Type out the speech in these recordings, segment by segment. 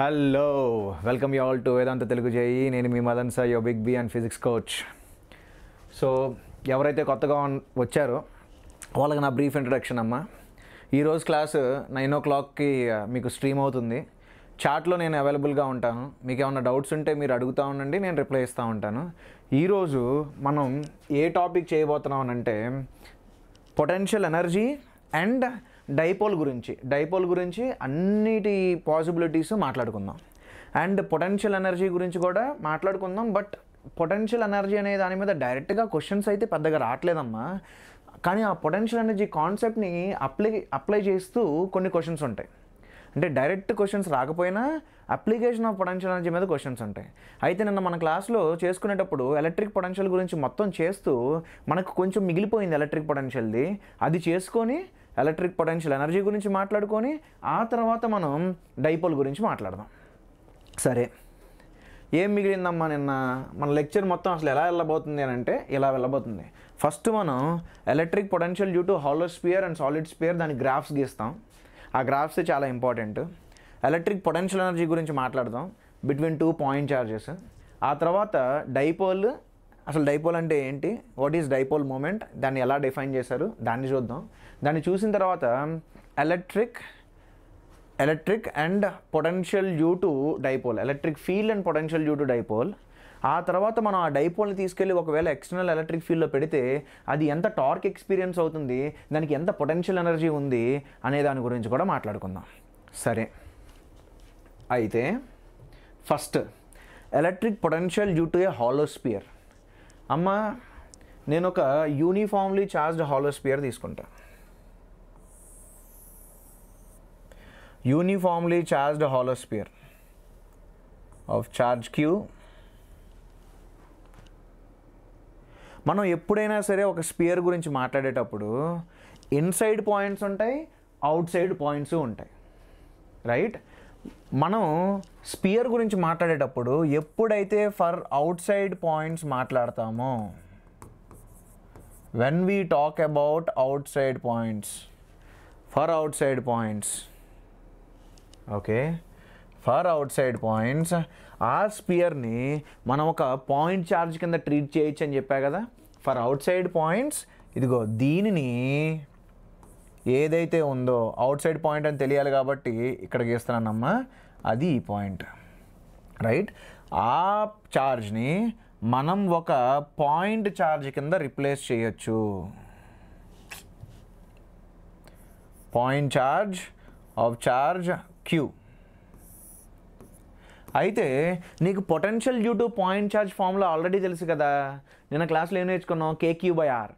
Hello welcome you all to Vedantu Telugu JEE. నేను మీ Madan sir, your big B and physics coach. So ఎవరైతే కొత్తగా వచ్చారో వాళ్ళకి నా బ్రీఫ్ ఇంట్రడక్షన్ అమ్మ. ఈరోజు క్లాసు 9 o'clockకి మీకు స్ట్రీమ్ అవుతుంది. చాట్లో నేను అవైలబుల్గా ఉంటాను. మీకు ఏమైనా డౌట్స్ ఉంటే మీరు అడుగుతూ ఉండండి, నేను రిప్లై ఇస్తూ ఉంటాను. ఈరోజు మనం ఏ టాపిక్ చేయబోతున్నాం అంటే పొటెన్షియల్ ఎనర్జీ అండ్ డైపోల్ గురించి అన్నిటి పాసిబిలిటీస్ మాట్లాడుకుందాం. అండ్ పొటెన్షియల్ ఎనర్జీ గురించి కూడా మాట్లాడుకుందాం. బట్ పొటెన్షియల్ ఎనర్జీ అనే దాని మీద డైరెక్ట్గా క్వశ్చన్స్ అయితే పెద్దగా రావట్లేదమ్మా. కానీ ఆ పొటెన్షియల్ ఎనర్జీ కాన్సెప్ట్ని అప్లై చేస్తూ కొన్ని క్వశ్చన్స్ ఉంటాయి. అంటే డైరెక్ట్ క్వశ్చన్స్ రాకపోయినా అప్లికేషన్ ఆఫ్ పొటెన్షియల్ ఎనర్జీ మీద క్వశ్చన్స్ ఉంటాయి. అయితే నిన్న మన క్లాస్లో చేసుకునేటప్పుడు ఎలక్ట్రిక్ పొటెన్షియల్ గురించి మొత్తం చేస్తూ మనకు కొంచెం మిగిలిపోయింది ఎలక్ట్రిక్ పొటెన్షియల్ది. అది చేసుకొని ఎలక్ట్రిక్ పొటెన్షియల్ ఎనర్జీ గురించి మాట్లాడుకొని ఆ తర్వాత మనం డైపోల్ గురించి మాట్లాడదాం. సరే, ఏం మిగిలిందమ్మా నిన్న మన లెక్చర్ మొత్తం అసలు ఎలా వెళ్ళబోతుంది అని అంటే ఇలా వెళ్ళబోతుంది. ఫస్ట్ మనం electric potential due to hollow spear and solid spear దాని గ్రాఫ్స్ గీస్తాం. ఆ గ్రాఫ్స్ చాలా ఇంపార్టెంట్. ఎలక్ట్రిక్ పొటెన్షియల్ ఎనర్జీ గురించి మాట్లాడదాం బిట్వీన్ 2 పాయింట్ చార్జెస్. ఆ తర్వాత డైపోల్, అసలు డైపోల్ అంటే ఏంటి, వాట్ ఈజ్ డైపోల్ మూమెంట్, దాన్ని ఎలా డిఫైన్ చేశారు దాన్ని చూద్దాం. దాన్ని చూసిన తర్వాత electric and potential due to dipole, electric field and potential due to dipole. ఆ తర్వాత మనం ఆ డైపోల్ని తీసుకెళ్ళి ఒకవేళ ఎక్స్టర్నల్ ఎలక్ట్రిక్ ఫీల్డ్లో పెడితే అది ఎంత టార్క్ ఎక్స్పీరియన్స్ అవుతుంది, దానికి ఎంత పొటెన్షియల్ ఎనర్జీ ఉంది అనే దాని గురించి కూడా మాట్లాడుకుందాం. సరే, అయితే first electric potential due to a hollow sphere. అమ్మ, నేను ఒక యూనిఫామ్లీ చార్జ్డ్ హాలో స్పియర్ తీసుకుంటా. Uniformly charged hollow sphere of charge Q. మనం ఎప్పుడైనా సరే ఒక స్పియర్ గురించి మాట్లాడేటప్పుడు ఇన్సైడ్ పాయింట్స్ ఉంటాయి, అవుట్ సైడ్ పాయింట్స్ ఉంటాయి, రైట్? మనం స్పియర్ గురించి మాట్లాడేటప్పుడు ఎప్పుడైతే ఫర్ అవుట్ సైడ్ పాయింట్స్ మాట్లాడతామో, when we talk about outside points, for outside points, okay, for outside points, ఆ స్పియర్ని మనం ఒక పాయింట్ ఛార్జ్ కింద ట్రీట్ చేయొచ్చు అని చెప్పా కదా. ఫర్ అవుట్ సైడ్ పాయింట్స్, ఇదిగో దీనిని ఏదైతే ఉందో అవుట్ సైడ్ పాయింట్ అని తెలియాలి కాబట్టి ఇక్కడ గీస్తున్నానమ్మా, అది ఈ పాయింట్, రైట్? ఆ ఛార్జ్ని మనం ఒక పాయింట్ ఛార్జ్ కింద రిప్లేస్ చేయొచ్చు. Point charge of charge Q. అయితే నీకు potential due to point charge formula already తెలుసు కదా. నిన్న క్లాస్లో ఏం నేర్చుకున్నాం? KQ/R.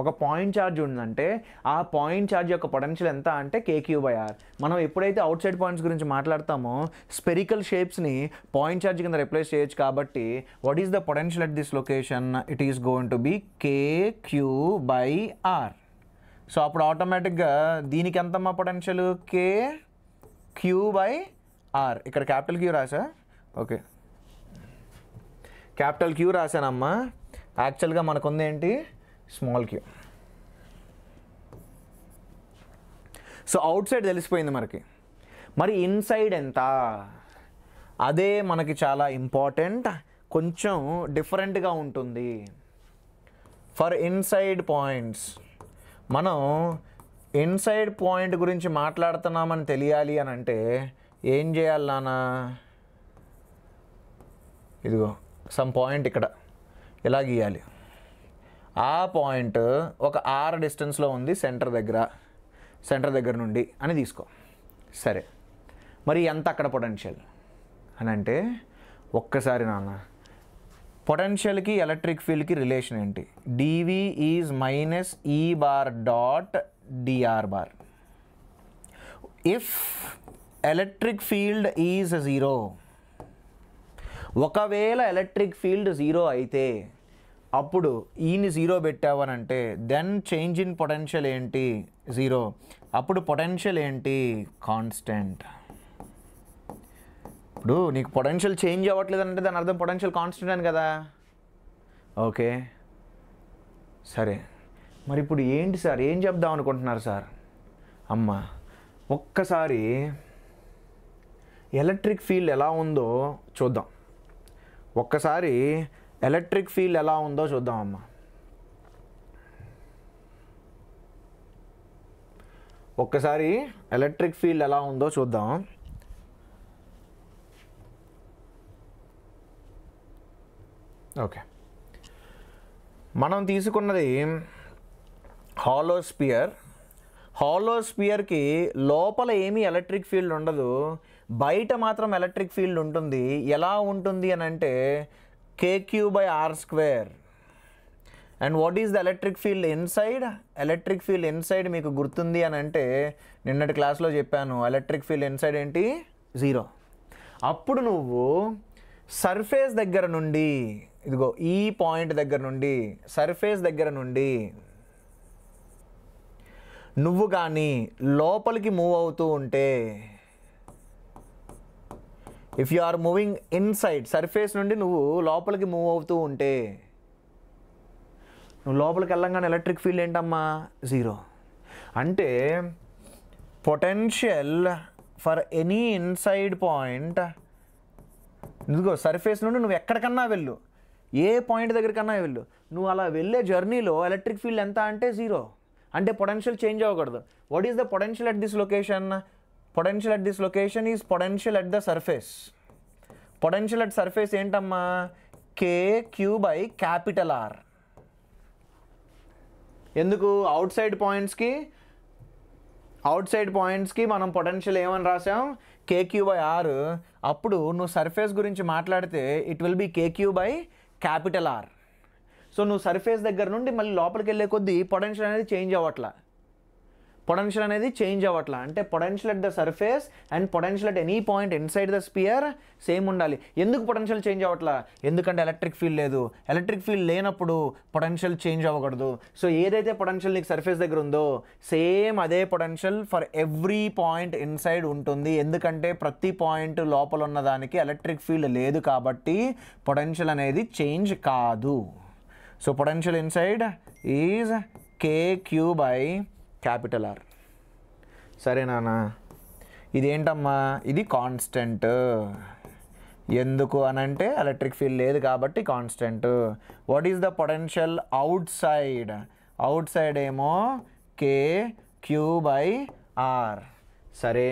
ఒక పాయింట్ ఛార్జ్ ఉందంటే ఆ పాయింట్ ఛార్జ్ యొక్క పొటెన్షియల్ ఎంత అంటే KQ/R. మనం ఎప్పుడైతే అవుట్ సైడ్ పాయింట్స్ గురించి మాట్లాడతామో స్పెరికల్ షేప్స్ని పాయింట్ ఛార్జ్ కింద రిప్లేస్ చేయొచ్చు. కాబట్టి what is the potential at this location? It is going to be KQ/R. So అప్పుడు ఆటోమేటిక్గా దీనికి ఎంతమ్మా పొటెన్షియల్? KQ/R. ఇక్కడ క్యాపిటల్ క్యూ రాసా, ఓకే, క్యాపిటల్ క్యూ రాశానమ్మా. యాక్చువల్గా మనకు ఉంది ఏంటి? Small Q. So outside తెలిసిపోయింది మనకి. మరి ఇన్సైడ్ ఎంత? అదే మనకి చాలా ఇంపార్టెంట్, కొంచెం డిఫరెంట్గా ఉంటుంది. ఫర్ ఇన్సైడ్ పాయింట్స్, మనం ఇన్సైడ్ పాయింట్ గురించి మాట్లాడుతున్నామని తెలియాలి అని అంటే ఏం చేయాలి నాన్న? ఇదిగో సమ్ పాయింట్ ఇక్కడ ఇలా గీయాలి. ఆ పాయింట్ ఒక R డిస్టెన్స్లో ఉంది సెంటర్ దగ్గర నుండి అని తీసుకో. సరే, మరి ఎంత అక్కడ పొటెన్షియల్ అని అంటే ఒక్కసారి నాన్న, పొటెన్షియల్కి ఎలక్ట్రిక్ ఫీల్డ్కి రిలేషన్ ఏంటి? dV is -E bar dot dr bar. If electric field is 0, ఒకవేళ ఎలక్ట్రిక్ ఫీల్డ్ 0 అయితే అప్పుడు ఈని 0 పెట్టావనంటే దెన్ చేంజ్ ఇన్ పొటెన్షియల్ ఏంటి? 0. అప్పుడు పొటెన్షియల్ ఏంటి? కాన్స్టెంట్. ఇప్పుడు నీకు పొటెన్షియల్ చేంజ్ అవ్వట్లేదు అంటే దాని అర్థం పొటెన్షియల్ కాన్స్టెంట్ అని కదా. ఓకే, సరే, మరి ఇప్పుడు ఏంటి సార్, ఏం చెప్దాం అనుకుంటున్నారు సార్? అమ్మ, ఒక్కసారి ఎలక్ట్రిక్ ఫీల్డ్ ఎలా ఉందో చూద్దాం. ఒక్కసారి ఎలక్ట్రిక్ ఫీల్డ్ ఎలా ఉందో చూద్దాం అమ్మ. ఒక్కసారి ఎలక్ట్రిక్ ఫీల్డ్ ఎలా ఉందో చూద్దాం. ఓకే, మనం తీసుకున్నది హాలో స్పియర్. హాలో స్పియర్కి లోపల ఏమీ ఎలక్ట్రిక్ ఫీల్డ్ ఉండదు, బయట మాత్రం ఎలక్ట్రిక్ ఫీల్డ్ ఉంటుంది. ఎలా ఉంటుంది అని అంటే kq/r². And what is the electric field inside? Electric field inside మీకు గుర్తుంది అని అంటే నిన్నటి క్లాస్లో చెప్పాను, ఎలక్ట్రిక్ ఫీల్డ్ ఇన్సైడ్ ఏంటి? 0. అప్పుడు నువ్వు సర్ఫేస్ దగ్గర నుండి, ఇదిగో ఈ పాయింట్ దగ్గర నుండి, సర్ఫేస్ దగ్గర నుండి నువ్వు కానీ లోపలికి మూవ్ అవుతూ ఉంటే, if you are moving inside, surface నుండి నువ్వు లోపలికి మూవ్ అవుతూ ఉంటే, నువ్వు లోపలికి వెళ్ళంగానే ఎలక్ట్రిక్ ఫీల్డ్ ఏంటమ్మా? 0. అంటే potential for any inside point, ఇదిగో సర్ఫేస్ నుండి నువ్వు ఎక్కడికన్నా వెళ్ళు, ఏ పాయింట్ దగ్గరికన్నా వెళ్ళు, నువ్వు అలా వెళ్ళే జర్నీలో ఎలక్ట్రిక్ ఫీల్డ్ ఎంత అంటే 0. అంటే పొటెన్షియల్ చేంజ్ అవ్వకూడదు. What is the potential at this location? Potential at this location is potential at the surface. Potential at surface ఏంటమ్మా? kq/R. ఎందుకు? అవుట్ సైడ్ పాయింట్స్కి మనం పొటెన్షియల్ ఏమని రాసాం? kq/R. అప్పుడు నువ్వు సర్ఫేస్ గురించి మాట్లాడితే it will B kq/R. So నువ్వు సర్ఫేస్ దగ్గర నుండి మళ్ళీ లోపలికి వెళ్ళే కొద్దీ పొటెన్షియల్ అనేది చేంజ్ అవ్వట్లా. అంటే potential at the surface and potential at any point inside the spear same ఉండాలి. ఎందుకు పొటెన్షియల్ చేంజ్ అవ్వట్లా? ఎందుకంటే ఎలక్ట్రిక్ ఫీల్డ్ లేదు. ఎలక్ట్రిక్ ఫీల్డ్ లేనప్పుడు పొటెన్షియల్ చేంజ్ అవ్వకూడదు. సో ఏదైతే పొటెన్షియల్ నీకు సర్ఫేస్ దగ్గర ఉందో సేమ్ అదే potential for every point inside ఉంటుంది. ఎందుకంటే ప్రతి పాయింట్ లోపల ఉన్నదానికి ఎలక్ట్రిక్ ఫీల్డ్ లేదు కాబట్టి పొటెన్షియల్ అనేది చేంజ్ కాదు. So potential inside is kq/R. సరే నాన్న, ఇదేంటమ్మా? ఇది కాన్స్టెంట్. ఎందుకు అనంటే ఎలక్ట్రిక్ ఫీల్డ్ లేదు కాబట్టి constant. What is the potential outside? Outside ఏమో kq/R. సరే,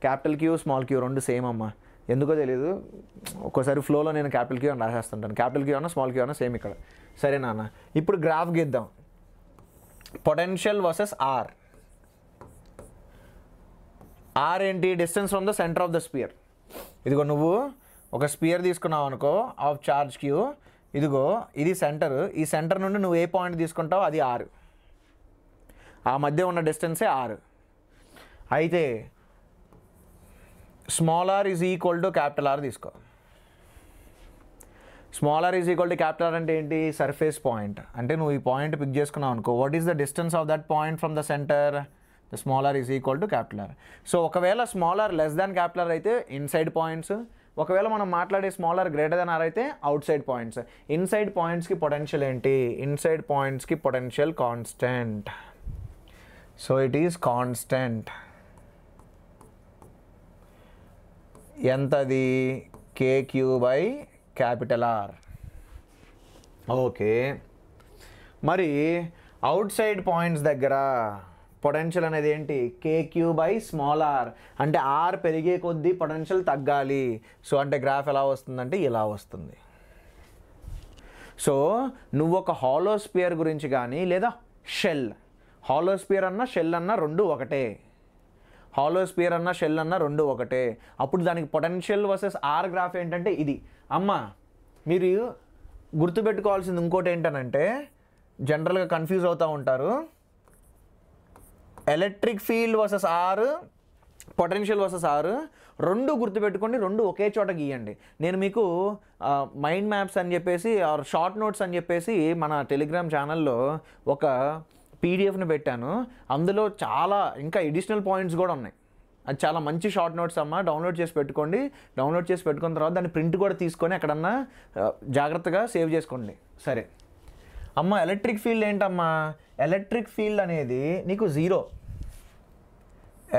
క్యాపిటల్ క్యూ స్మాల్ క్యూ రెండు సేమ్ అమ్మా. ఎందుకో తెలీదు, ఒక్కోసారి ఫ్లోలో నేను క్యాపిటల్ క్యూ అని రాసేస్తుంటాను. క్యాపిటల్ క్యూ అన్నా స్మాల్ క్యూ అన్నా సేమ్ ఇక్కడ. సరే నాన్న, ఇప్పుడు గ్రాఫ్ గీద్దాం. Potential versus R. ఆర్ ఏంటి? Distance from the centre of the sphere. ఇదిగో నువ్వు ఒక స్పియర్ తీసుకున్నావు అనుకో ఆఫ్ చార్జ్ క్యూ, ఇదిగో ఇది సెంటర్. ఈ సెంటర్ నుండి నువ్వు ఏ పాయింట్ తీసుకుంటావు అది ఆర్. ఆ మధ్య ఉన్న డిస్టెన్సే ఆర్. అయితే small R is equal to capital R తీసుకో. Small R is equal to capital R అంటే ఏంటి? Surface point. అంటే నువ్వు ఈ పాయింట్ పిక్ చేసుకున్నావు అనుకో, what is the distance of that point from the centre? The small R is equal to capital R. So ఒకవేళ small R less than capital R అయితే inside points, ఒకవేళ మనం మాట్లాడే small R greater than are అయితే outside points. Inside పాయింట్స్కి potential ఏంటి? Inside పాయింట్స్కి potential constant. So it is constant. ఎంతది? kq/R. ఓకే, మరి అవుట్ సైడ్ పాయింట్స్ దగ్గర పొటెన్షియల్ అనేది ఏంటి? kq/r. అంటే ఆర్ పెరిగే కొద్దీ పొటెన్షియల్ తగ్గాలి. సో అంటే గ్రాఫ్ ఎలా వస్తుందంటే ఇలా వస్తుంది. సో నువ్వు ఒక హాలో స్పియర్ గురించి కానీ లేదా షెల్, హాలో స్పియర్ అన్నా షెల్ అన్నా రెండు ఒకటే. హాలో స్పియర్ అన్నా షెల్ అన్నా రెండు ఒకటే. అప్పుడు దానికి పొటెన్షియల్ వర్సెస్ ఆర్ గ్రాఫ్ ఏంటంటే ఇది. అమ్మ మీరు గుర్తుపెట్టుకోవాల్సింది ఇంకోటి ఏంటనంటే, జనరల్గా కన్ఫ్యూజ్ అవుతూ ఉంటారు. Electric field versus R, potential versus R రెండు గుర్తుపెట్టుకోండి, రెండు ఒకే చోట గీయండి. నేను మీకు మైండ్ మ్యాప్స్ అని చెప్పేసి ఆర్ షార్ట్ నోట్స్ అని చెప్పేసి మన టెలిగ్రామ్ ఛానల్లో ఒక పీడిఎఫ్ని పెట్టాను. అందులో చాలా ఇంకా ఎడిషనల్ పాయింట్స్ కూడా ఉన్నాయి. అది చాలా మంచి షార్ట్ నోట్స్ అమ్మ, డౌన్లోడ్ చేసి పెట్టుకోండి. డౌన్లోడ్ చేసి పెట్టుకున్న తర్వాత దాన్ని ప్రింట్ కూడా తీసుకొని ఎక్కడన్నా జాగ్రత్తగా సేవ్ చేసుకోండి. సరే అమ్మ, ఎలక్ట్రిక్ ఫీల్డ్ ఏంటమ్మా? ఎలక్ట్రిక్ ఫీల్డ్ అనేది నీకు జీరో.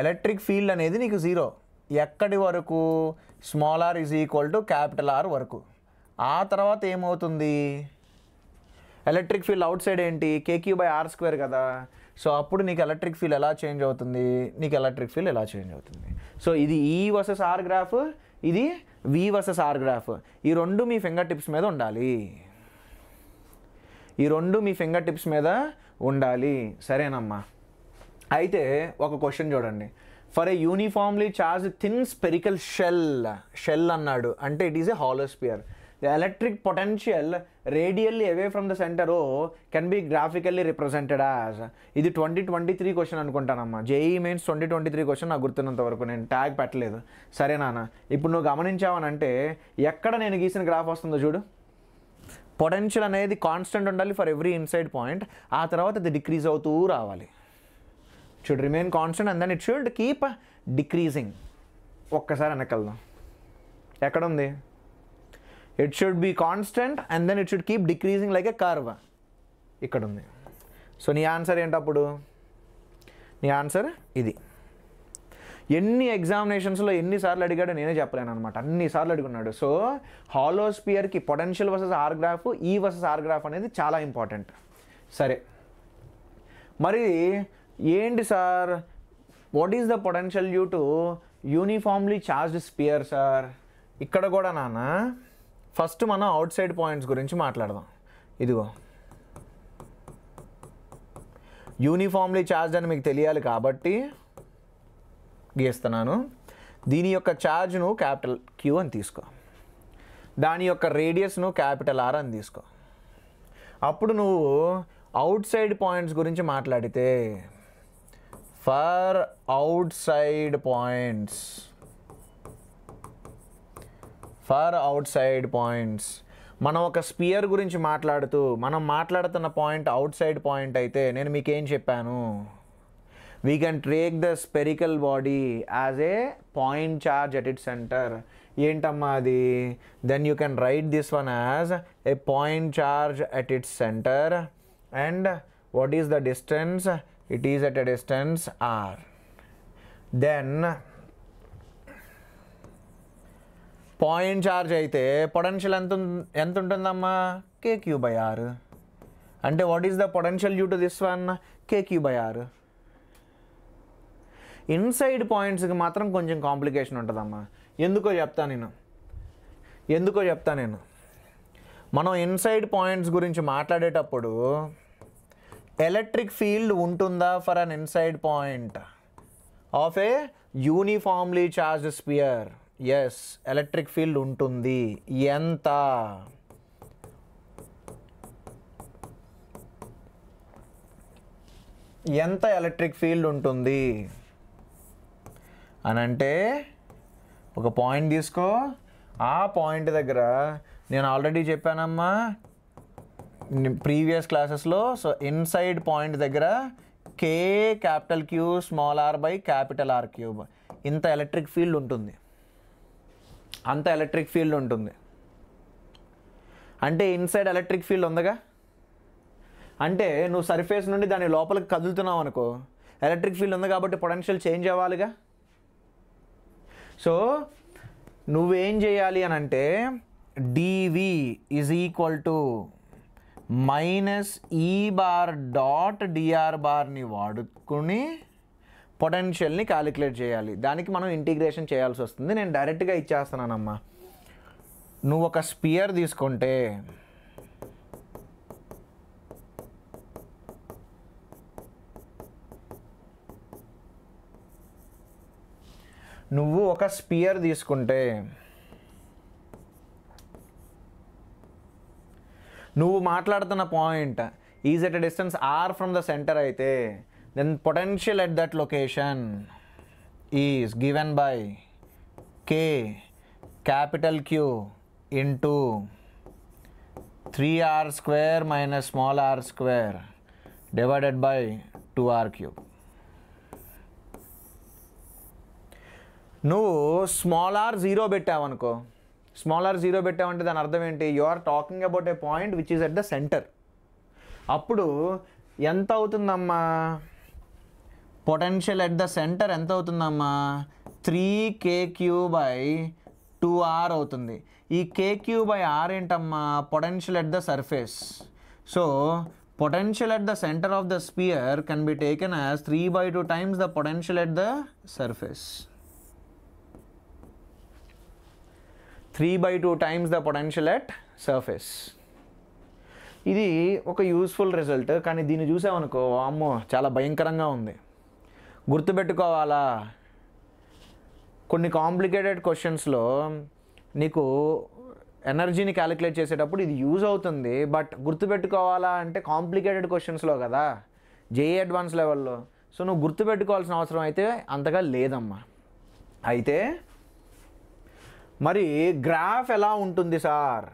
ఎలక్ట్రిక్ ఫీల్డ్ అనేది నీకు జీరో. ఎక్కడి వరకు? Small R is equal to capital R వరకు. ఆ తర్వాత ఏమవుతుంది? ఎలక్ట్రిక్ ఫీల్డ్ అవుట్ సైడ్ ఏంటి? KQ/R² కదా. సో అప్పుడు నీకు ఎలక్ట్రిక్ ఫీల్డ్ ఎలా చేంజ్ అవుతుంది? నీకు ఎలక్ట్రిక్ ఫీల్డ్ ఎలా చేంజ్ అవుతుంది? సో ఇది E వర్సెస్ R గ్రాఫ్, ఇది V వర్సెస్ R గ్రాఫ్. ఈ రెండు మీ ఫింగర్ టిప్స్ మీద ఉండాలి. ఈ రెండు మీ ఫింగర్ టిప్స్ మీద ఉండాలి. సరేనమ్మా. అయితే ఒక క్వశ్చన్ చూడండి. For a uniformly charge thin spherical shell అన్నాడు అంటే it is a hollow sphere. The electric potential radially away from the center O can be graphically represented as. ఇది 2023 క్వశ్చన్ అనుకుంటానమ్మా. JEE మెయిన్స్ 2023 క్వశ్చన్ నాకు గుర్తున్నంత వరకు, నేను tag పెట్టలేదు. సరే నాన్న, ఇప్పుడు నువ్వు గమనించావనంటే ఎక్కడ నేను గీసిన గ్రాఫ్ వస్తుందో చూడు. పొటెన్షియల్ అనేది కాన్స్టెంట్ ఉండాలి ఫర్ ఎవ్రీ ఇన్సైడ్ పాయింట్. ఆ తర్వాత అది డిక్రీజ్ అవుతూ రావాలి. Should remain constant and then it should keep decreasing. ఒక్కసారి వెనకెళ్దాం. ఎక్కడుంది? It should be constant and then it should keep decreasing like a curve. ఇక్కడ ఉంది. సో నీ ఆన్సర్ ఏంటప్పుడు? నీ ఆన్సర్ ఇది. ఎన్ని ఎగ్జామినేషన్స్లో ఎన్నిసార్లు అడిగాడో నేనే చెప్పలేను అనమాట. అన్నిసార్లు అడుగున్నాడు. సో హాలో స్పియర్కి పొటెన్షియల్ వర్సెస్ ఆర్ గ్రాఫ్, ఈ వర్సెస్ ఆర్ గ్రాఫ్ అనేది చాలా ఇంపార్టెంట్. సరే, మరి ఏంటి sir, what is the potential due to uniformly charged sphere sir? ఇక్కడ కూడా నాన్న ఫస్ట్ మనం అవుట్ సైడ్ పాయింట్స్ గురించి మాట్లాడదాం. ఇదిగో యూనిఫామ్లీ ఛార్జ్ అని మీకు తెలియాలి కాబట్టి గీస్తున్నాను. దీని యొక్క ఛార్జ్ను క్యాపిటల్ Q అని తీసుకో, దాని యొక్క రేడియస్ను క్యాపిటల్ R అని తీసుకో. అప్పుడు నువ్వు అవుట్ సైడ్ పాయింట్స్ గురించి మాట్లాడితే ఫర్ అవుట్ సైడ్ పాయింట్స్, మనం ఒక స్పియర్ గురించి మాట్లాడుతూ మనం మాట్లాడుతున్న పాయింట్ అవుట్ సైడ్ పాయింట్ అయితే నేను మీకేం చెప్పాను? We can take the spherical body as a point charge at it centre. ఏంటమ్మా అది? Then you can write this one as a point charge at its centre and what is the distance? It is at a distance R. Then point charge అయితే potential ఎంత ఉంటుందమ్మా? KQ/R. అంటే what is the potential due to this one? KQ/R. Inside పాయింట్స్కి మాత్రం కొంచెం complication ఉంటుందమ్మా. ఎందుకో చెప్తా నేను. మనం ఇన్సైడ్ పాయింట్స్ గురించి మాట్లాడేటప్పుడు ఎలక్ట్రిక్ ఫీల్డ్ ఉంటుందా for an inside point of a uniformly charged sphere? Yes, electric field ఉంటుంది. ఎంత? ఎలక్ట్రిక్ ఫీల్డ్ ఉంటుంది అని అంటే ఒక పాయింట్ తీసుకో. ఆ పాయింట్ దగ్గర నేను ఆల్రెడీ చెప్పానమ్మా ప్రీవియస్ క్లాసెస్లో. సో ఇన్సైడ్ పాయింట్ దగ్గర K/Q r/R3 ఇంత ఎలక్ట్రిక్ ఫీల్డ్ ఉంటుంది. అంత ఎలక్ట్రిక్ ఫీల్డ్ ఉంటుంది అంటే ఇన్సైడ్ ఎలక్ట్రిక్ ఫీల్డ్ ఉందిగా. అంటే నువ్వు సర్ఫేస్ నుండి దాని లోపలికి కదులుతున్నావు అనుకో, ఎలక్ట్రిక్ ఫీల్డ్ ఉంది కాబట్టి పొటెన్షియల్ చేంజ్ అవ్వాలిగా. సో నువ్వేం చేయాలి అని అంటే dV ఈజ్ ఈక్వల్ టు -E⁻.dr⁻ని వాడుకుని పొటెన్షియల్ని క్యాలిక్యులేట్ చేయాలి. దానికి మనం ఇంటిగ్రేషన్ చేయాల్సి వస్తుంది. నేను డైరెక్ట్గా ఇచ్చేస్తున్నానమ్మా. నువ్వు ఒక స్పియర్ తీసుకుంటే నువ్వు మాట్లాడుతున్న point is at a distance R from the centre అయితే then potential at that location is given by K/Q into 3r² minus small r² divided by 2r3. నువ్వు స్మాల్ r 0 పెట్టావనుకో, స్మాల్ r 0 పెట్టావంటే దాని అర్థం ఏంటి? You are talking about a point which is at the centre. అప్పుడు ఎంత అవుతుందమ్మా? పొటెన్షియల్ ఎట్ ద సెంటర్ ఎంత అవుతుందమ్మా 3kq/2r అవుతుంది. ఈ kq/r ఏంటమ్మా potential at the surface. So potential at the centre of the spear can be taken as 3/2 times the potential at the surface. 3/2 times the potential at surface. ఇది ఒక useful result, కానీ దీన్ని చూసామనుకో అమ్మో చాలా భయంకరంగా ఉంది. గుర్తుపెట్టుకోవాలా, కొన్ని కాంప్లికేటెడ్ క్వశ్చన్స్లో నీకు ఎనర్జీని క్యాలిక్యులేట్ చేసేటప్పుడు ఇది యూజ్ అవుతుంది. బట్ గుర్తుపెట్టుకోవాలా అంటే కాంప్లికేటెడ్ క్వశ్చన్స్లో కదా, జేఈ అడ్వాన్స్ లెవెల్లో. సో నువ్వు గుర్తుపెట్టుకోవాల్సిన అవసరం అయితే అంతగా లేదమ్మా. అయితే మరి గ్రాఫ్ ఎలా ఉంటుంది సార్?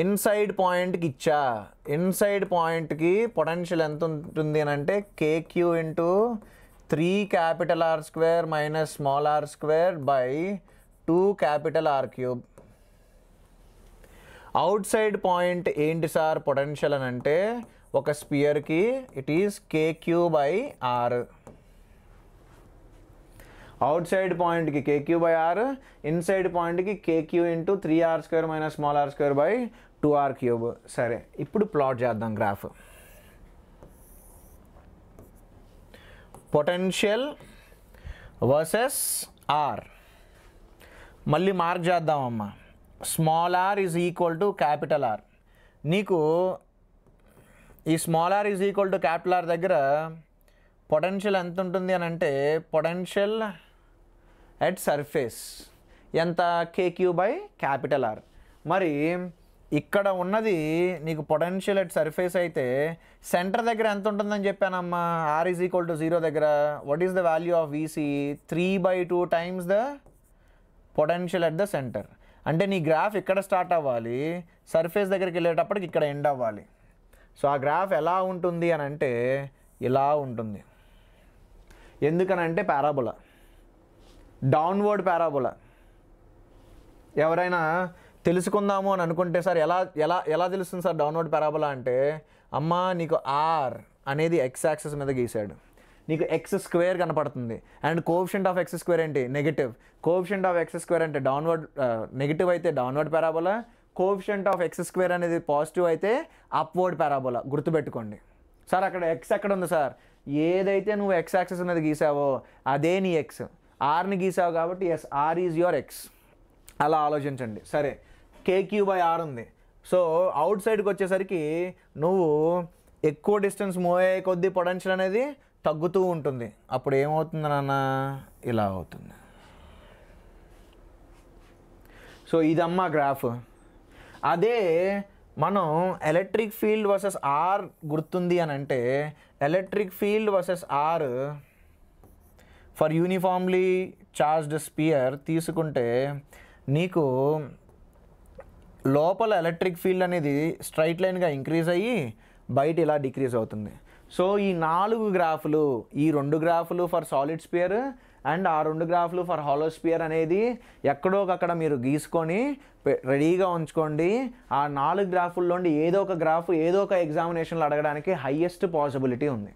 ఇన్సైడ్ పాయింట్కి ఇచ్చా, ఇన్సైడ్ పాయింట్కి పొటెన్షియల్ ఎంత ఉంటుంది అని అంటే KQ into 3R² minus small r² by 2R³. Outside point ఏంటి సార్ పొటెన్షియల్ అని అంటే ఒక స్పియర్కి it is KQ/r. Outside పాయింట్కి KQ/r, ఇన్సైడ్ పాయింట్కి KQ into 3R² minus small r² by 2R³. సరే, ఇప్పుడు ప్లాట్ చేద్దాం గ్రాఫ్. పొటెన్షియల్ వర్సెస్ ఆర్ మళ్ళీ మార్క్ చేద్దామమ్మా. Small r is equal to capital R. నీకు ఈ small r is equal to capital R దగ్గర పొటెన్షియల్ ఎంత ఉంటుంది అని అంటే పొటెన్షియల్ ఎట్ సర్ఫేస్ ఎంత KQ/R. మరి ఇక్కడ ఉన్నది నీకు పొటెన్షియల్ ఎట్ సర్ఫేస్ అయితే సెంటర్ దగ్గర ఎంత ఉంటుందని చెప్పానమ్మా, r ఈజ్ ఈక్వల్ టు 0 దగ్గర what is the value of VC? 3/2 times the potential at the centre. అంటే నీ గ్రాఫ్ ఇక్కడ స్టార్ట్ అవ్వాలి, సర్ఫేస్ దగ్గరికి వెళ్ళేటప్పటికి ఇక్కడ ఎండ్ అవ్వాలి. సో ఆ గ్రాఫ్ ఎలా ఉంటుంది అని అంటే ఇలా ఉంటుంది. ఎందుకనంటే పారాబోలా, డౌన్వర్డ్ పారాబోలా. ఎవరైనా తెలుసుకుందాము అని అనుకుంటే సార్ ఎలా ఎలా ఎలా తెలుస్తుంది సార్ డౌన్వర్డ్ పారాబోలా అంటే, అమ్మ నీకు ఆర్ అనేది ఎక్స్ యాక్సిస్ మీద గీసాడు, నీకు x² కనపడుతుంది. అండ్ కోఎఫిషియంట్ ఆఫ్ x² ఏంటి? నెగిటివ్. కోఎఫిషియంట్ ఆఫ్ x² అంటే డౌన్వర్డ్ నెగిటివ్ అయితే downward parabola, coefficient of x² అనేది పాజిటివ్ అయితే అప్వర్డ్ పారాబోలా. గుర్తుపెట్టుకోండి సార్. అక్కడ x ఎక్కడ ఉంది సార్? ఏదైతే నువ్వు x యాక్సిస్ మీద గీసావో అదే నీ x. ఆర్ని గీసావు కాబట్టి yes, R is your x. అలా ఆలోచించండి. సరే, KQ/r ఉంది. సో అవుట్ సైడ్కి వచ్చేసరికి నువ్వు ఎక్కువ డిస్టెన్స్ మూవ్ అయ్యే కొద్దీ పొటెన్షియల్ అనేది తగ్గుతూ ఉంటుంది. అప్పుడు ఏమవుతుంది నాన్న? ఇలా అవుతుంది. సో ఇదమ్మా గ్రాఫ్. అదే మనం ఎలక్ట్రిక్ ఫీల్డ్ వర్సెస్ ఆర్ గుర్తుంది అని అంటే electric field versus R for uniformly charged sphere తీసుకుంటే నీకు లోపల ఎలక్ట్రిక్ ఫీల్డ్ అనేది స్ట్రైట్ లైన్గా ఇంక్రీజ్ అయ్యి బయట ఇలా డిక్రీజ్ అవుతుంది. సో ఈ 4 గ్రాఫులు, ఈ 2 గ్రాఫులు ఫర్ సాలిడ్ స్పియర్ అండ్ ఆ 2 గ్రాఫులు ఫర్ హాలో స్పియర్ అనేది ఎక్కడోకక్కడ మీరు గీసుకొని రెడీగా ఉంచుకోండి. ఆ 4 గ్రాఫుల్లోండి ఏదో ఒక గ్రాఫ్ ఏదో ఒక ఎగ్జామినేషన్లో అడగడానికి హైయెస్ట్ పాసిబిలిటీ ఉంది.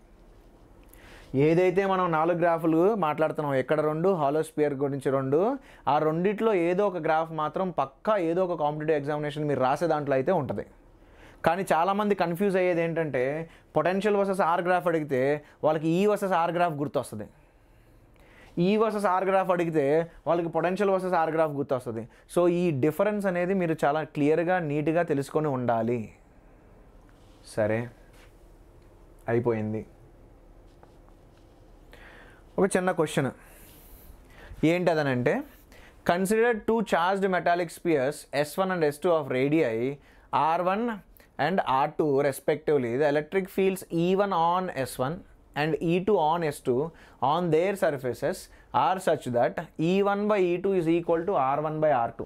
ఏదైతే మనం 4 గ్రాఫులు మాట్లాడుతున్నాం, ఎక్కడ 2 హాలో స్పియర్ గురించి 2, ఆ రెండిట్లో ఏదో ఒక గ్రాఫ్ మాత్రం పక్కా ఏదో ఒక కాంపిటేటివ్ ఎగ్జామినేషన్ మీరు రాసే దాంట్లో అయితే ఉంటుంది. కానీ చాలామంది కన్ఫ్యూజ్ అయ్యేది ఏంటంటే పొటెన్షియల్ వర్సెస్ ఆర్ గ్రాఫ్ అడిగితే వాళ్ళకి ఈ వర్సెస్ ఆర్ గ్రాఫ్ గుర్తొస్తుంది, ఈ వర్సెస్ ఆర్ గ్రాఫ్ అడిగితే వాళ్ళకి పొటెన్షియల్ వర్సెస్ ఆర్ గ్రాఫ్ గుర్తొస్తుంది. సో ఈ డిఫరెన్స్ అనేది మీరు చాలా క్లియర్గా నీట్గా తెలుసుకొని ఉండాలి. సరే, అయిపోయింది. ఒక చిన్న క్వశ్చన్ ఏంటదనంటే, consider 2 charged metallic spheres S1 and S2 of radii R1 and R2 respectively. The electric fields E1 on S1 and E2 on S2 on their surfaces are such that E1/E2 is equal to R1/R2.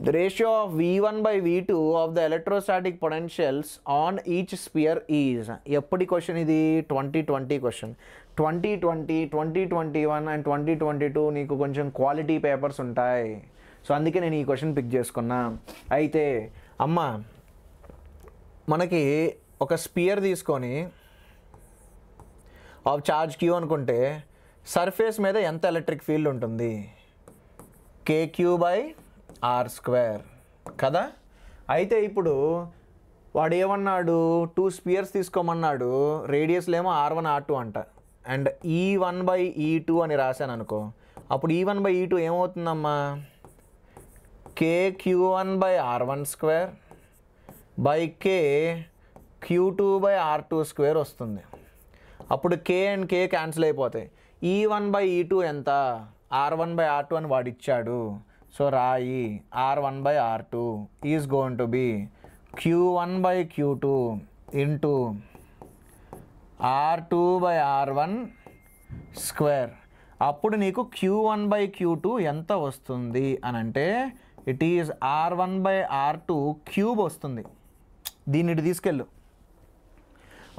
The ratio of V1/V2 of the electrostatic potentials on each sphere is. ఎప్పటి question ఇది? 2020 question. 2020, 2021 and 2022 నీకు కొంచెం quality papers ఉంటాయి. So అందుకే నేను ఈ question pick చేసుకున్నా. అయితే అమ్మ మనకి ఒక స్పియర్ తీసుకొని ఆఫ్ ఛార్జ్ క్యూ అనుకుంటే సర్ఫేస్ మీద ఎంత ఎలక్ట్రిక్ ఫీల్డ్ ఉంటుంది? KQ/R² కదా. అయితే ఇప్పుడు వాడు ఏమన్నాడు, 2 స్పియర్స్ తీసుకోమన్నాడు, రేడియస్లో ఏమో R1 R2 అంట, అండ్ E1/E2 అని రాశాను అనుకో. అప్పుడు E1/E2 ఏమవుతుందమ్మా? KQ1/R1² KQ2/R2² వస్తుంది. అప్పుడు K అండ్ K క్యాన్సిల్ అయిపోతాయి. E1/E2 ఎంత? R1/R2 అని వాడు ఇచ్చాడు. సో రాయి R1/R2 is going to B Q1/Q2 into R2/R1². అప్పుడు నీకు Q1/Q2 ఎంత వస్తుంది అని అంటే ఇట్ ఈజ్ R1/R2³ వస్తుంది. దీన్ని ఇటు తీసుకెళ్ళు.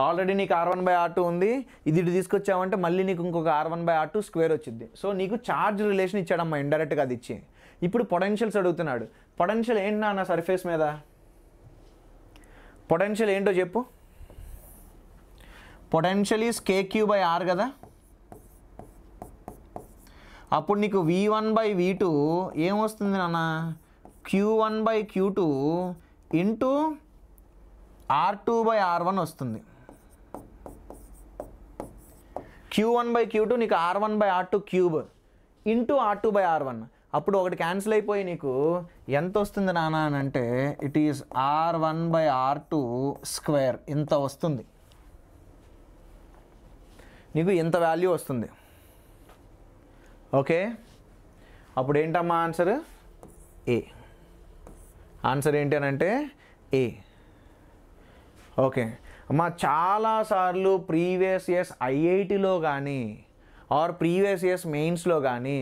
ఆల్రెడీ నీకు R1/R2 ఉంది, ఇది ఇటు తీసుకొచ్చావంటే మళ్ళీ నీకు ఇంకొక R1/R2² వచ్చింది. సో నీకు ఛార్జ్ రిలేషన్ ఇచ్చాడమ్మా ఇండైరెక్ట్గా అది ఇచ్చి. ఇప్పుడు పొటెన్షియల్స్ అడుగుతున్నాడు. పొటెన్షియల్ ఏంటి నా సర్ఫేస్ మీద? పొటెన్షియల్ ఏంటో చెప్పు. పొటెన్షియల్ ఈజ్ KQ/R కదా. అప్పుడు నీకు V1/V2 ఏమొస్తుంది నాన్న? Q1/Q2 ఇంటూ R2/R1 వస్తుంది. Q1/Q2 నీకు R1/R2³ ఇంటూ R2/R1. అప్పుడు ఒకటి క్యాన్సిల్ అయిపోయి నీకు ఎంత వస్తుంది నాన్న అని అంటే ఇట్ ఈస్ R1/R2² ఇంత వస్తుంది. నీకు ఇంత వాల్యూ వస్తుంది. ఓకే, అప్పుడు ఏంటమ్మా ఆన్సర్? ఏ. ఆన్సర్ ఏంటి అని అంటే ఏ. ఓకే అమ్మా, చాలాసార్లు ప్రీవియస్ ఇయర్స్ ఐఐటీలో కానీ ఆర్ ప్రీవియస్ ఇయర్స్ మెయిన్స్లో కానీ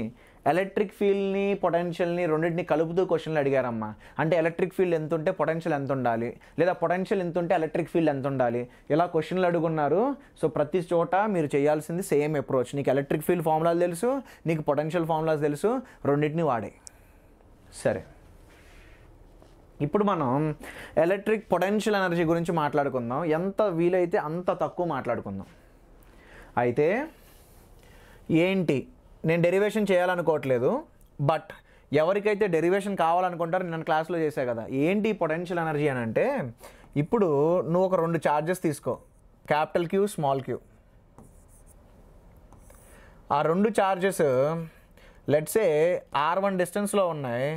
ఎలక్ట్రిక్ ఫీల్డ్ని పొటెన్షియల్ని రెండింటిని కలుపుతూ క్వశ్చన్లు అడిగారమ్మా. అంటే ఎలక్ట్రిక్ ఫీల్డ్ ఎంత ఉంటే పొటెన్షియల్ ఎంత ఉండాలి, లేదా పొటెన్షియల్ ఎంత ఉంటే ఎలక్ట్రిక్ ఫీల్డ్ ఎంత ఉండాలి, ఇలా క్వశ్చన్లు అడుగున్నారు. సో ప్రతి చోట మీరు చేయాల్సింది సేమ్ అప్రోచ్. నీకు ఎలక్ట్రిక్ ఫీల్డ్ ఫార్ములాలు తెలుసు, నీకు పొటెన్షియల్ ఫార్ములాస్ తెలుసు, రెండింటిని వాడే. సరే, ఇప్పుడు మనం ఎలక్ట్రిక్ పొటెన్షియల్ ఎనర్జీ గురించి మాట్లాడుకుందాం. ఎంత వీలైతే అంత తక్కువ మాట్లాడుకుందాం. అయితే ఏంటి, నేను డెరివేషన్ చేయాలనుకోవట్లేదు, బట్ ఎవరికైతే డెరివేషన్ కావాలనుకుంటారో నేను క్లాస్లో చేశా కదా. ఏంటి పొటెన్షియల్ ఎనర్జీ అని అంటే, ఇప్పుడు నువ్వు ఒక 2 ఛార్జెస్ తీసుకో, క్యాపిటల్ Q స్మాల్ q. ఆ 2 ఛార్జెస్ లెట్సే R1 డిస్టెన్స్లో ఉన్నాయి.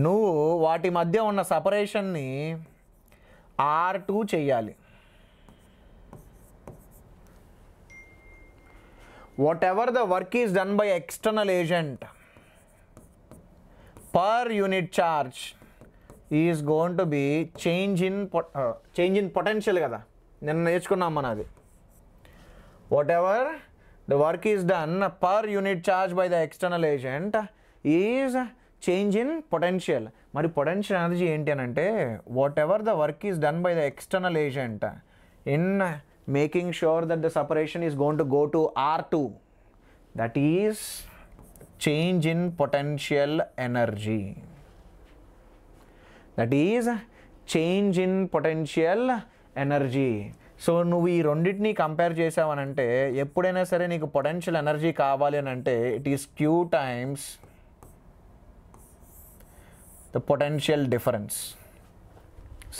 నువ్వు వాటి మధ్య ఉన్న సపరేషన్ని R2 చెయ్యాలి. Whatever the work is done by external agent per unit charge is going to be change in potential కదా. నేను నేర్చుకున్నాం మనది. Whatever the work is done per unit charge by the external agent is change in potential. మరి potential energy ఏంటి అని అంటే, whatever the work is done by the external agent in making sure that the separation is going to go to R2, that is change in potential energy. That is change in potential energy. So నువ్వు ఈ రెండింటిని compare చేసావనంటే, ఎప్పుడైనా సరే నీకు potential energy కావాలి అని అంటే it is Q times the potential difference.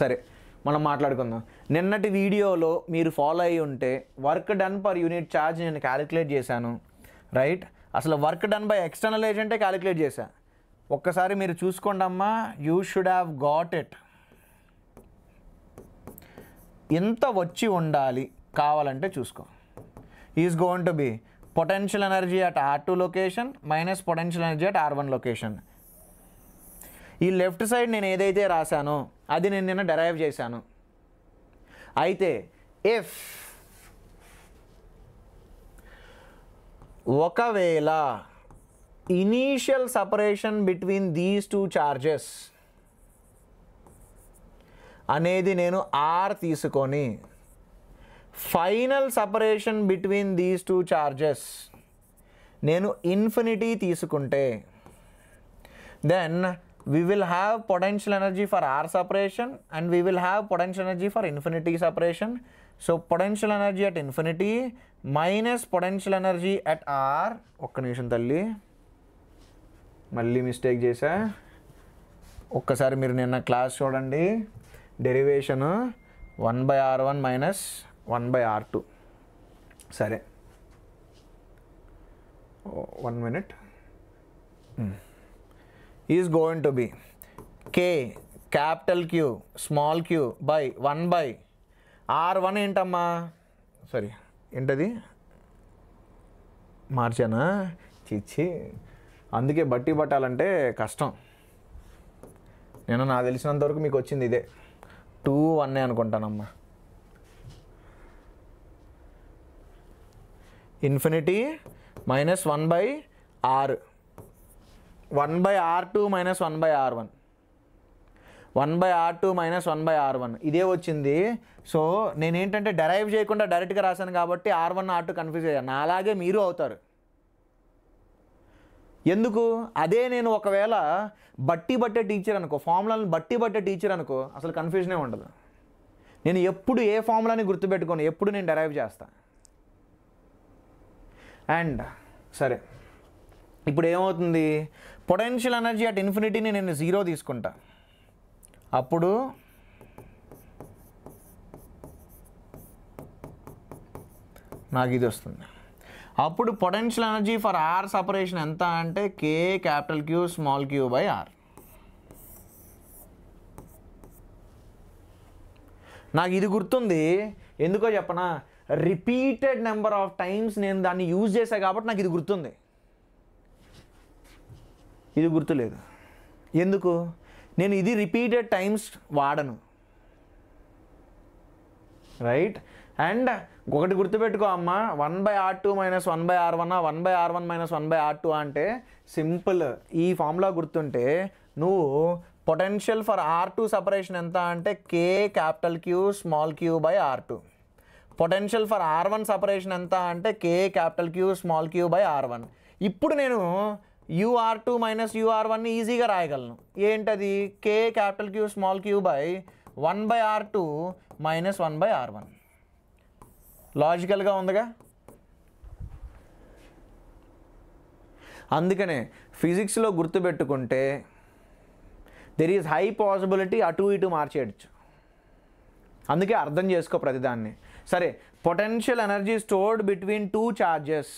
సరే, మనం మాట్లాడుకుందాం. నిన్నటి వీడియోలో మీరు ఫాలో అయ్యి ఉంటే work done per unit charge నేను క్యాలిక్యులేట్ చేశాను, రైట్? అసలు వర్క్ డన్ బై ఎక్స్టర్నల్ ఏజెంటే క్యాలిక్యులేట్ చేశా. ఒక్కసారి మీరు చూసుకోండి అమ్మా, you should have got it. ఎంత వచ్చి ఉండాలి కావాలంటే చూసుకో. Is going to be potential energy at R2 location minus potential energy at R1 location. ఈ లెఫ్ట్ సైడ్ నేను ఏదైతే రాశానో అది నేను నిన్న డెరైవ్ చేశాను. అయితే ఇఫ్ ఒకవేళ initial separation between these 2 charges అనేది నేను R తీసుకొని final separation between these 2 charges నేను ఇన్ఫినిటీ తీసుకుంటే, then we will have potential energy for R separation and we will have potential energy for infinity separation. So potential energy at infinity minus potential energy at R. ఒక్క నిమిషం తల్లి, మళ్ళీ mistake చేశా. ఒక్కసారి మీరు నిన్న క్లాస్ చూడండి. Derivation 1/r1 minus 1/r2. సరే, 1 minute. Is going to B K capital Q small q by 1/r1 ఏంటమ్మా, సారీ ఏంటది మార్చానా, చిచ్చి. అందుకే బట్టి పట్టాలంటే కష్టం. నేను నాకు తెలిసినంతవరకు మీకు వచ్చింది ఇదే 2/1 అనుకుంటానమ్మా. Infinity minus 1/r, 1/r2 minus 1/r1, 1/r2 minus 1/r1 ఇదే వచ్చింది. సో నేనేంటంటే డెరైవ్ చేయకుండా డైరెక్ట్గా రాశాను కాబట్టి R1 R2 కన్ఫ్యూజ్ అయ్యాను. నా అలాగే మీరు అవుతారు. ఎందుకు? అదే నేను ఒకవేళ బట్టే టీచర్ అనుకో, ఫార్ములాలను బట్టే టీచర్ అనుకో, అసలు కన్ఫ్యూజనే ఉండదు. నేను ఎప్పుడు ఏ ఫార్ములాని గుర్తుపెట్టుకోను, ఎప్పుడు నేను డెరైవ్ చేస్తాను. అండ్ సరే, ఇప్పుడు ఏమవుతుంది, పొటెన్షియల్ ఎనర్జీ అట్ ఇన్ఫినిటీని నేను 0 తీసుకుంటా. అప్పుడు నాకు ఇది వస్తుంది. అప్పుడు potential energy for R separation ఎంత అంటే K capital Q small q by R. నాకు ఇది గుర్తుంది, ఎందుకో చెప్పనా, రిపీటెడ్ నెంబర్ ఆఫ్ టైమ్స్ నేను దాన్ని యూజ్ చేశాను కాబట్టి నాకు ఇది గుర్తుంది. ఇది గుర్తులేదు. ఎందుకు? నేను ఇది రిపీటెడ్ టైమ్స్ వాడను, రైట్. అండ్ ఒకటి గుర్తుపెట్టుకో అమ్మ, 1/r2 minus 1/r1, 1/r1 minus 1/r2 అంటే సింపుల్. ఈ ఫార్ములా గుర్తుంటే నువ్వు పొటెన్షియల్ ఫర్ R2 సపరేషన్ ఎంత అంటే K capital Q small q by R2. Potential for R1 separation ఎంత అంటే K capital Q small q by R1. ఇప్పుడు నేను UR2 మైనస్ UR1ని ఈజీగా రాయగలను. ఏంటది? K capital Q small q by 1/r2 minus 1/r1. లాజికల్గా ఉందిగా. అందుకనే ఫిజిక్స్లో గుర్తుపెట్టుకుంటే దెర్ ఈజ్ హై పాసిబిలిటీ అటు ఇటు మార్చేయచ్చు. అందుకే అర్థం చేసుకో ప్రతిదాన్ని. సరే, potential energy stored between 2 charges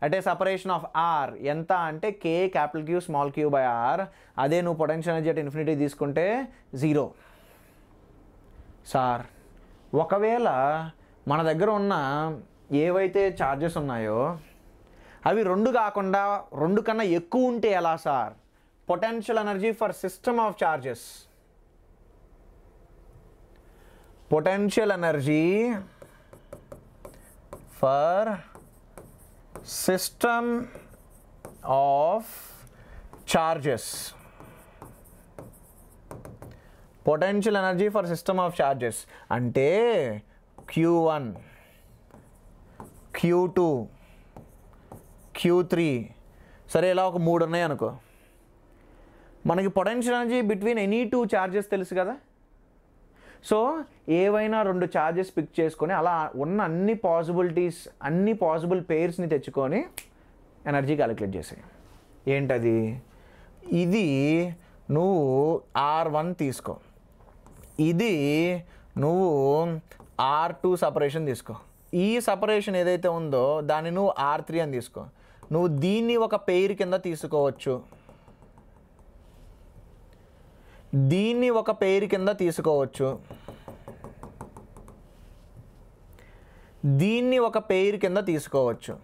at a separation of R ఎంత అంటే K capital Q small q by R. అదే నువ్వు పొటెన్షియల్ ఎనర్జీ అట్ ఇన్ఫినిటీ తీసుకుంటే 0. సార్, ఒకవేళ మన దగ్గర ఉన్న ఏవైతే ఛార్జెస్ ఉన్నాయో అవి 2 కాకుండా 2 కన్నా ఎక్కువ ఉంటే ఎలా sir? Potential energy for system of charges, potential energy for system of charges, potential energy for system of charges అంటే Q1, Q2, Q3. సరే, ఇలా ఒక 3 ఉన్నాయి అనుకో. మనకి potential energy between any 2 charges తెలుసు కదా. సో ఏవైనా 2 చార్జెస్ పిక్ చేసుకొని అలా ఉన్న అన్ని పాసిబిలిటీస్, అన్ని పాసిబుల్ పెయిర్స్ని తెచ్చుకొని ఎనర్జీ క్యాలిక్యులేట్ చేసాయి. ఏంటది? ఇది నువ్వు R1 తీసుకో, ఇది నువ్వు R2 సపరేషన్ తీసుకో. ఈ సపరేషన్ ఏదైతే ఉందో దాన్ని నువ్వు R3 అని తీసుకో. నువ్వు దీన్ని ఒక పెయిర్ కింద తీసుకోవచ్చు, దీన్ని ఒక పెయిర్ కింద తీసుకోవచ్చు, దీన్ని ఒక పెయిర్ కింద తీసుకోవచ్చు.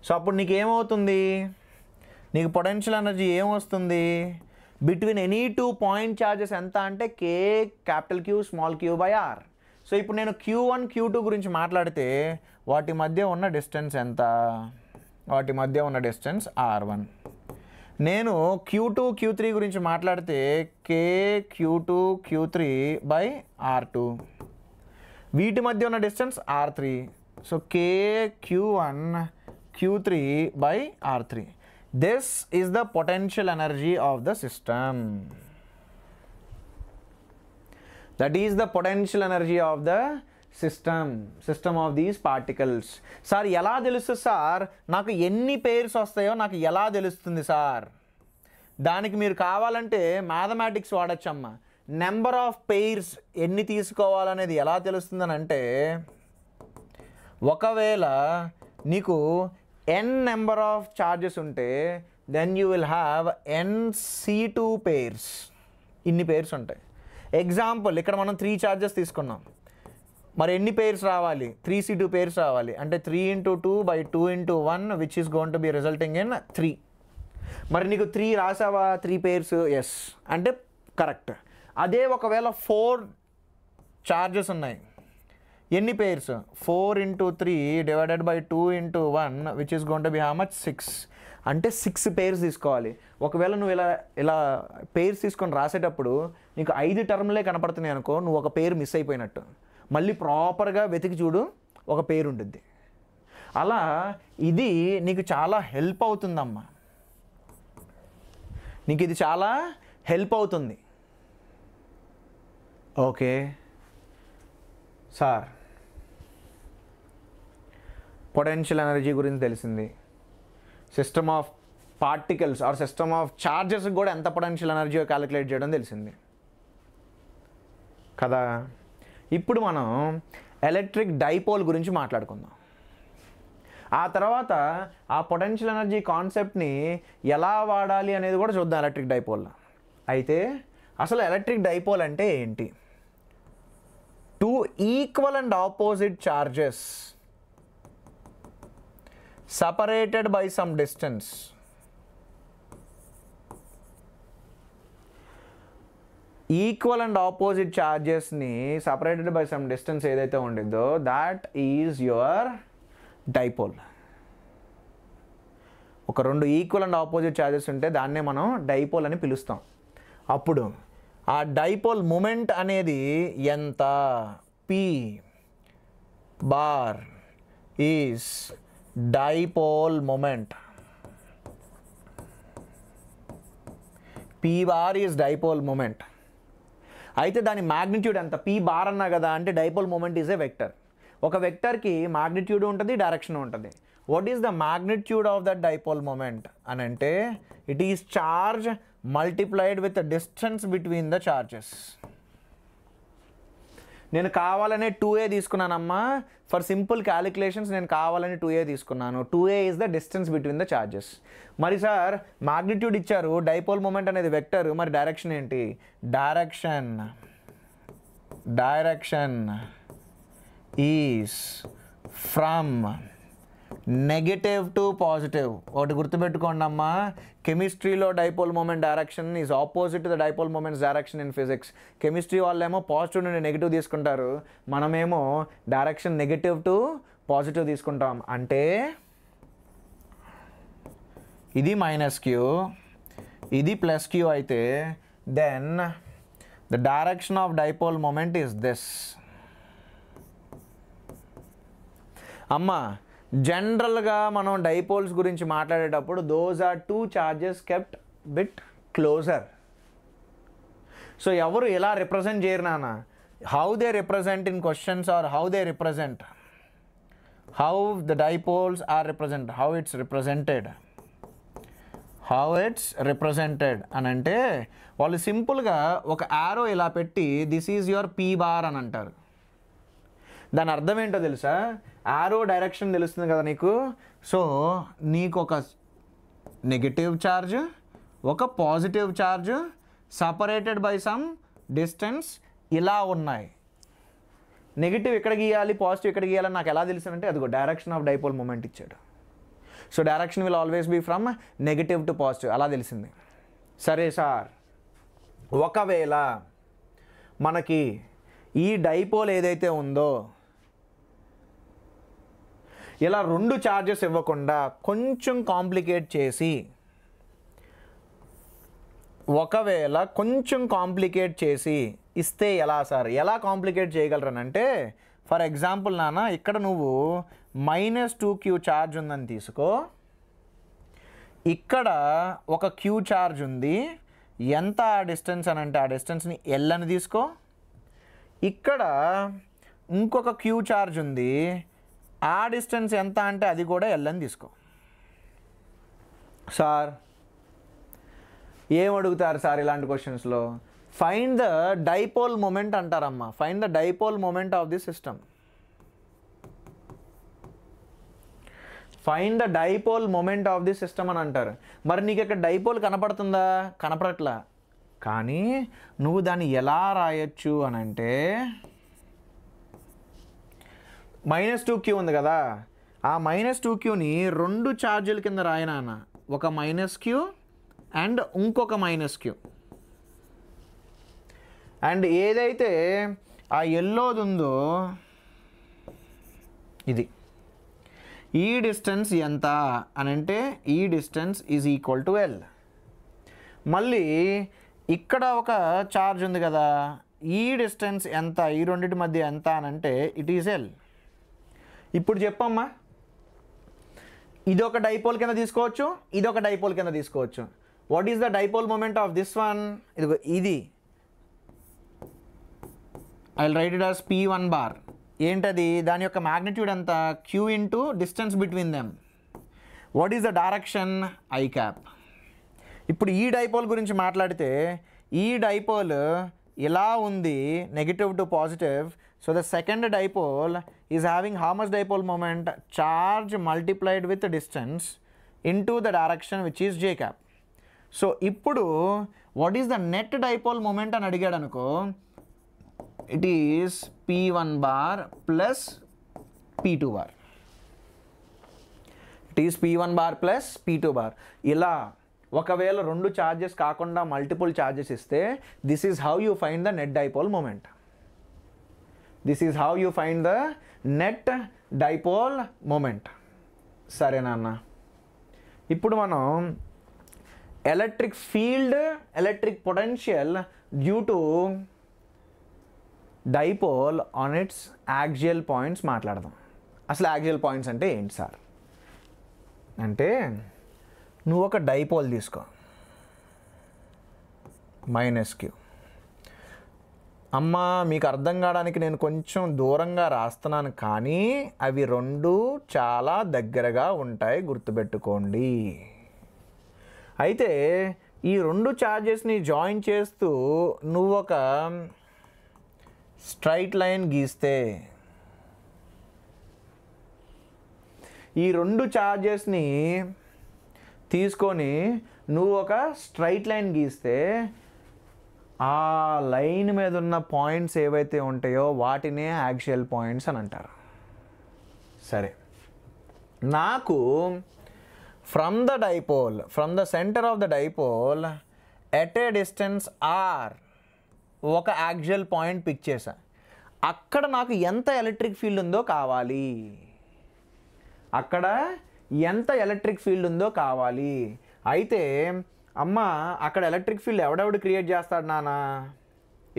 సో అప్పుడు నీకు ఏమవుతుంది? నీకు పొటెన్షియల్ ఎనర్జీ ఏమొస్తుంది? బిట్వీన్ ఎనీ 2 పాయింట్ ఛార్జెస్ ఎంత అంటే K capital Q small q by R. So ఇప్పుడు నేను Q1 Q2 గురించి మాట్లాడితే వాటి మధ్య ఉన్న డిస్టెన్స్ ఎంత? వాటి మధ్య ఉన్న డిస్టెన్స్ R1. నేను Q2 Q3 గురించి మాట్లాడితే K Q2 Q3 by R2. వీటి మధ్య ఉన్న distance R3. So K Q1 Q3 by R3. This is the potential energy of the system. That is the potential energy of the system of these particles. Sir ఎలా తెలుస్తుంది sir, నాకు ఎన్ని pairs వస్తాయో నాకు ఎలా తెలుస్తుంది సార్? దానికి మీరు కావాలంటే మ్యాథమెటిక్స్ వాడచ్చమ్మా. నెంబర్ ఆఫ్ పెయిర్స్ ఎన్ని తీసుకోవాలనేది ఎలా తెలుస్తుందని అంటే, ఒకవేళ నీకు ఎన్ నెంబర్ ఆఫ్ చార్జెస్ ఉంటే then you will have NC2 pairs. ఇన్ని పేర్స్ ఉంటాయి. ఎగ్జాంపుల్ ఇక్కడ మనం 3 చార్జెస్ తీసుకున్నాం, మరి ఎన్ని పేర్స్ రావాలి? 3C2 పేర్స్ రావాలి. అంటే 3 × 2 / 2 × 1 which is going to B resulting in 3. మరి నీకు 3 రాసావా? 3 పేర్స్, ఎస్ అంటే కరెక్ట్. అదే ఒకవేళ 4 చార్జెస్ ఉన్నాయి, ఎన్ని pairs? 4 × 3 / 2 × 1 which is going to be how much? 6. అంటే 6 పేర్స్ తీసుకోవాలి. ఒకవేళ నువ్వు ఇలా పేర్స్ తీసుకొని రాసేటప్పుడు నీకు 5 టర్మ్లే కనపడుతున్నాయి అనుకో, నువ్వు ఒక పేరు మిస్ అయిపోయినట్టు. మళ్ళీ ప్రాపర్గా వెతికి చూడు, ఒక పేరు ఉంటుంది. అలా ఇది నీకు చాలా హెల్ప్ అవుతుందమ్మా, నీకు ఇది చాలా హెల్ప్ అవుతుంది. ఓకే సార్, పొటెన్షియల్ ఎనర్జీ గురించి తెలిసింది. System of particles or system of charges కూడా ఎంత పొటెన్షియల్ ఎనర్జీ క్యాలిక్యులేట్ చేయడం తెలిసింది కదా. ఇప్పుడు మనం ఎలక్ట్రిక్ డైపోల్ గురించి మాట్లాడుకుందాం. ఆ తర్వాత ఆ పొటెన్షియల్ ఎనర్జీ కాన్సెప్ట్ని ఎలా వాడాలి అనేది కూడా చూద్దాం ఎలక్ట్రిక్ డైపోల్లో. అయితే అసలు ఎలక్ట్రిక్ డైపోల్ అంటే ఏంటి? 2 equal and opposite charges separated by some distance. Equal and opposite చార్జెస్ని సపరేటెడ్ బై సమ్ డిస్టెన్స్ ఏదైతే ఉండిద్దో దాట్ ఈజ్ యువర్ డైపోల్. ఒక 2 ఈక్వల్ అండ్ ఆపోజిట్ చార్జెస్ ఉంటే దాన్నే మనం డైపోల్ అని పిలుస్తాం. అప్పుడు ఆ డైపోల్ మూమెంట్ అనేది ఎంత? P bar is dipole moment. P bar is dipole moment. అయితే దాని మ్యాగ్నిట్యూడ్ ఎంత? P బార్ అన్నా కదా, అంటే dipole moment is a vector. ఒక వెక్టర్కి మ్యాగ్నిట్యూడ్ ఉంటుంది, డైరెక్షన్ ఉంటుంది. What is the magnitude of that dipole moment అని అంటే, it is charge multiplied with distance between the charges. నేను కావాలనే 2a తీసుకున్నానమ్మా. ఫర్ సింపుల్ క్యాలిక్యులేషన్స్ నేను కావాలని 2a తీసుకున్నాను. 2a is the distance between the charges. మరి సార్ మ్యాగ్నిట్యూడ్ ఇచ్చారు, dipole moment అనేది వెక్టర్, మరి డైరెక్షన్ ఏంటి? Direction is from negative to positive. ఒకటి గుర్తుపెట్టుకోండి అమ్మా, కెమిస్ట్రీలో dipole moment direction is opposite to the dipole moments direction in physics. Chemistry వాళ్ళేమో పాజిటివ్ నుండి నెగిటివ్ తీసుకుంటారు, మనమేమో డైరెక్షన్ నెగిటివ్ టు పాజిటివ్ తీసుకుంటాం. అంటే ఇది -q, ఇది +q అయితే then the direction of dipole moment is this. అమ్మా జనరల్గా మనం డైపోల్స్ గురించి మాట్లాడేటప్పుడు those are 2 charges kept bit closer. So ఎవరు ఎలా రిప్రజెంట్ చేయరు నాన్న, how they represent in questions or how they represent, how the dipoles are represent, how it's represented అని అంటే వాళ్ళు సింపుల్గా ఒక యారో ఇలా పెట్టి this is your P bar అని అంటారు. దాని అర్థం ఏంటో తెలుసా? యారో డైరెక్షన్ తెలుస్తుంది కదా నీకు. సో నీకు ఒక నెగటివ్ ఛార్జ్, ఒక positive charge separated by some distance ఇలా ఉన్నాయి. నెగిటివ్ ఎక్కడ గీయాలి, పాజిటివ్ ఎక్కడ గీయాలని నాకు ఎలా తెలుసు? అదిగో డైరెక్షన్ ఆఫ్ డైపోల్ మూమెంట్ ఇచ్చాడు. So direction will always be from negative to positive, అలా తెలిసింది. సరే సార్, ఒకవేళ మనకి ఈ డైపోల్ ఏదైతే ఉందో ఇలా 2 చార్జెస్ ఇవ్వకుండా కొంచెం కాంప్లికేట్ చేసి, ఒకవేళ కొంచెం కాంప్లికేట్ చేసి ఇస్తే ఎలా సార్? ఎలా కాంప్లికేట్ చేయగలరనంటే, ఫర్ ఎగ్జాంపుల్ నాన్న ఇక్కడ నువ్వు -2q ఛార్జ్ ఉందని తీసుకో, ఇక్కడ ఒక q ఛార్జ్ ఉంది. ఎంత డిస్టెన్స్ అని అంటే ఆ డిస్టెన్స్ని L అని తీసుకో. ఇక్కడ ఇంకొక క్యూ ఛార్జ్ ఉంది, ఆ డిస్టెన్స్ ఎంత అంటే అది కూడా ఎల్ అని తీసుకో. సార్ ఏం అడుగుతారు సార్ ఇలాంటి క్వశ్చన్స్లో? ఫైండ్ ద డైపోల్ మూమెంట్ అంటారమ్మా. Find the dipole moment of the system. Find the dipole moment of the system అని అంటారు. మరి నీకు ఇక్కడ డైపోల్ కనపడుతుందా? కనపడట్లా. కానీ నువ్వు దాన్ని ఎలా రాయొచ్చు అని అంటే -2q ఉంది కదా, ఆ -2qని 2 ఛార్జీల కింద రాయనా. ఒక -q అండ్ ఇంకొక -q. అండ్ ఏదైతే ఆ ఎల్లోది ఉందో ఇది, ఈ డిస్టెన్స్ ఎంత అని అంటే ఈ distance is equal to L. మళ్ళీ ఇక్కడ ఒక ఛార్జ్ ఉంది కదా, ఈ డిస్టెన్స్ ఎంత, ఈ రెండింటి మధ్య ఎంత అని అంటే ఇట్ ఈజ్ ఎల్. ఇప్పుడు చెప్పమ్మా, ఇదొక డైపోల్ కింద తీసుకోవచ్చు, ఇదొక డైపోల్ కింద తీసుకోవచ్చు. What is the dipole moment of this one? ఇదిగో ఇది. I will write it as P1 bar. ఏంటది? దాని యొక్క మ్యాగ్నిట్యూడ్ ఎంత? q into distance between them. What is the direction? I cap. ఇప్పుడు ఈ డైపోల్ గురించి మాట్లాడితే ఈ డైపోల్ ఇలా ఉంది, negative to positive. So the second dipole is having how much dipole moment? Charge multiplied with distance into the direction which is j cap. So ఇప్పుడు what is the net dipole moment అని అడిగాడు అనుకో, it is P1 bar plus P2 bar. It is P1 bar plus P2 bar. ఇలా ఒకవేళ 2 charges కాకుండా multiple charges ఇస్తే this is how you find the net dipole moment. This is how you find the net dipole moment. సరేనా అన్న? ఇప్పుడు మనం electric field, electric potential due to dipole on its axial points మాట్లాడదాం. అసలు axial points అంటే ఏంటి sir అంటే, నువ్వు ఒక డైపోల్ తీసుకో, -q. అమ్మ మీకు అర్థం కావడానికి నేను కొంచెం దూరంగా రాస్తున్నాను, కానీ అవి 2 చాలా దగ్గరగా ఉంటాయి, గుర్తుపెట్టుకోండి. అయితే ఈ 2 ఛార్జెస్ని జాయిన్ చేస్తూ నువ్వు ఒక స్ట్రైట్ లైన్ గీస్తే, ఈ 2 ఛార్జెస్ని తీసుకొని నువ్వు ఒక స్ట్రైట్ లైన్ గీస్తే ఆ లైన్ మీద ఉన్న పాయింట్స్ ఏవైతే ఉంటాయో వాటినే యాక్సియల్ పాయింట్స్ అని అంటారు. సరే, నాకు from the dipole, from the centre of the dipole at a distance r ఒక యాక్సియల్ పాయింట్ పిక్ చేశా. అక్కడ నాకు ఎంత ఎలక్ట్రిక్ ఫీల్డ్ ఉందో కావాలి. అక్కడ ఎంత ఎలక్ట్రిక్ ఫీల్డ్ ఉందో కావాలి. అయితే అమ్మ అక్కడ ఎలక్ట్రిక్ ఫీల్డ్ ఎవడెవడు క్రియేట్ చేస్తాడు నాన్న?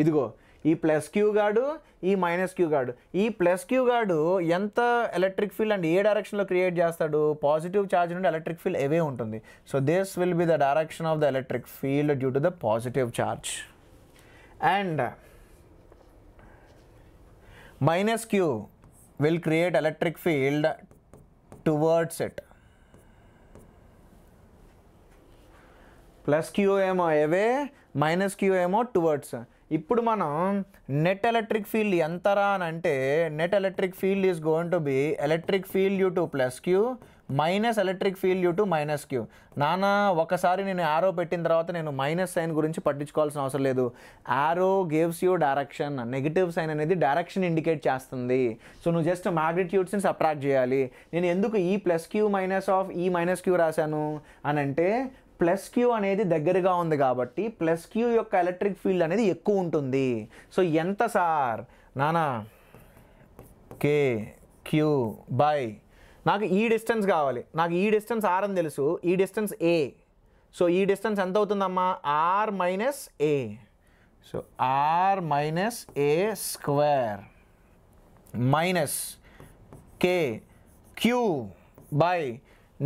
ఇదిగో ఈ +q గాడు, ఈ -q గాడు. ఈ +q గాడు ఎంత ఎలక్ట్రిక్ ఫీల్డ్ అండ్ ఏ డైరెక్షన్లో క్రియేట్ చేస్తాడు? పాజిటివ్ ఛార్జ్ నుండి ఎలక్ట్రిక్ ఫీల్డ్ అవే ఉంటుంది. So this will be the direction of the electric field due to the positive charge. And -q will create electric field towards it. +q ఏమో అవే, -q ఏమో towards. ఇప్పుడు మనం net electric field ఎంతరా అని అంటే, net electric field is going to B electric field due to +q minus electric field due to -q. నాన్న ఒకసారి నేను యారో పెట్టిన తర్వాత నేను మైనస్ సైన్ గురించి పట్టించుకోవాల్సిన అవసరం లేదు. Arrow gives you direction, negative sign అనేది డైరెక్షన్ ఇండికేట్ చేస్తుంది. సో నువ్వు జస్ట్ మ్యాగ్నిట్యూడ్స్ని సబ్ట్రాక్ట్ చేయాలి. నేను ఎందుకు ఈ +q మైనస్ ఆఫ్ ఈ -q రాశాను అని అంటే, +q అనేది దగ్గరగా ఉంది కాబట్టి +q యొక్క ఎలక్ట్రిక్ ఫీల్డ్ అనేది ఎక్కువ ఉంటుంది. సో ఎంత సార్ నానా? k q బై, నాకు ఈ డిస్టెన్స్ కావాలి, నాకు ఈ డిస్టెన్స్ r అని తెలుసు, ఈ డిస్టెన్స్ a. సో ఈ డిస్టెన్స్ ఎంత అవుతుందమ్మా? r minus a. So r minus a square minus k q by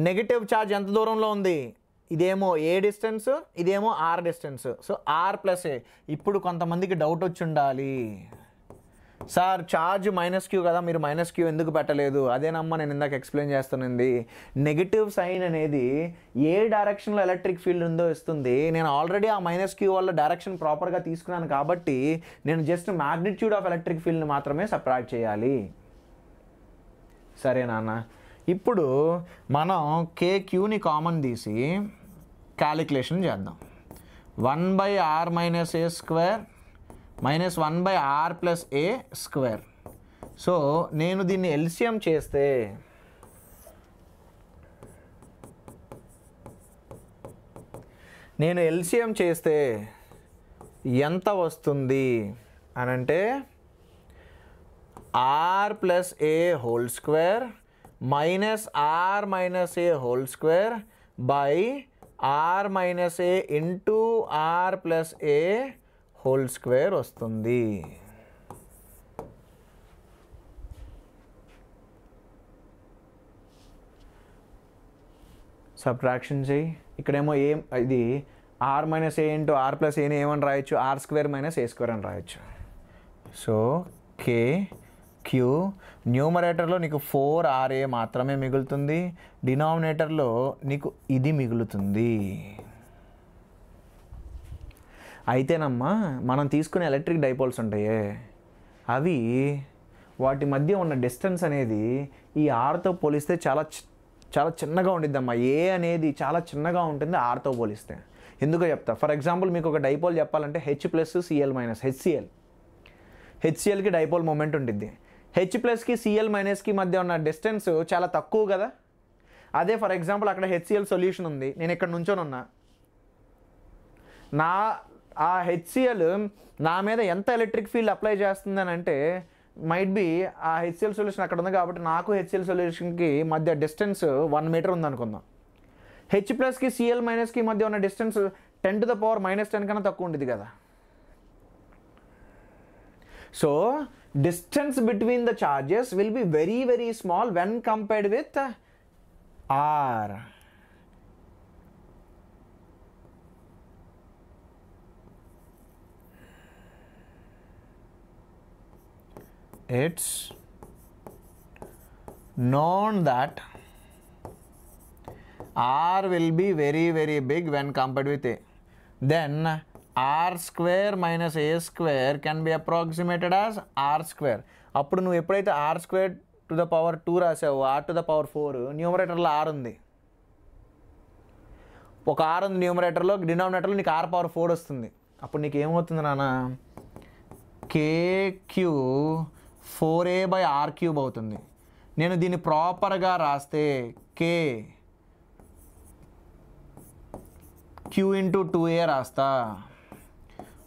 negative charge ఎంత దూరంలో ఉంది? ఇదేమో ఏ డిస్టెన్స్, ఇదేమో r distance. So r + a. ఇప్పుడు కొంతమందికి డౌట్ వచ్చి ఉండాలి, సార్ ఛార్జ్ -q కదా, మీరు -q ఎందుకు పెట్టలేదు? అదేనమ్మా నేను ఇందాక ఎక్స్ప్లెయిన్ చేస్తానండి. నెగిటివ్ సైన్ అనేది ఏ డైరెక్షన్లో ఎలక్ట్రిక్ ఫీల్డ్ ఉందో ఇస్తుంది. నేను ఆల్రెడీ ఆ -q వల్ల డైరెక్షన్ ప్రాపర్గా తీసుకున్నాను కాబట్టి నేను జస్ట్ మ్యాగ్నిట్యూడ్ ఆఫ్ ఎలక్ట్రిక్ ఫీల్డ్ని మాత్రమే సబ్ట్రాక్ట్ చేయాలి. సరే నాన్న, ఇప్పుడు మనం KQని కామన్ తీసి క్యాలిక్యులేషన్ చేద్దాం. 1/r - a² -1/r + a². So నేను దీన్ని ఎల్సిఎం చేస్తే ఎంత వస్తుంది అని అంటే r + a² -r - a² by r - a into r + a² వస్తుంది. సబ్ట్రాక్షన్ చేయి. ఇక్కడేమో ఇది r - a ఇంటూ r + aని ఏమని రాయొచ్చు? r² - a² అని రాయొచ్చు. సో KQ న్యూమరేటర్లో నీకు 4RA మాత్రమే మిగులుతుంది, డినామినేటర్లో నీకు ఇది మిగులుతుంది. అయితేనమ్మా మనం తీసుకునే ఎలక్ట్రిక్ డైపోల్స్ ఉంటాయే అవి వాటి మధ్య ఉన్న డిస్టెన్స్ అనేది ఈ ఆర్తో పోలిస్తే చాలా చిన్నగా ఉండిద్దమ్మా. ఏ అనేది చాలా చిన్నగా ఉంటుంది ఆర్తో పోలిస్తే. ఎందుకో చెప్తా. ఫర్ ఎగ్జాంపుల్ మీకు ఒక డైపోల్ చెప్పాలంటే H+Cl - HClకి డైపోల్ మూమెంట్ ఉంటుంది. H+కి Cl- మధ్య ఉన్న డిస్టెన్స్ చాలా తక్కువ కదా. అదే ఫర్ ఎగ్జాంపుల్ అక్కడ HCl సొల్యూషన్ ఉంది, నేను ఇక్కడ నుంచొని ఉన్నా, ఆ HCl నా మీద ఎంత ఎలక్ట్రిక్ ఫీల్డ్ అప్లై చేస్తుందని అంటే మైట్ బి ఆ HCl సొల్యూషన్ అక్కడ ఉంది కాబట్టి నాకు HCl సొల్యూషన్కి మధ్య డిస్టెన్స్ 1 మీటర్ ఉందనుకుందాం. H+కి Cl- మధ్య ఉన్న డిస్టెన్స్ 10⁻⁻10 కన్నా తక్కువ ఉంటుంది కదా. So distance between the charges will be very very small when compared with R. It's known that R will be very very big when compared with A. Then r² - a² can be approximated as r². అప్పుడు నువ్వు ఎప్పుడైతే r²⁴ రాసావు, r⁴ న్యూమరేటర్లో r ఉంది, ఒక r ఉంది న్యూమరేటర్లో, డినామినేటర్లో నీకు r⁴ వస్తుంది. అప్పుడు నీకు ఏమవుతుంది నాన్న? KQ 4a/r³ అవుతుంది. నేను దీన్ని ప్రాపర్గా రాస్తే Q × 2a రాస్తా.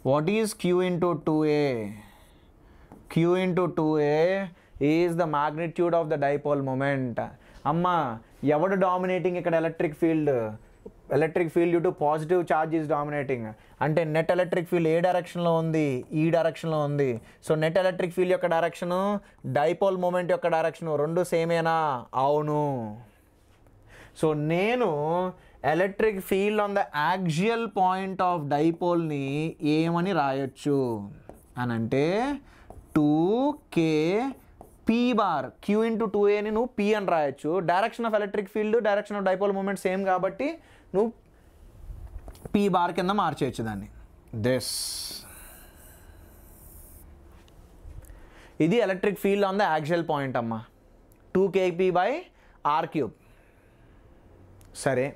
What is Q × 2a? Q × 2a is the magnitude of the dipole moment. అమ్మా ఎవడు డామినేటింగ్ ఇక్కడ? Electric field due to positive charge is dominating. అంటే నెట్ ఎలక్ట్రిక్ ఫీల్డ్ ఏ డైరెక్షన్లో ఉంది? ఈ డైరెక్షన్లో ఉంది. సో నెట్ ఎలక్ట్రిక్ ఫీల్డ్ యొక్క డైరెక్షను, డైపోల్ మూమెంట్ యొక్క డైరెక్షను రెండు సేమేనా? అవును. సో నేను electric field on the axial point of డైపోల్ని ఏమని రాయొచ్చు అని అంటే 2kp⁻. Q × 2aని నువ్వు P అని రాయొచ్చు. Direction of electric field, direction of dipole moment same కాబట్టి నువ్వు P⁻ కింద మార్చేయచ్చు దాన్ని. ఇది electric field on the axial point అమ్మా, 2kp/r³. సరే,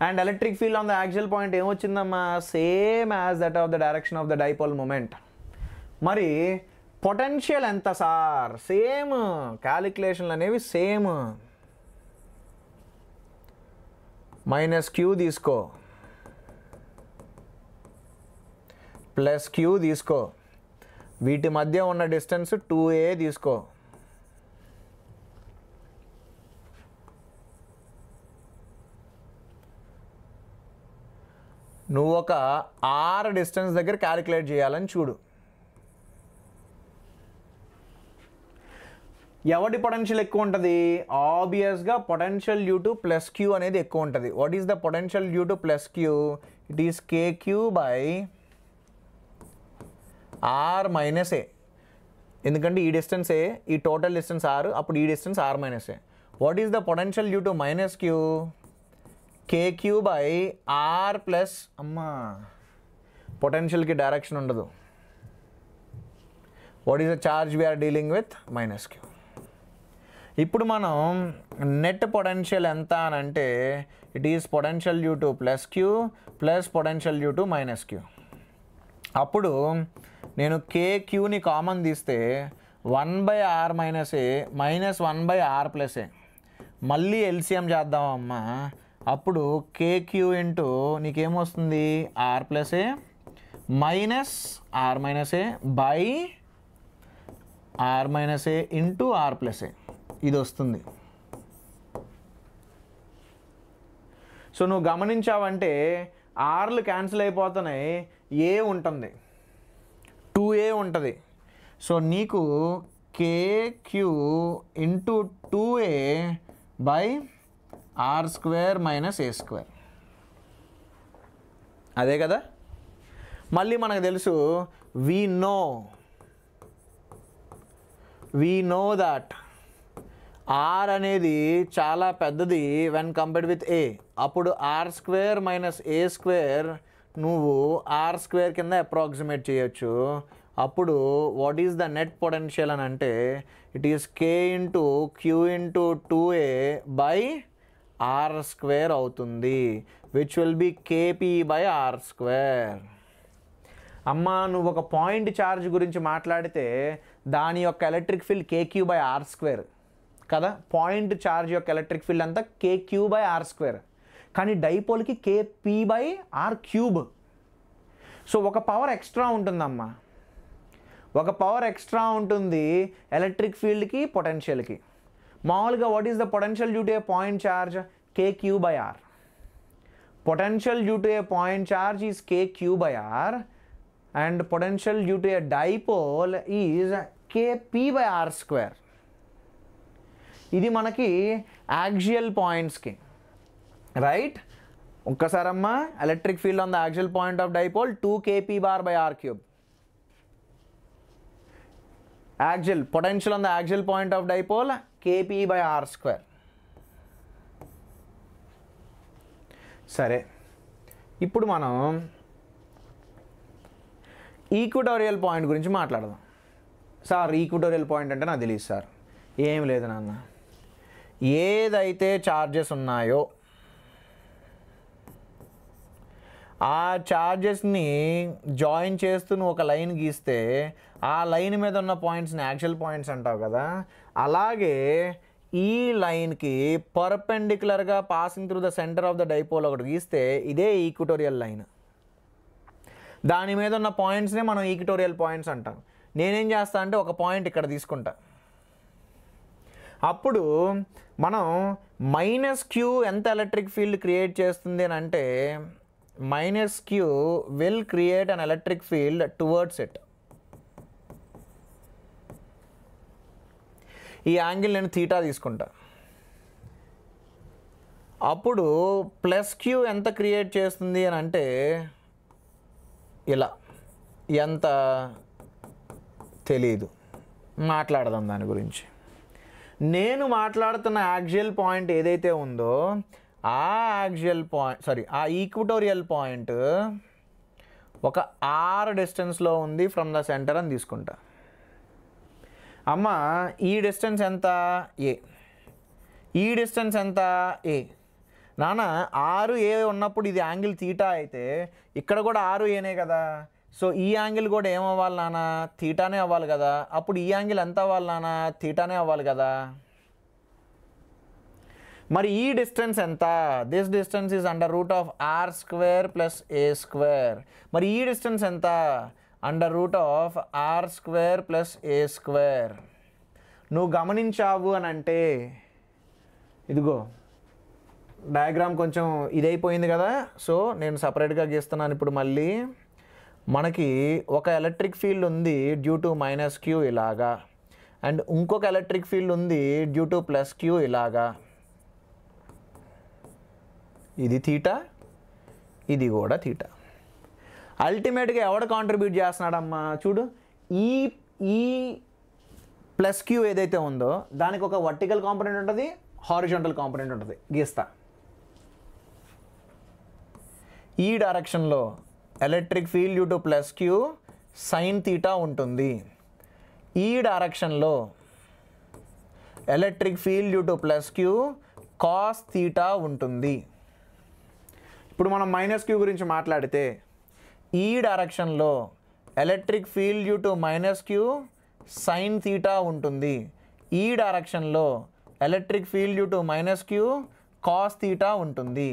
and electric field on the axial point ఏమొచ్చిందమ్మా? Same as that of the direction of the dipole moment. మరి పొటెన్షియల్ ఎంత సార్? సేమ్, క్యాలిక్యులేషన్లు అనేవి సేమ్. -q తీసుకో, +q తీసుకో, వీటి మధ్య ఉన్న డిస్టెన్స్ 2a తీసుకో. నువ్వు ఒక r డిస్టెన్స్ దగ్గర క్యాలిక్యులేట్ చేయాలని చూడు. ఎవడి పొటెన్షియల్ ఎక్కువ ఉంటుంది? ఆబ్వియస్గా పొటెన్షియల్ డ్యూ టు +q అనేది ఎక్కువ ఉంటుంది. What is the potential due to +q? It is KQ/r - a. ఎందుకంటే ఈ డిస్టెన్స్ ఏ, ఈ టోటల్ డిస్టెన్స్ ఆర్, అప్పుడు ఈ distance R minus A. What is the potential due to minus Q? K Q by R plus, అమ్మా పొటెన్షియల్కి direction ఉండదు. What is the charge we're dealing with? Minus Q. ఇప్పుడు మనం నెట్ పొటెన్షియల్ ఎంత అని అంటే it is potential due to plus Q plus potential due to minus Q. అప్పుడు నేను కేక్యూని కామన్ తీస్తే 1/r minus A minus 1/r plus A. మళ్ళీ ఎల్సిఎం చేద్దామమ్మా. అప్పుడు కేక్యూ ఇంటూ నీకేమొస్తుంది? R plus a minus r minus a by r minus a into r plus a, ఇది వస్తుంది. సో నువ్వు గమనించావంటే ఆర్లు క్యాన్సిల్ అయిపోతున్నాయి, ఏ ఉంటుంది, 2a ఉంటుంది. సో నీకు K Q into 2a by are square minus A square, అదే కదా. మళ్ళీ మనకు తెలుసు వీ నో దాట్ ఆర్ అనేది చాలా పెద్దది వెన్ కంపేర్డ్ విత్ ఏ. అప్పుడు ఆర్ స్క్వేర్ మైనస్ ఏ స్క్వేర్ నువ్వు ఆర్ స్క్వేర్ కింద అప్రాక్సిమేట్ చేయొచ్చు. అప్పుడు what is the net potential అని అంటే it is k into q into 2a by are square అవుతుంది, which will be kp by are square. అమ్మా నువ్వు ఒక పాయింట్ ఛార్జ్ గురించి మాట్లాడితే దాని యొక్క electric field kq by are square కదా. పాయింట్ ఛార్జ్ యొక్క ఎలక్ట్రిక్ ఫీల్డ్ అంతా కేక్యూ బై ఆర్ స్క్వేర్, కానీ డైపోల్కి KP by are cube. So ఒక పవర్ ఎక్స్ట్రా ఉంటుందమ్మా, ఒక పవర్ ఎక్స్ట్రా ఉంటుంది ఎలక్ట్రిక్ ఫీల్డ్కి పొటెన్షియల్కి. మామూలుగా what is the potential due to a point charge? Kq by r. Potential due to a point charge is kq by r and potential due to a dipole is kp by are square. ఇది మనకి axial పాయింట్స్కి, right. ఒక్కసారమ్మా electric field on the axial point of dipole 2 kp bar by are cube. Axial potential on the axial point of dipole K P by are square. సరే, ఇప్పుడు మనం equatorial point గురించి మాట్లాడదాం. Sir equatorial point అంటే నాకు తెలియదు sir. ఏం లేదు నాన్న, ఏదైతే ఛార్జెస్ ఉన్నాయో ఆ ఛార్జెస్ని జాయిన్ చేస్తూ నువ్వు ఒక లైన్ గీస్తే ఆ లైన్ మీద ఉన్న పాయింట్స్ని యాక్చువల్ పాయింట్స్ అంటావు కదా. అలాగే ఈ లైన్కి పర్పెండిక్యులర్గా passing through the centre of the dipole ఒకటి గీస్తే ఇదే ఈక్వటోరియల్ లైన్. దాని మీద ఉన్న పాయింట్స్నే మనం ఈక్వటోరియల్ పాయింట్స్ అంటాం. నేనేం చేస్తా అంటే ఒక పాయింట్ ఇక్కడ తీసుకుంటా. అప్పుడు మనం మైనస్ క్యూ ఎంత ఎలక్ట్రిక్ ఫీల్డ్ క్రియేట్ చేస్తుంది అని అంటే minus Q will create an electric field towards it. ఈ యాంగిల్ నేను థీటా తీసుకుంటా. అప్పుడు ప్లస్ క్యూ ఎంత క్రియేట్ చేస్తుంది అని అంటే ఇలా, ఎంత తెలీదు, మాట్లాడదాం దాని గురించి. నేను మాట్లాడుతున్న యాక్సియల్ పాయింట్ ఏదైతే ఉందో ఆ యాక్సియల్ పాయింట్ ఆ ఈక్వటోరియల్ పాయింట్ ఒక ఆర్ డిస్టెన్స్లో ఉంది ఫ్రమ్ ద సెంటర్ అని తీసుకుంటా. అమ్మ ఈ డిస్టెన్స్ ఎంత? ఏ. ఈ డిస్టెన్స్ ఎంత? ఏ. నాన్న 6a ఉన్నప్పుడు ఇది యాంగిల్ థీటా అయితే ఇక్కడ కూడా 6aనే కదా. సో ఈ యాంగిల్ కూడా ఏమవ్వాలి నాన్న? థీటానే అవ్వాలి కదా. అప్పుడు ఈ యాంగిల్ ఎంత అవ్వాలి నాన్న? థీటానే అవ్వాలి కదా. మరి ఈ డిస్టెన్స్ ఎంత? This distance is under root of R square plus A square. మరి ఈ డిస్టెన్స్ ఎంత? Under root of R square plus A square. నువ్వు గమనించావు అని అంటే ఇదిగో డయాగ్రామ్ కొంచెం ఇదైపోయింది కదా. సో నేను సపరేట్గా గీస్తున్నాను. ఇప్పుడు మళ్ళీ మనకి ఒక ఎలక్ట్రిక్ ఫీల్డ్ ఉంది డ్యూ టు మైనస్ క్యూ ఇలాగా, అండ్ ఇంకొక ఎలక్ట్రిక్ ఫీల్డ్ ఉంది డ్యూ టు ప్లస్ క్యూ ఇలాగా. ఇది థీటా, ఇది కూడా థీటా. అల్టిమేట్గా ఎవడు కాంట్రిబ్యూట్ చేస్తున్నాడమ్మా చూడు, ఈ ప్లస్ క్యూ ఏదైతే ఉందో దానికి ఒక వర్టికల్ కాంపోనెంట్ ఉంటుంది, హారిజాంటల్ కాంపోనెంట్ ఉంటుంది. గీస్తా. ఈ డైరెక్షన్లో electric field due to plus Q sine theta ఉంటుంది. ఈ డైరెక్షన్లో electric field due to plus queue cos theta ఉంటుంది. ఇప్పుడు మనం మైనస్ క్యూ గురించి మాట్లాడితే ఈ డైరెక్షన్లో electric field due to minus Q sine theta ఉంటుంది. ఈ డైరెక్షన్లో electric field due to minus queue cos theta ఉంటుంది.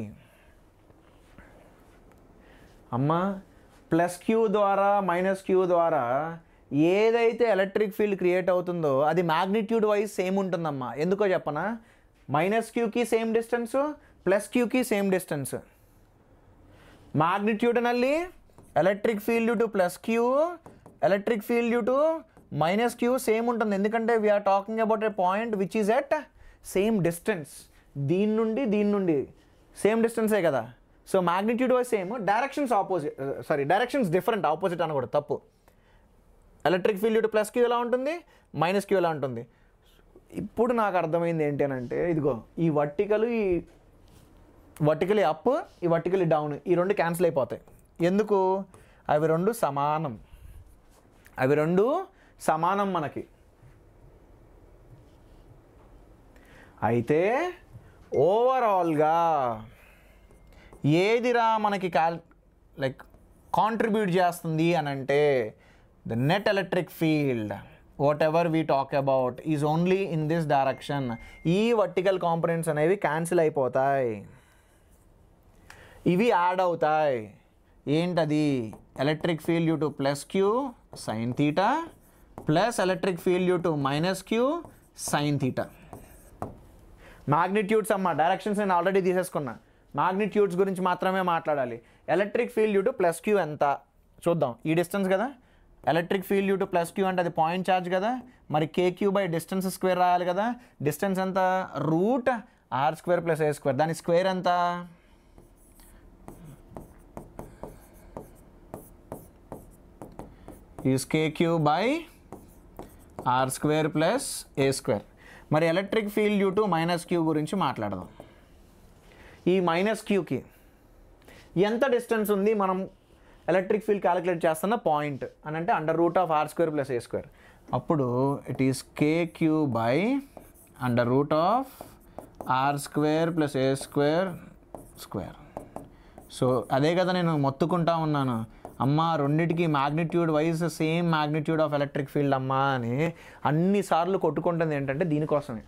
అమ్మా ప్లస్ క్యూ ద్వారా మైనస్ క్యూ ద్వారా ఏదైతే ఎలక్ట్రిక్ ఫీల్డ్ క్రియేట్ అవుతుందో అది మ్యాగ్నిట్యూడ్ వైజ్ సేమ్ ఉంటుందమ్మా. ఎందుకో చెప్పనా, మైనస్ క్యూకి సేమ్ డిస్టెన్స్, ప్లస్ క్యూకి same distance. Magnitudinally electric field due to plus q, electric field due to minus q same ఉంటుంది. ఎందుకంటే we are talking about a point which is at same distance. దీని నుండి same డిస్టెన్సే కదా. So magnitude wise same, directions opposite, directions different, opposite అనకూడదు, తప్పు. Electric field due to plus q ఎలా ఉంటుంది, మైనస్ క్యూ ఎలా ఉంటుంది. ఇప్పుడు నాకు అర్థమైంది ఏంటి అని అంటే, ఇదిగో ఈ వర్టికలీ అప్, ఈ వర్టికలీ డౌన్, ఈ రెండు క్యాన్సిల్ అయిపోతాయి. ఎందుకు? అవి రెండు సమానం మనకి. అయితే ఓవరాల్గా ఏదిరా మనకి కాంట్రిబ్యూట్ చేస్తుంది అని అంటే the net electric field whatever we talk about is only in this direction. ఈ వర్టికల్ కాంపోనెంట్స్ అనేవి క్యాన్సిల్ అయిపోతాయి, ఇవి యాడ్ అవుతాయి. ఏంటది? Electric field due to plus Q sine theta plus electric field due to minus Q sine theta. Magnitudes అమ్మ, directions నేను already తీసేసుకున్నా. Magnitudes గురించి మాత్రమే మాట్లాడాలి. Electric field due to plus Q ఎంత చూద్దాం. ఈ డిస్టెన్స్ కదా electric field due to plus queue అంటే అది పాయింట్ ఛార్జ్ కదా, మరి KQ బై డిస్టెన్స్ స్క్వేర్ రాయాలి కదా. డిస్టెన్స్ ఎంత? Root r² plus a². దాని స్క్వేర్ ఎంత? Is KQ by r² plus a². మరి electric field due to minus Q గురించి మాట్లాడదాం. ఈ మైనస్ క్యూకి ఎంత డిస్టెన్స్ ఉంది మనం ఎలక్ట్రిక్ ఫీల్డ్ క్యాలిక్యులేట్ చేస్తున్న పాయింట్ అని అంటే √r² ప్లస్ a². అప్పుడు it is KQ by √r² plus a². So అదే కదా నేను మొత్తుకుంటా ఉన్నాను, అమ్మ రెండింటికి magnitude wise same magnitude of electric field అమ్మా అని అన్నిసార్లు కొట్టుకుంటుంది. ఏంటంటే దీనికోసమే.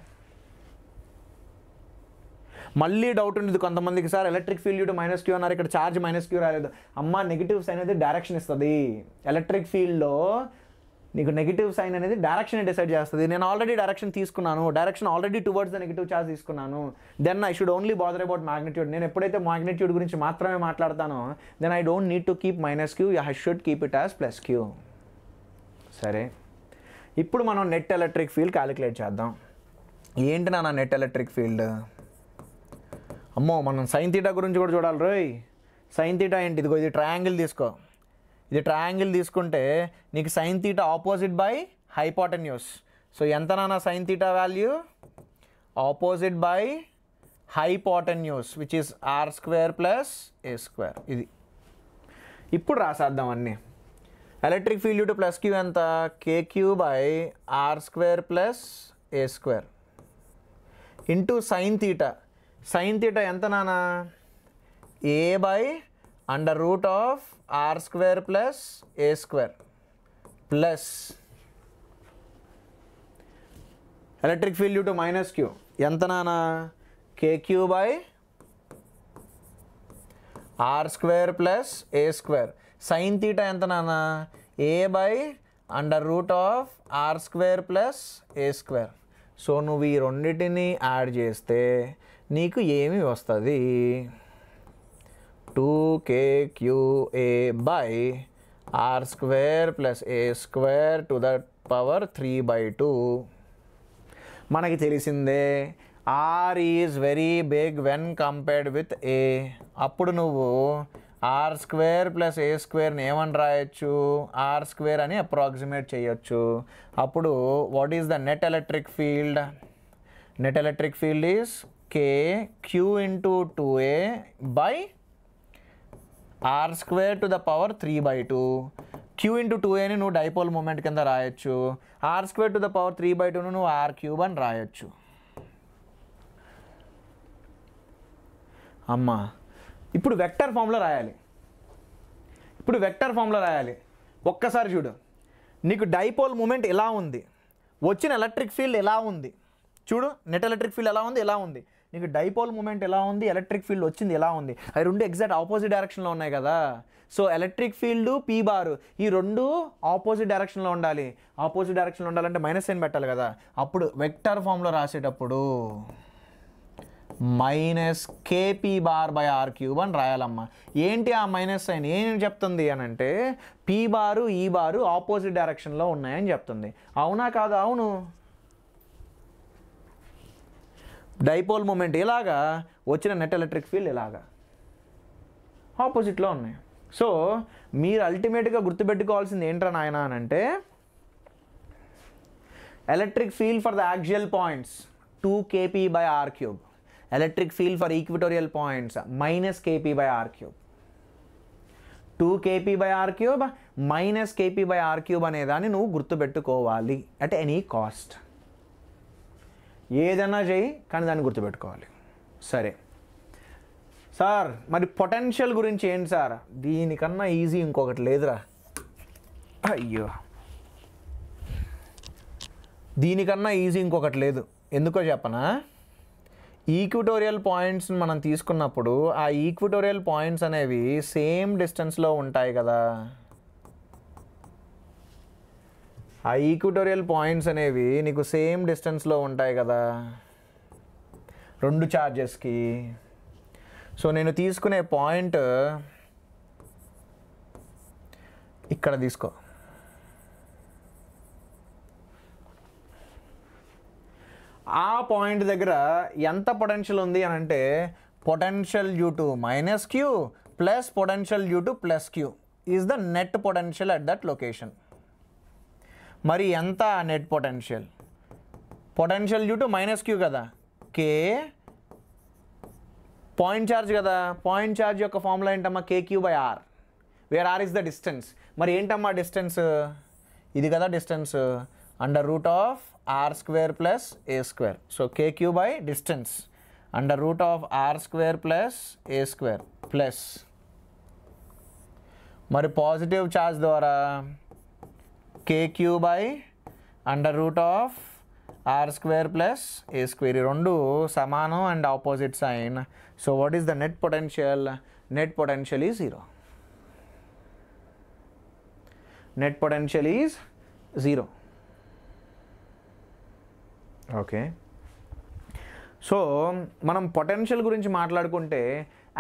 మళ్ళీ డౌట్ ఉండేది కొంతమందికి, sir electric field due to minus q అన్నారు, ఇక్కడ ఛార్జ్ మైనస్ క్యూ రాలేదు. అమ్మ నెగిటివ్ సైన్ అనేది డైరెక్షన్ ఇస్తుంది. ఎలక్ట్రిక్ ఫీల్డ్లో నీకు నెగిటివ్ సైన్ అనేది డైరెక్షన్ డిసైడ్ చేస్తుంది. నేను ఆల్రెడీ డైరెక్షన్ తీసుకున్నాను, direction already towards the negative charge తీసుకున్నాను. Then I should only bother about magnitude. నేను ఎప్పుడైతే మ్యాగ్నిట్యూడ్ గురించి మాత్రమే మాట్లాడతానో then I don't need to keep minus q, I should keep it as plus Q. సరే, ఇప్పుడు మనం నెట్ ఎలక్ట్రిక్ ఫీల్డ్ క్యాలిక్యులేట్ చేద్దాం. ఏంటి నా నెట్ ఎలక్ట్రిక్ ఫీల్డ్? అమ్మో, మనం సైన్ థీటా గురించి కూడా చూడాలి రోయ్. సైన్ థీటా ఏంటి? ఇదిగో ఇది ట్రయాంగిల్ తీసుకో. ఇది ట్రయాంగిల్ తీసుకుంటే నీకు sine theta opposite by hypotenuse. So ఎంత నాన్న sine theta value? Opposite by hypotenuse which is r² plus a². ఇది ఇప్పుడు రాసేద్దాం అన్నీ. Electric field due to plus Q ఎంత? KQ by r² plus a² into sine theta. Sine theta ఎంత నాన్న? a by √r² plus a² plus electric field due to minus Q ఎంత నాన్న? KQ by r² plus a². Sine theta ఎంత నాన్న? a by √r² plus a². So నువ్వు ఈ రెండింటిని add చేస్తే నీకు ఏమి వస్తుంది? 2KQA by r² plus a² to the power 3/2. మనకి తెలిసిందే r is very big when compared with a. అప్పుడు నువ్వు ఆర్ స్క్వేర్ ప్లస్ ఏ స్క్వేర్ని ఏమని రాయొచ్చు, ఆర్ స్క్వేర్ అని అప్రాక్సిమేట్ చేయొచ్చు. అప్పుడు what is the net electric field? Net electric field is k q into 2a by are square to the power 3/2. Q into 2aని నువ్వు డైపోల్ మూమెంట్ కింద రాయొచ్చు. R square to the power 3/2ను నువ్వు are cube అని రాయొచ్చు. అమ్మా ఇప్పుడు vector ఫామ్లో రాయాలి. ఒక్కసారి చూడు, నీకు డైపోల్ మూమెంట్ ఎలా ఉంది, వచ్చిన ఎలక్ట్రిక్ ఫీల్డ్ ఎలా ఉంది చూడు. నెట్ ఎలక్ట్రిక్ ఫీల్డ్ ఎలా ఉంది, ఎలా ఉంది. నీకు డైపోల్ మూమెంట్ ఎలా ఉంది, ఎలక్ట్రిక్ ఫీల్డ్ వచ్చింది ఎలా ఉంది. అవి రెండు ఎగ్జాక్ట్ ఆపోజిట్ డైరెక్షన్లో ఉన్నాయి కదా. So electric field P bar ఈ రెండు ఆపోజిట్ డైరెక్షన్లో ఉండాలి. ఆపోజిట్ డైరెక్షన్లో ఉండాలంటే మైనస్ సైన్ పెట్టాలి కదా. అప్పుడు వెక్టర్ ఫామ్లో రాసేటప్పుడు minus K P bar by are cube అని రాయాలమ్మా. ఏంటి ఆ మైనస్ సైన్ ఏం చెప్తుంది అని అంటే పీ బారు ఈ బారు ఆపోజిట్ డైరెక్షన్లో ఉన్నాయని చెప్తుంది. అవునా కాదా? అవును. డైపోల్ మూమెంట్ ఇలాగా, వచ్చిన నెట్ ఎలక్ట్రిక్ ఫీల్డ్ ఇలాగా ఆపోజిట్లో ఉన్నాయి. సో మీరు అల్టిమేట్గా గుర్తుపెట్టుకోవాల్సింది ఏంట్రా నాయన అని అంటే electric field for the axial points 2 kp by r cube. Electric field for equatorial points minus kp by r cube. 2 kp by r cube minus kp by r cube అనేదాన్ని నువ్వు గుర్తుపెట్టుకోవాలి అట్ ఎనీ కాస్ట్. ఏదైనా చేయి కానీ దాన్ని గుర్తుపెట్టుకోవాలి. సరే sir, మరి పొటెన్షియల్ గురించి ఏంటి సార్? దీనికన్నా ఈజీ ఇంకొకటి లేదురా. అయ్యో, దీనికన్నా ఈజీ ఇంకొకటి లేదు. ఎందుకో చెప్పనా? ఈక్వటోరియల్ పాయింట్స్ని మనం తీసుకున్నప్పుడు ఆ ఈక్వటోరియల్ పాయింట్స్ అనేవి సేమ్ డిస్టెన్స్లో ఉంటాయి కదా. ఆ ఈక్వటోరియల్ పాయింట్స్ అనేవి నీకు సేమ్ డిస్టెన్స్లో ఉంటాయి కదా రెండు చార్జెస్కి. సో నేను తీసుకునే పాయింట్ ఇక్కడ తీసుకో. ఆ పాయింట్ దగ్గర ఎంత పొటెన్షియల్ ఉంది అని అంటే potential due to minus Q plus potential due to plus Q is the net potential at that location. మరి ఎంత net potential? Potential due to minus Q కదా, కే పాయింట్ ఛార్జ్ కదా. పాయింట్ ఛార్జ్ యొక్క formula ఏంటమ్మా? KQ by R, where R is the distance. మరి ఏంటమ్మా distance? ఇది కదా distance, under root of r square plus a square. So KQ by distance under root of r square plus a square plus మరి positive charge ద్వారా KQ by under root of r square plus a square. ఈ రెండు సమానం and opposite sign. So what is the net potential? Net potential is 0. Net potential is 0. Okay, so మనం potential గురించి మాట్లాడుకుంటే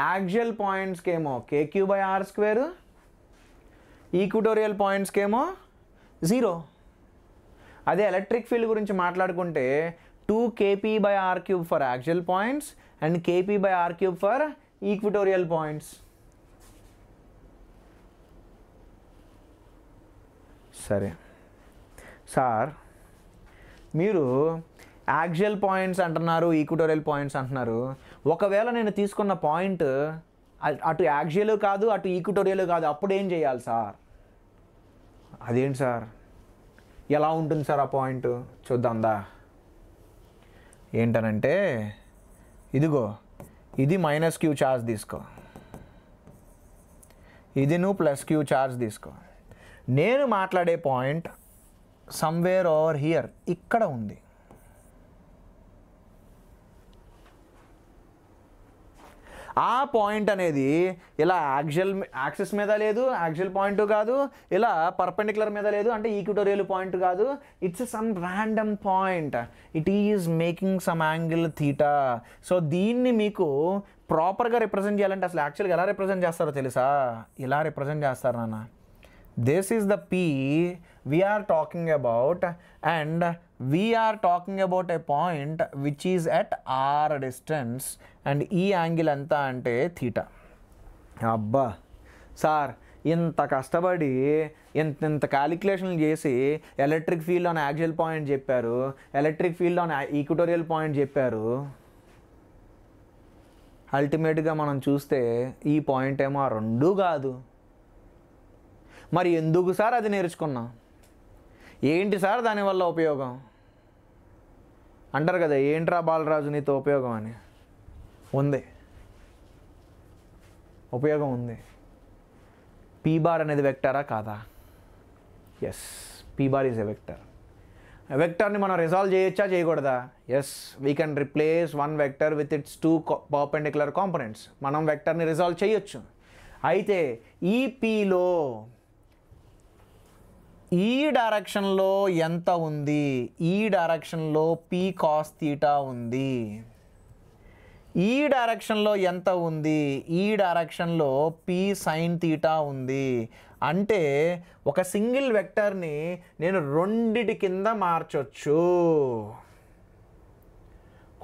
axial పాయింట్స్కి ఏమో KQ by R square, equatorial పాయింట్స్కి ఏమో 0. అదే ఎలక్ట్రిక్ ఫీల్డ్ గురించి మాట్లాడుకుంటే 2 kp by r cube for axial points and KP by r cube for equatorial points. సరే సార్, మీరు యాక్సియల్ పాయింట్స్ అంటున్నారు, ఈక్వటోరియల్ పాయింట్స్ అంటున్నారు. ఒకవేళ నేను తీసుకున్న పాయింట్ అటు యాక్సియల్ కాదు అటు ఈక్వటోరియల్ కాదు, అప్పుడు ఏం చేయాలి సార్? అదేంటి సార్, ఎలా ఉంటుంది సార్ ఆ పాయింట్? చూద్దాందా. ఏంటనంటే ఇదిగో, ఇది మైనస్ క్యూ ఛార్జ్ తీసుకో, ఇది నువ్వు ప్లస్ క్యూ ఛార్జ్ తీసుకో. నేను మాట్లాడే పాయింట్ సమ్వేర్ ఓవర్ హియర్ ఇక్కడ ఉంది. ఆ పాయింట్ అనేది ఇలా యాక్సిస్ మీద లేదు, యాక్సియల్ పాయింట్ కాదు, ఇలా పర్పెండిక్యులర్ మీద లేదు, అంటే ఈక్వటోరియల్ పాయింట్ కాదు. It's some random point, it is making some angle theta. So దీన్ని మీకు ప్రాపర్గా రిప్రజెంట్ చేయాలంటే అసలు యాక్చువల్గా ఎలా రిప్రజెంట్ చేస్తారో తెలుసా? ఇలా రిప్రజెంట్ చేస్తారు నాన్న. This is the P we are talking about, and we are talking about a point which is at R distance, and ఈ యాంగిల్ ఎంత అంటే థీటా. అబ్బా సార్ ఇంత కష్టపడి ఇంత క్యాలిక్యులేషన్లు చేసి electric field on axial point చెప్పారు, electric field on equatorial point చెప్పారు. అల్టిమేట్గా మనం చూస్తే ఈ పాయింట్ ఏమో ఆ రెండూ కాదు. మరి ఎందుకు సార్ అది నేర్చుకున్నాం? ఏంటి సార్ దానివల్ల ఉపయోగం అంటారు కదా, ఏంట్రా బాలరాజు నీతో ఉపయోగం అని. ఉంది, ఉపయోగం ఉంది. పీ బార్ అనేది వెక్టరా కాదా? Yes, p bar is a vector. వెక్టర్ని మనం రిజాల్వ్ చేయొచ్చా చేయకూడదా? Yes, we can replace one vector with its two perpendicular components. మనం వెక్టర్ని రిజాల్వ్ చేయొచ్చు. అయితే ఈ పీలో ఈ డైరెక్షన్లో ఎంత ఉంది? ఈ డైరెక్షన్లో పీ కాస్ థీటా ఉంది. ఈ డైరెక్షన్లో ఎంత ఉంది? ఈ డైరెక్షన్లో పీ సైన్ థీటా ఉంది. అంటే ఒక సింగిల్ వెక్టర్ని నేను రెండిటి కింద మార్చొచ్చు.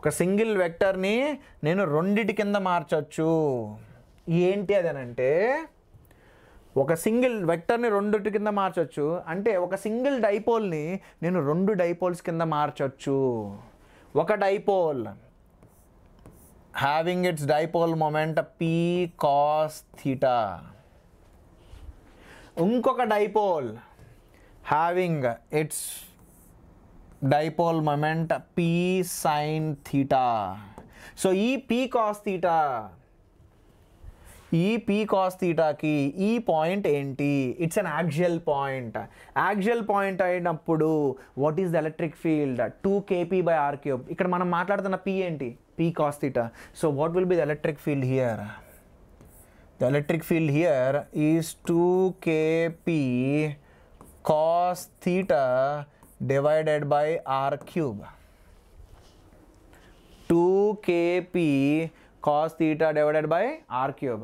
ఒక సింగిల్ వెక్టర్ని నేను రెండిటి కింద మార్చొచ్చు. ఏంటి అదనంటే, ఒక సింగిల్ వెక్టర్ని రెండిటి కింద మార్చొచ్చు అంటే ఒక సింగిల్ డైపోల్ని నేను రెండు డైపోల్స్ కింద మార్చొచ్చు. ఒక dipole having its dipole moment p cos theta, ఇంకొక dipole having its dipole moment p sine theta. So ఈ పీ కాస్ థీటా, ఈ పీ కాస్ థీటాకి ఈ పాయింట్ ఏంటి? It's an axial point. Axial point అయినప్పుడు what is the electric field? 2kp/r³. ఇక్కడ మనం మాట్లాడుతున్న పీ ఏంటి? P cos theta. So what will be the electric field here? The electric field here is 2kp cos theta divided by r³. 2kp cos theta divided by r³.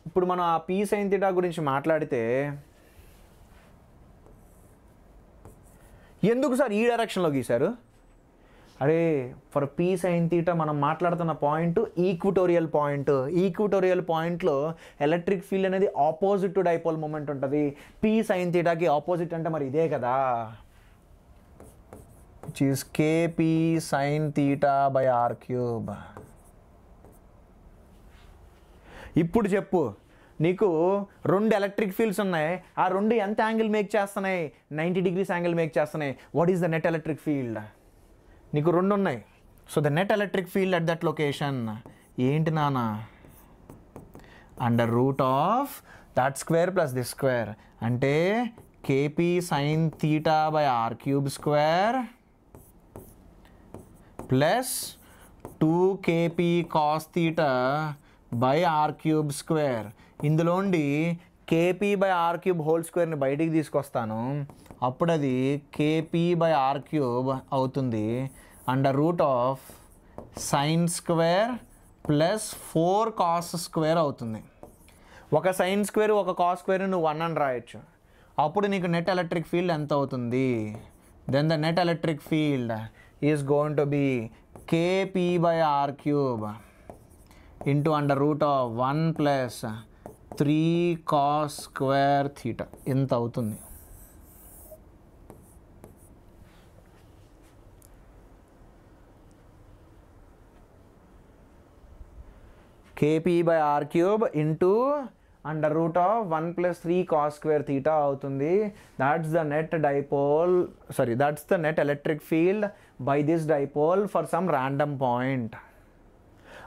ఇప్పుడు మనం ఆ P sine theta గురించి మాట్లాడితే, ఎందుకు sir ఈ డైరెక్షన్లో గీశారు? అరే, for P sine theta మనం మాట్లాడుతున్న పాయింట్ ఈక్వటోరియల్ పాయింట్. ఈక్వటోరియల్ పాయింట్లో ఎలక్ట్రిక్ ఫీల్డ్ అనేది ఆపోజిట్ టు డైపోల్ మూమెంట్ ఉంటుంది. పీ సైన్ థీటాకి ఆపోజిట్ అంటే మరి ఇదే కదా, which is kp sin theta by r³. ఇప్పుడు చెప్పు, నీకు రెండు ఎలక్ట్రిక్ ఫీల్డ్స్ ఉన్నాయి, ఆ రెండు ఎంత యాంగిల్ మేక్ చేస్తున్నాయి? 90 degrees యాంగిల్ మేక్ చేస్తున్నాయి. What is the net electric field? నీకు రెండు ఉన్నాయి. So the net electric field at that location ఏంటి నాన్న? √of that square plus this square. అంటే kp sin theta by r³ plus 2kp cos theta by r³². ఇందులోండి kp/r³ whole స్క్వేర్ని బయటికి తీసుకొస్తాను, అప్పుడు అది kp/r³ అవుతుంది. √of sin² ప్లస్ 4cos² అవుతుంది. ఒక sin² ఒక cos² నువ్వు 1 అని రాయొచ్చు. అప్పుడు నీకు నెట్ ఎలక్ట్రిక్ ఫీల్డ్ ఎంత అవుతుంది? Then the net electric field is going to be kp/r³ into √of 1 plus 3cos² theta. ఎంత అవుతుంది? kp/r³ into √of 1 plus 3cos² theta అవుతుంది. That's the net dipole, sorry, that's the net electric field by this dipole for some random point.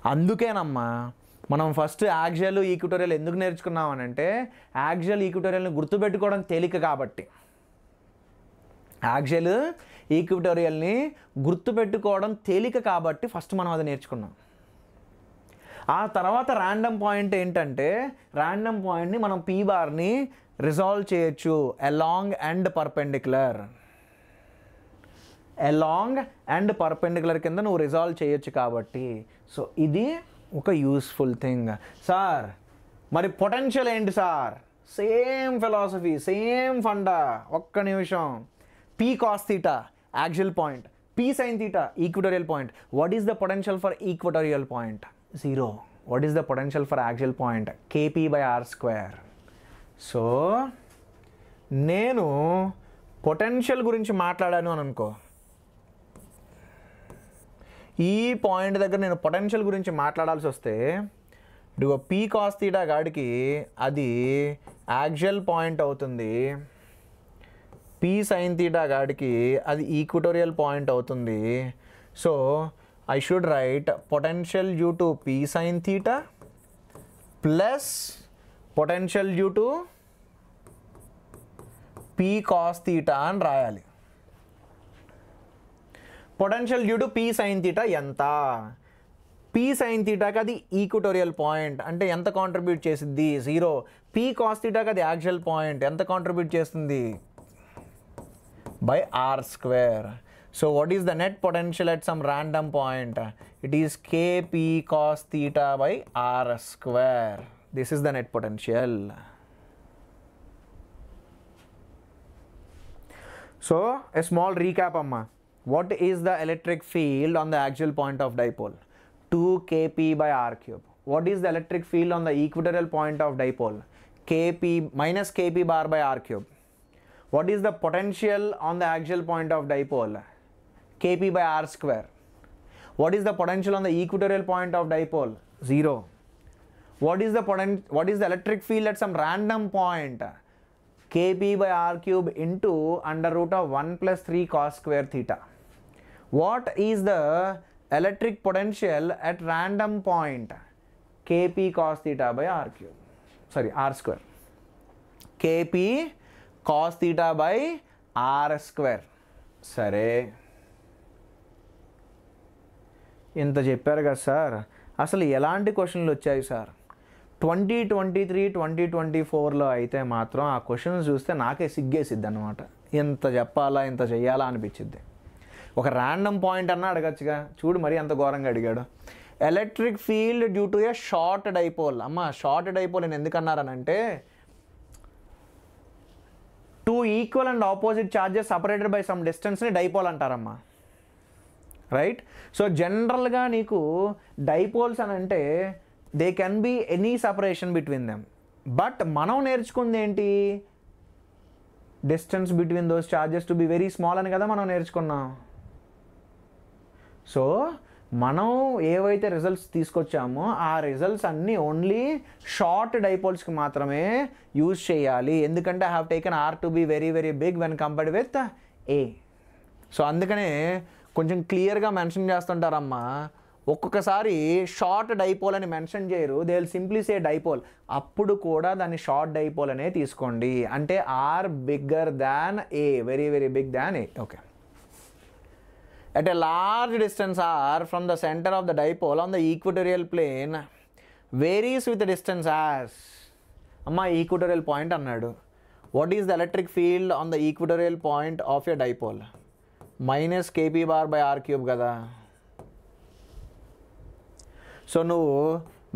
అందుకేనమ్మా మనం first axial equatorial ఎందుకు నేర్చుకున్నామనంటే, axial ఈక్వటోరియల్ని గుర్తుపెట్టుకోవడం తేలిక కాబట్టి. Axial ఈక్వటోరియల్ని గుర్తుపెట్టుకోవడం తేలిక కాబట్టి first మనం అది నేర్చుకున్నాం. ఆ తర్వాత ర్యాండమ్ పాయింట్ ఏంటంటే, ర్యాండమ్ పాయింట్ని మనం పీ బార్ని రిజాల్వ్ చేయొచ్చు along and perpendicular. Along and perpendicular కింద నువ్వు రిజాల్వ్ చేయొచ్చు కాబట్టి. సో ఇది ఒక యూస్ఫుల్ థింగ్. సార్ మరి పొటెన్షియల్ ఏంటి sir? Same philosophy, same funda. ఒక్క నిమిషం. P cos theta axial point, P sine theta equatorial point. What is the potential for equatorial point? 0. What is the potential for axial point? kp/r². So నేను potential గురించి మాట్లాడాను అని అనుకో, ఈ point దగ్గర నేను పొటెన్షియల్ గురించి మాట్లాడాల్సి వస్తే ఇదిగో పీ కాస్ తీటా గాడికి అది యాక్చువల్ పాయింట్ అవుతుంది, పీ సైన్ తీటా గాడికి అది ఈక్వటోరియల్ పాయింట్ అవుతుంది. So I should write potential due to P sine theta plus potential due to P cos theta అని రాయాలి. Potential due to P sine theta ఎంత? P sign తీటాకి అది equatorial point అంటే ఎంత contribute చేసింది? 0. పీ కాస్ తీటాకి అది యాక్చువల్ పాయింట్ ఎంత కాంట్రిబ్యూట్ చేస్తుంది? By are square. So what is the net potential at some random point? It is KP cos theta by are square. This is the net potential. So a small recap amma. What is the electric field on the axial point of dipole? 2 kp by r cube. What is the electric field on the equatorial point of dipole? Kp minus kp bar by r cube. What is the potential on the axial point of dipole? Kp by r square. What is the potential on the equatorial point of dipole? 0. What is the electric field at some random point? Kp by r cube into under root of 1 plus 3 cos square theta. What is the electric potential at random point? Kp cos theta by r cube. Sorry, r square. Kp cos theta by r square. సరే, ఇంత చెప్పారు కదా sir, అసలు ఎలాంటి క్వశ్చన్లు వచ్చాయి sir? 2023 2024లో అయితే మాత్రం ఆ క్వశ్చన్స్ చూస్తే నాకే సిగ్గేసిద్ది అనమాట. ఇంత చెప్పాలా ఇంత చెయ్యాలా అనిపించిద్ది. ఒక ర్యాండమ్ పాయింట్ అన్నా అడగచ్చుగా, చూడు మరి అంత ఘోరంగా అడిగాడు. Electric field due to a short dipole. అమ్మ షార్ట్ డైపోల్ నేను ఎందుకు అన్నారనంటే 2 equal and opposite charges separated by some డిస్టెన్స్ని డైపోల్ అంటారమ్మా. రైట్? సో జనరల్గా నీకు డైపోల్స్ అని అంటే they can be any separation between them. But మనం నేర్చుకుంది ఏంటి? Distance between those charges to be very small అని కదా మనం నేర్చుకున్నాం. సో మనం ఏవైతే రిజల్ట్స్ తీసుకొచ్చామో ఆ రిజల్ట్స్ అన్నీ ఓన్లీ షార్ట్ డైపోల్స్కి మాత్రమే యూజ్ చేయాలి. ఎందుకంటే I have taken R to be very very big when compared with A. So అందుకనే కొంచెం క్లియర్గా మెన్షన్ చేస్తుంటారమ్మా. ఒక్కొక్కసారి షార్ట్ డైపోల్ అని మెన్షన్ చేయరు, they will simply say dipole. అప్పుడు కూడా దాన్ని షార్ట్ డైపోల్ అనే తీసుకోండి. అంటే R bigger than A, very very big than A. Okay. At a large distance r from the center of the dipole on the equatorial plane varies with the distance as. Amma equatorial point annadu. What is the electric field on the equatorial point of your dipole? Minus kp bar by r cube kada. So నువ్వు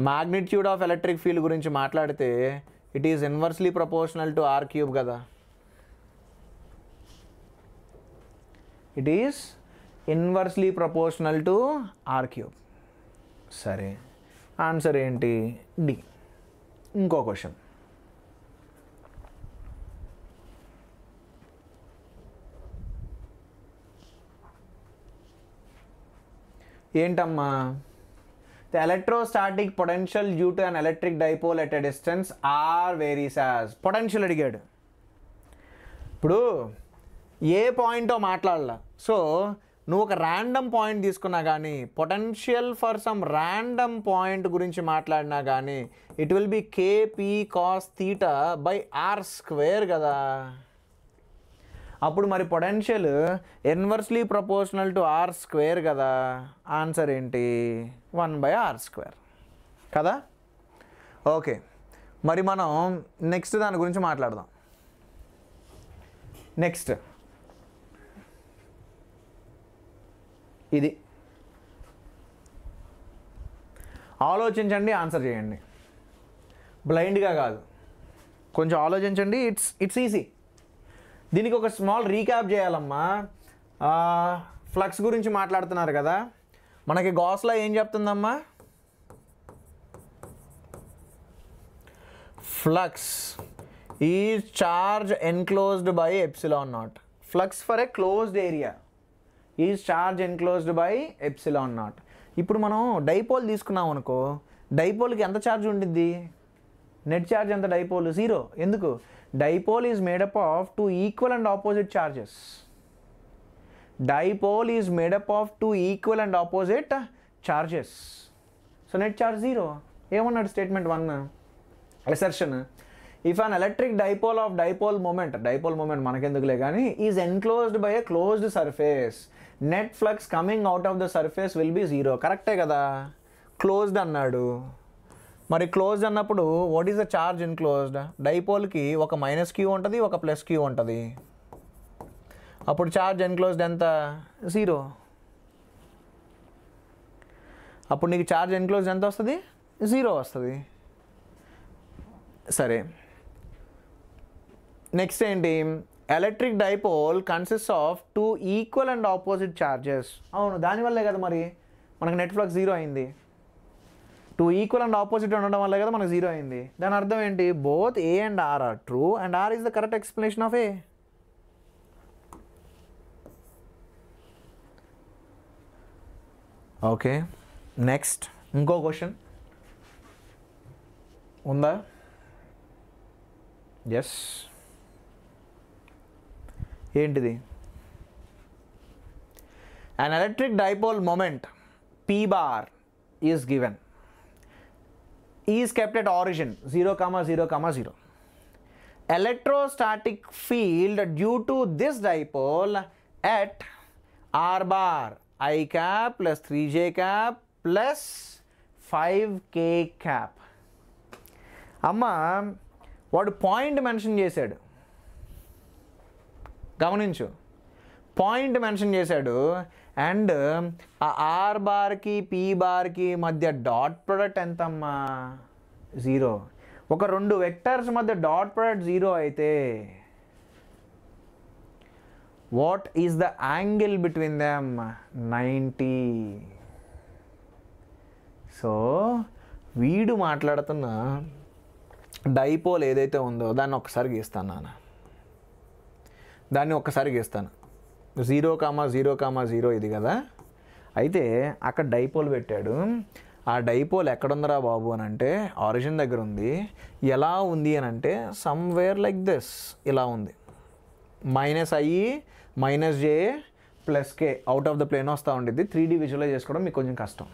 magnitude of electric field గురించి మాట్లాడితే it is inversely proportional to r cube కదా. It is inversely proportional to r cube. సరే, answer ఏంటి? D. ఇంకో question. ఏంటమ్మా? The electrostatic potential due to an electric dipole at a distance r varies as. Potential అడిగాడు. ఇప్పుడు ఏ పాయింటో మాట్లాడాల. So నువ్వు ఒక ర్యాండమ్ పాయింట్ తీసుకున్నా కానీ potential for some random point గురించి మాట్లాడినా కానీ it will be KP cos theta by are square కదా. అప్పుడు మరి potential inversely proportional to R square కదా. ఆన్సర్ ఏంటి? 1/r స్క్వేర్ కదా. ఓకే, మరి మనం నెక్స్ట్ దాని గురించి మాట్లాడదాం. నెక్స్ట్ ఇది ఆలోచించండి, ఆన్సర్ చేయండి. బ్లైండ్గా కాదు, కొంచెం ఆలోచించండి. It's easy. దీనికి ఒక స్మాల్ రీక్యాప్ చేయాలమ్మా. ఫ్లక్స్ గురించి మాట్లాడుతున్నారు కదా. మనకి గాస్లా ఏం చెప్తుందమ్మా? Flux is charge enclosed by epsilon naught. Flux for a closed area is charge enclosed by epsilon naught. ఇప్పుడు మనం డైపోల్ తీసుకున్నాం అనుకో, డైపోల్కి ఎంత ఛార్జ్ ఉంటుంది? నెట్ ఛార్జ్ ఎంత డైపోల్? 0. ఎందుకు? Dipole is made up of 2 equal and opposite charges. Dipole is made up of 2 equal and opposite charges. So net charge 0. ఏమన్నాడు statement 1 assertion? If an electric dipole of dipole moment మనకెందుకులే కానీ is enclosed by a closed surface, net flux coming out of the surface will be 0. కరెక్టే కదా? Closed అన్నాడు. మరి closed అన్నప్పుడు what is the charge enclosed? డైపోల్కి ఒక -q ఉంటుంది, ఒక +q ఉంటుంది. అప్పుడు చార్జ్ ఎన్క్లోజ్డ్ ఎంత? 0. అప్పుడు నీకు చార్జ్ ఎన్క్లోజ్డ్ ఎంత వస్తుంది? 0 వస్తుంది. సరే, నెక్స్ట్ ఏంటి? Electric dipole consist of 2 equal and opposite charges. అవును, దానివల్లే కదా మరి మనకు నెట్ ఫ్లక్స్ 0 అయింది. 2 ఈక్వల్ అండ్ ఆపోజిట్ ఉండడం వల్లే కదా మనకు 0 అయింది. దాని అర్థం ఏంటి? Both A and R are true and R is the correct explanation of A. Okay, next ఇంకో క్వశ్చన్ ఉందా? ఎస్, ఏంటిది? an electric dipole moment p bar is given, is kept at origin 0, 0, 0. Electrostatic field due to this dipole at r bar I cap plus 3j cap plus 5k cap. అమ్మా, వాడు point mention చేశాడు, గమనించు, point mention చేశాడు. And ఆ are బార్కి P బార్కి మధ్య dot product ఎంతమ్మా? 0. ఒక 2 vectors మధ్య డాట్ ప్రొడక్ట్ 0 అయితే what is the angle between them? 90. So వీడు మాట్లాడుతున్న డైపోల్ ఏదైతే ఉందో దాన్ని ఒక్కసారి గీస్తాను నాన్న, దాన్ని ఒక్కసారి గీస్తాను. 0, 0, 0 ఇది కదా. అయితే అక్కడ డైపోల్ పెట్టాడు. ఆ డైపోల్ ఎక్కడుందిరా బాబు అని అంటే ఆరిజిన్ దగ్గర ఉంది. ఎలా ఉంది అని అంటే సమ్వేర్ లైక్ దిస్, ఇలా ఉంది. -i -j + k out of the plane వస్తూ ఉండేది. 3D విజువలైజ్ చేసుకోవడం మీకు కొంచెం కష్టం.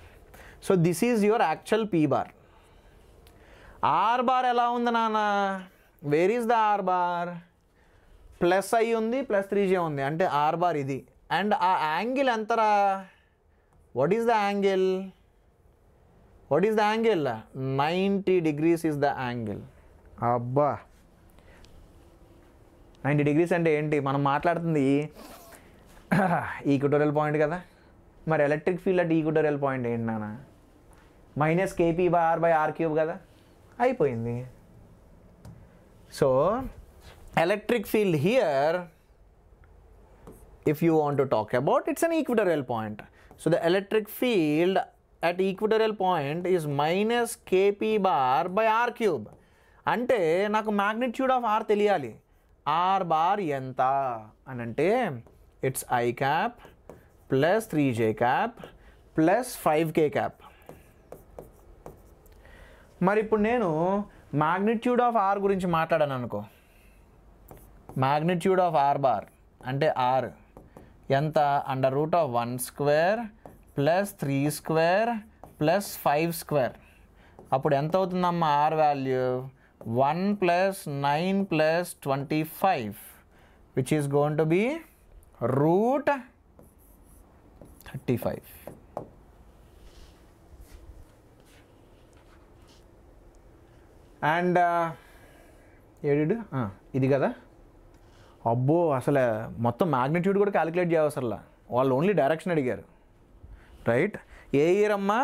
So this is your actual P bar. R bar ఎలా ఉంది నాన్న? Where is the R bar? +i ఉంది, +3j ఉంది, అంటే ఆర్ బార్ ఇది. అండ్ ఆ యాంగిల్ ఎంతరా? What is the angle? 90 degrees is the angle. అబ్బా, 90 degrees అంటే ఏంటి? మనం మాట్లాడుతుంది ఈక్వటోరియల్ పాయింట్ కదా. మరి ఎలక్ట్రిక్ ఫీల్డ్ అంటే ఈక్వటోరియల్ పాయింట్ ఏంటి నాన్న? -kp/r/r³ కదా. అయిపోయింది. So electric field here, if you want to talk about, it's an equatorial point. So the electric field at equatorial point is -kp/r³. అంటే నాకు magnitude of r తెలియాలి. r bar ఎంత అని అంటే it's I cap plus 3j cap plus 5k cap. మరి ఇప్పుడు నేను magnitude of r గురించి మాట్లాడాను అనుకో, magnitude of r bar అంటే r ఎంత? √1² plus 3² plus 5². అప్పుడు ఎంత అవుతుందమ్మా r value? 1 + 9 + 25, which is going to be √35. And ఏడు ఇది కదా. అబ్బో, అసలు మొత్తం మ్యాగ్నిట్యూడ్ కూడా క్యాలిక్యులేట్ చేయవసరలా, వాళ్ళు ఓన్లీ డైరెక్షన్ అడిగారు. రైట్? ఏ ఇయర్ అమ్మా?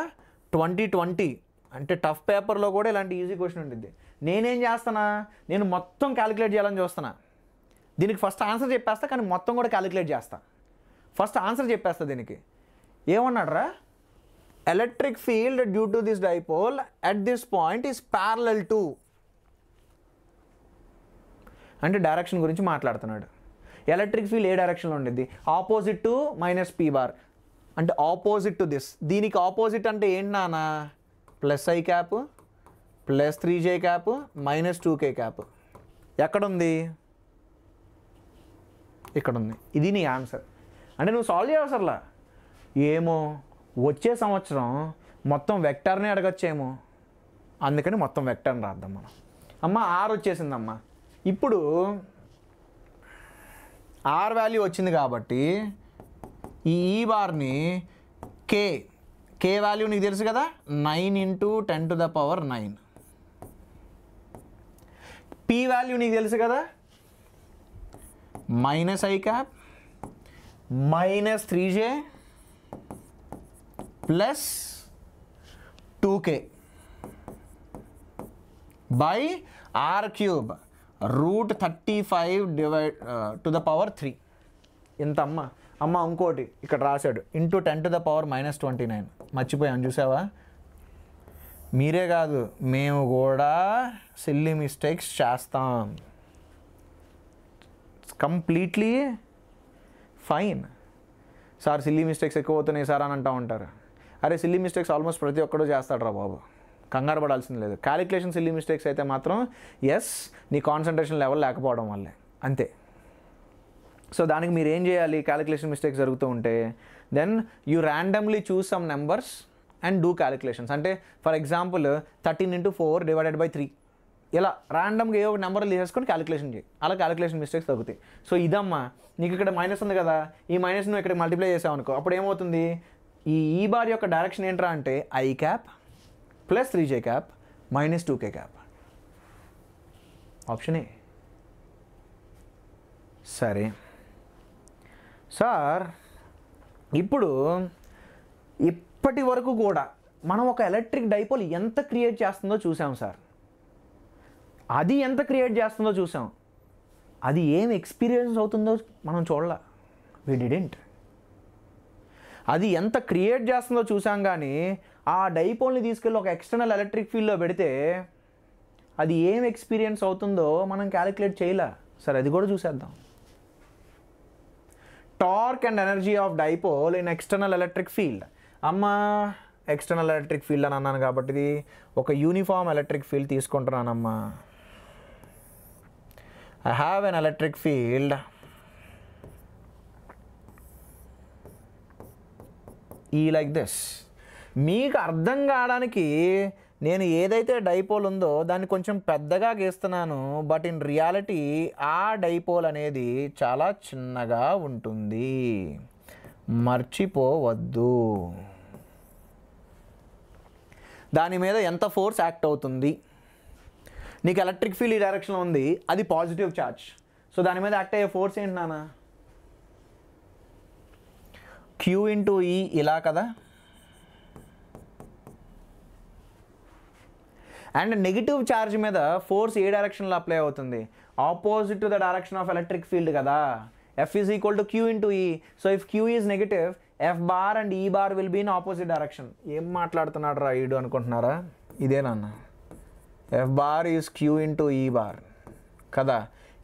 2020. అంటే టఫ్ పేపర్లో కూడా ఇలాంటి ఈజీ క్వశ్చన్ ఉంటుంది. నేనేం చేస్తానా, నేను మొత్తం క్యాలిక్యులేట్ చేయాలని చూస్తున్నా. దీనికి ఫస్ట్ ఆన్సర్ చెప్పేస్తా, కానీ మొత్తం కూడా క్యాలిక్యులేట్ చేస్తా. ఫస్ట్ ఆన్సర్ చెప్పేస్తా దీనికి. ఏమన్నాడు రా? Electric field due to this dipole at this point is parallel to. అంటే డైరెక్షన్ గురించి మాట్లాడుతున్నాడు. ఎలక్ట్రిక్ ఫీల్డ్ ఏ డైరెక్షన్లో ఉండిద్ది? Opposite to minus p bar, అంటే ఆపోజిట్ టు దిస్. దీనికి ఆపోజిట్ అంటే ఏంటి నాన్న? Plus I cap plus 3j cap minus 2k cap. ఎక్కడుంది? ఇక్కడ ఉంది. ఇది నీ ఆన్సర్. అంటే నువ్వు సాల్వ్ చేయవసరలా. ఏమో వచ్చే సంవత్సరం మొత్తం వెక్టార్నే అడగచ్చేమో, అందుకని మొత్తం వెక్టార్ని రాద్దాం మనం. అమ్మ ఆర్ వచ్చేసిందమ్మా. ఇప్పుడు ఆర్ వాల్యూ వచ్చింది కాబట్టి ఈ బార్ని కే వాల్యూ నీకు తెలుసు కదా, 9 × 10⁹. పీ వాల్యూ నీకు తెలుసు కదా, minus I cap minus 3j plus 2k by r³ √35 ఇంత అమ్మ. ఇంకోటి ఇక్కడ రాశాడు ఇంటూ 10⁻⁻29. మర్చిపోయాం చూసావా? మీరే కాదు మేము కూడా సిల్లీ మిస్టేక్స్ చేస్తాం. Completely fine. Sir silly mistakes ఎక్కువ అవుతున్నాయి సార్ అని అంటూ ఉంటారు. అరే సిల్లీ మిస్టేక్స్ ఆల్మోస్ట్ ప్రతి ఒక్కడూ చేస్తాడు రా బాబు, కంగారు పడాల్సింది లేదు. క్యాలిక్యులేషన్ సిల్లీ మిస్టేక్స్ అయితే మాత్రం ఎస్ నీ కాన్సన్ట్రేషన్ లెవెల్ లేకపోవడం వల్లే, అంతే. సో దానికి మీరు ఏం చేయాలి? క్యాలిక్యులేషన్ మిస్టేక్స్ జరుగుతూ ఉంటే then you randomly choose some numbers and do calculations. అంటే ఫర్ ఎగ్జాంపుల్ 13 × 4 / 3 ఇలా ర్యాండమ్గా ఏ ఒక నెంబర్లు తీసేసుకొని క్యాలిక్యులేషన్ చేయి. అలా క్యాలిక్యులేషన్ మిస్టేక్స్ తగ్గుతాయి. సో ఇదమ్మా నీకు ఇక్కడ మైనస్ ఉంది కదా, ఈ మైనస్ నువ్వు ఇక్కడ మల్టిప్లై చేసావు అనుకో, అప్పుడు ఏమవుతుంది? ఈ బార్ యొక్క డైరెక్షన్ ఏంట్రా అంటే I cap plus 3j cap minus 2k cap. Option A. సరే సార్, ఇప్పుడు ఇప్పటి వరకు కూడా మనం ఒక ఎలక్ట్రిక్ డైపోల్ ఎంత క్రియేట్ చేస్తుందో చూసాం సార్. అది ఎంత క్రియేట్ చేస్తుందో చూసాం. అది ఏం ఎక్స్పీరియన్స్ అవుతుందో మనం చూడలే. వి డిడెంట్. అది ఎంత క్రియేట్ చేస్తుందో చూసాం, కానీ ఆ డైపోల్ని తీసుకెళ్ళి ఒక ఎక్స్టర్నల్ ఎలక్ట్రిక్ ఫీల్డ్లో పెడితే అది ఏం ఎక్స్పీరియన్స్ అవుతుందో మనం క్యాలిక్యులేట్ చేయలే. సరే అది కూడా చూసేద్దాం. Torque and energy of dipole in external electric field. External electric field అని అన్నాను కాబట్టి ఒక యూనిఫామ్ ఎలక్ట్రిక్ ఫీల్డ్ తీసుకుంటున్నానమ్మా. I have an electric field E like this. మీకు అర్థం కావడానికి నేను ఏదైతే డైపోల్ ఉందో దాన్ని కొంచెం పెద్దగా గీస్తున్నాను, బట్ ఇన్ రియాలిటీ ఆ డైపోల్ అనేది చాలా చిన్నగా ఉంటుంది, మర్చిపోవద్దు. దాని మీద ఎంత ఫోర్స్ యాక్ట్ అవుతుంది? నీకు ఎలక్ట్రిక్ ఫీల్డ్ ఈ డైరెక్షన్లో ఉంది, అది పాజిటివ్ ఛార్జ్. సో దాని మీద యాక్ట్ అయ్యే ఫోర్స్ ఏంటి నాన్న? Q × E ఇలా కదా. అండ్ నెగిటివ్ ఛార్జ్ మీద ఫోర్స్ ఏ డైరెక్షన్లో అప్లై అవుతుంది? Opposite to the direction of electric field కదా. F is equal to Q × E. So if Q is negative, F bar and E bar will be in opposite direction. ఏం మాట్లాడుతున్నాడు రా ఈడు అనుకుంటున్నారా? ఇదే నాన్న. F bar is Q × E bar కదా.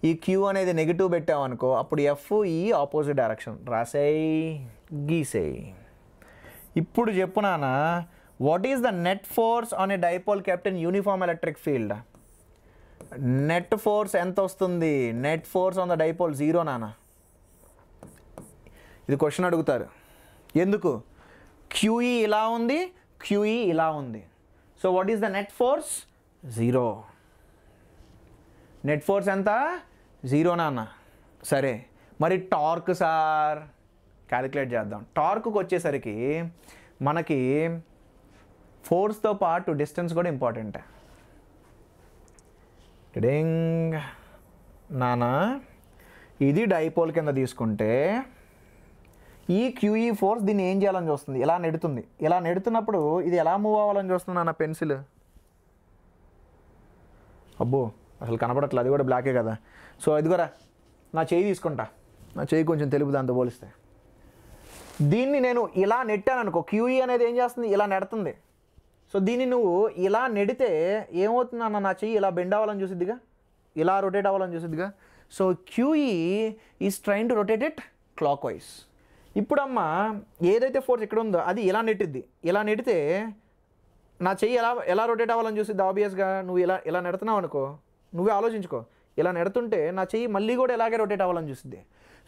ఈ Q అనేది నెగిటివ్ పెట్టామనుకో, అప్పుడు F E ఆపోజిట్ డైరెక్షన్. రాసేయి, గీసేయి. ఇప్పుడు చెప్పు నాన్న, what is the net force on a dipole kept in uniform electric field? Net force ఎంత వస్తుంది? Net force on the dipole 0 నాన్న. ఇది క్వశ్చన్ అడుగుతారు. ఎందుకు? QE ఇలా ఉంది, QE ఇలా ఉంది. So what is the net force? 0. Net force ఎంత? 0 నాన్న. సరే మరి టార్క్ సార్ క్యాలిక్యులేట్ చేద్దాం. టార్క్కి వచ్చేసరికి మనకి ఫోర్స్తో పాటు డిస్టెన్స్ కూడా ఇంపార్టెంట్. డింగ్ నాన్న, ఇది డైపోల్ కింద తీసుకుంటే ఈ QE ఫోర్స్ దీన్ని ఏం చేయాలని చూస్తుంది? ఇలా నెడుతుంది. ఇలా నెడుతున్నప్పుడు ఇది ఎలా మూవ్ అవ్వాలని చూస్తుంది నాన్న? పెన్సిల్. అబ్బో అసలు కనపడట్లేదు, అది కూడా బ్లాకే కదా. సో ఇదిగోరా నా చేయి తీసుకుంటా, నా చేయి కొంచెం తెలుపు దాంతో పోలిస్తే. దీన్ని నేను ఇలా నెట్టాను అనుకో, QE అనేది ఏం చేస్తుంది? ఇలా నెడుతుంది. సో దీన్ని నువ్వు ఇలా నెడితే ఏమవుతుంది అన్న? నా చెయ్యి ఇలా బెండ్ అవ్వాలని చూసిద్దిగా. ఇలా రొటేట్ అవ్వాలని చూసిద్దిగా. So qE is trying to rotate it clockwise. ఇప్పుడమ్మా ఏదైతే ఫోర్స్ ఇక్కడ ఉందో అది ఇలా నెట్టిద్ది. ఇలా నెడితే నా చెయ్యి ఎలా రొటేట్ అవ్వాలని చూసిద్ది. ఆబ్వియస్గా నువ్వు ఇలా నెడుతున్నావు అనుకో, నువ్వే ఆలోచించుకో, ఇలా నెడుతుంటే నా చెయ్యి మళ్ళీ కూడా ఇలాగే రొటేట్ అవ్వాలని చూసిద్ది.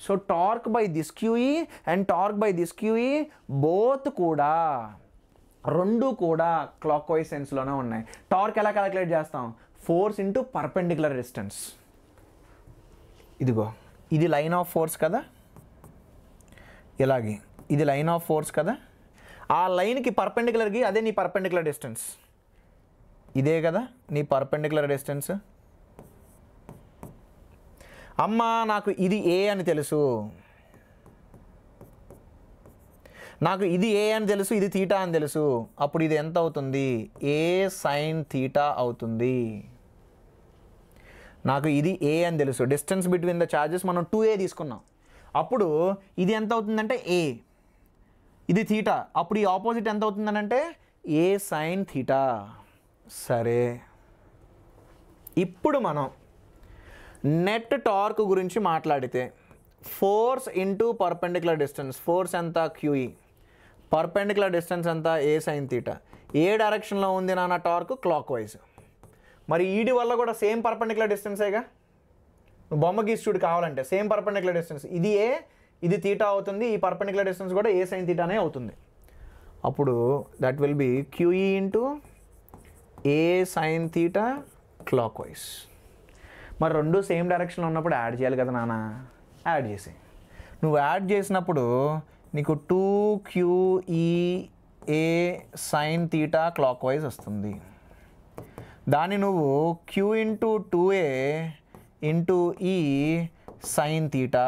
So torque by this qE and torque by this qE both కూడా రెండు కూడా క్లాక్ వైజ్ సెన్స్లోనే ఉన్నాయి. టార్క్ ఎలా క్యాలిక్యులేట్ చేస్తాం? Force into perpendicular distance. ఇదిగో ఇది లైన్ ఆఫ్ ఫోర్స్ కదా, ఇలాగే ఇది లైన్ ఆఫ్ ఫోర్స్ కదా, ఆ లైన్కి పర్పెండిక్యులర్కి అదే నీ పర్పెండిక్యులర్ డిస్టెన్స్. ఇదే కదా నీ పర్పెండిక్యులర్ డిస్టెన్స్. అమ్మా నాకు ఇది ఏ అని తెలుసు, నాకు ఇది ఏ అని తెలుసు, ఇది తీటా అని తెలుసు. అప్పుడు ఇది ఎంత అవుతుంది? ఏ సైన్ తీటా అవుతుంది. నాకు ఇది ఏ అని తెలుసు, డిస్టెన్స్ బిట్వీన్ ద చార్జెస్ మనం 2a తీసుకున్నాం. అప్పుడు ఇది ఎంత అవుతుందంటే ఏ, ఇది థీటా. అప్పుడు ఈ ఆపోజిట్ ఎంత అవుతుందనంటే ఏ సైన్ థీటా. సరే, ఇప్పుడు మనం నెట్ టార్క్ గురించి మాట్లాడితే force into perpendicular distance. Force ఎంత? క్యూఈ. పర్పెండిక్యులర్ డిస్టెన్స్ ఎంత? ఏ సైన్ థీటా. ఏ డైరెక్షన్లో ఉంది నాన్న టార్క్? Clock wise. మరి ఈడి వల్ల కూడా సేమ్ పర్పెండిక్యులర్ డిస్టెన్సేగా. నువ్వు బొమ్మ గీస్తుడు కావాలంటే సేమ్ పర్పెండిక్యులర్ డిస్టెన్స్. ఇది ఏ, ఇది తీటా అవుతుంది. ఈ పర్పెండిక్యులర్ డిస్టెన్స్ కూడా ఏ సైన్ తీటానే అవుతుంది. అప్పుడు that will be QE into A sine theta clock wise. మరి రెండు సేమ్ డైరెక్షన్లో ఉన్నప్పుడు యాడ్ చేయాలి కదా నాన్న. యాడ్ చేసి నువ్వు యాడ్ చేసినప్పుడు నీకు 2QE sine theta clock wise వస్తుంది. దాన్ని నువ్వు Q into 2A into E sine theta.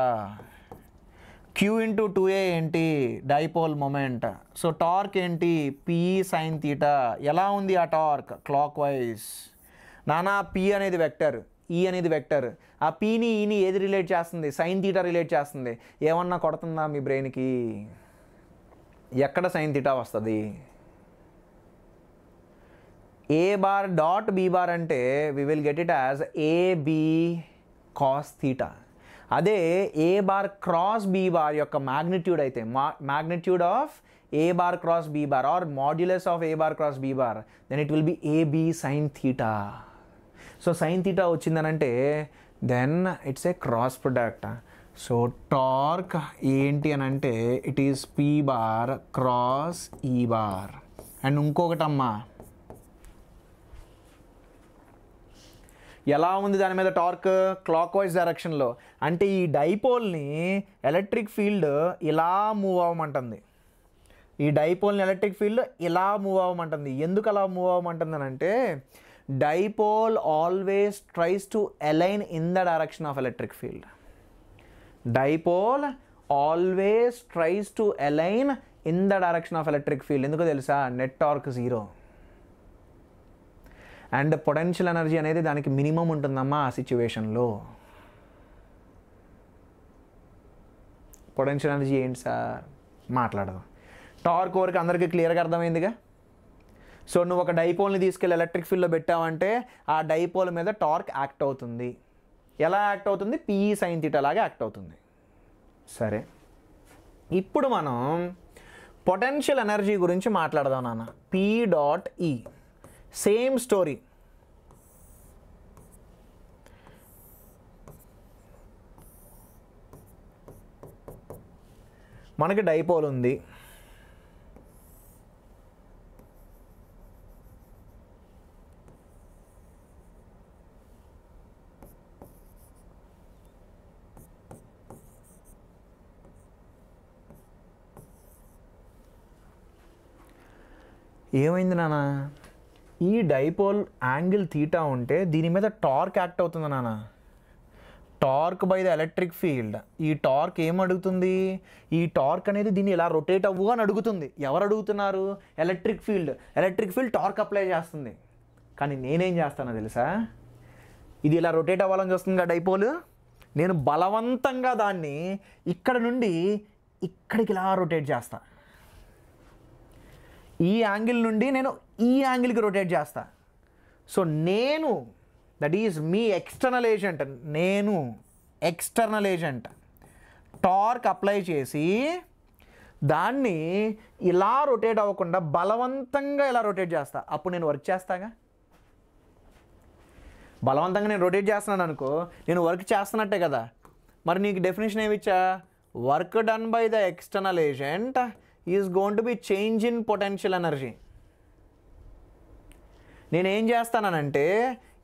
Q into 2A ఏంటి? Dipole moment. సో టార్క్ ఏంటి? P sine theta. ఎలా ఉంది ఆ టార్క్? Clock wise. నానా P అనేది వెక్టర్, ఈ అనేది వెక్టర్. ఆ పీని ఈని ఏది రిలేట్ చేస్తుంది? సైన్ తీటా రిలేట్ చేస్తుంది. ఏమన్నా కొడుతుందా మీ బ్రెయిన్కి? ఎక్కడ సైన్ తీటా వస్తుంది? A bar dot b bar అంటే we will get it as ab cos theta. అదే a bar cross b bar యొక్క మ్యాగ్నిట్యూడ్ అయితే magnitude of a bar cross b bar or modulus of a bar cross b bar, then it will be ab sine theta. So sine theta వచ్చిందనంటే then it's a cross product. So torque ఏంటి అని అంటే it is p bar cross E bar. And ఇంకొకటమ్మా, ఎలా ఉంది దాని మీద torque? Clock wise డైరెక్షన్లో. అంటే ఈ డైపోల్ని ఎలక్ట్రిక్ ఫీల్డ్ ఇలా మూవ్ అవ్వమంటుంది. ఈ డైపోల్ని ఎలక్ట్రిక్ ఫీల్డ్ ఇలా మూవ్ అవ్వమంటుంది. ఎందుకు అలా మూవ్ అవ్వమంటుంది అని అంటే dipole always tries to align in the direction of electric field. Dipole always tries to align in the direction of electric field. ఎందుకో తెలుసా? Net torque 0 and potential energy అనేది దానికి minimum ఉంటుందమ్మా ఆ సిచ్యువేషన్లో. పొటెన్షియల్ ఎనర్జీ ఏంటి సార్? మాట్లాడదాం. Torque వరకు అందరికీ క్లియర్గా అర్థమైందిగా. సో నువ్వు ఒక డైపోల్ని తీసుకెళ్ళి ఎలక్ట్రిక్ ఫీల్డ్లో పెట్టావంటే ఆ డైపోల్ మీద టార్క్ యాక్ట్ అవుతుంది. ఎలా యాక్ట్ అవుతుంది? పిఈ సైన్ తీటా లాగా యాక్ట్ అవుతుంది. సరే, ఇప్పుడు మనం పొటెన్షియల్ ఎనర్జీ గురించి మాట్లాడదాం నాన్న. పి డాట్ ఈ సేమ్ స్టోరీ. మనకి డైపోల్ ఉంది. ఏమైంది నాన్న? ఈ డైపోల్ యాంగిల్ తీటా ఉంటే దీని మీద టార్క్ యాక్ట్ అవుతుంది నాన్న. Torque by the electric field. ఈ టార్క్ ఏం అడుగుతుంది? ఈ టార్క్ అనేది దీన్ని ఇలా రొటేట్ అవ్వు అని అడుగుతుంది. ఎవరు అడుగుతున్నారు? Electric field. Electric field torque apply చేస్తుంది. కానీ నేనేం చేస్తానో తెలుసా? ఇది ఇలా రొటేట్ అవ్వాలని చూస్తుంది కదా డైపోల్. నేను బలవంతంగా దాన్ని ఇక్కడ నుండి ఇక్కడికి ఇలా రొటేట్ చేస్తా. ఈ యాంగిల్ నుండి నేను ఈ యాంగిల్కి రొటేట్ చేస్తా. సో నేను that is me external agent, నేను ఎక్స్టర్నల్ ఏజెంట్ టార్క్ అప్లై చేసి దాన్ని ఇలా రొటేట్ అవ్వకుండా బలవంతంగా ఇలా రొటేట్ చేస్తా. అప్పుడు నేను వర్క్ చేస్తాగా. బలవంతంగా నేను రొటేట్ చేస్తున్నాను అనుకో, నేను వర్క్ చేస్తున్నట్టే కదా. మరి నీకు డెఫినేషన్ ఏమిచ్చా? Work done by the external agent is going to be change in potential energy. నేనేం చేస్తానంటే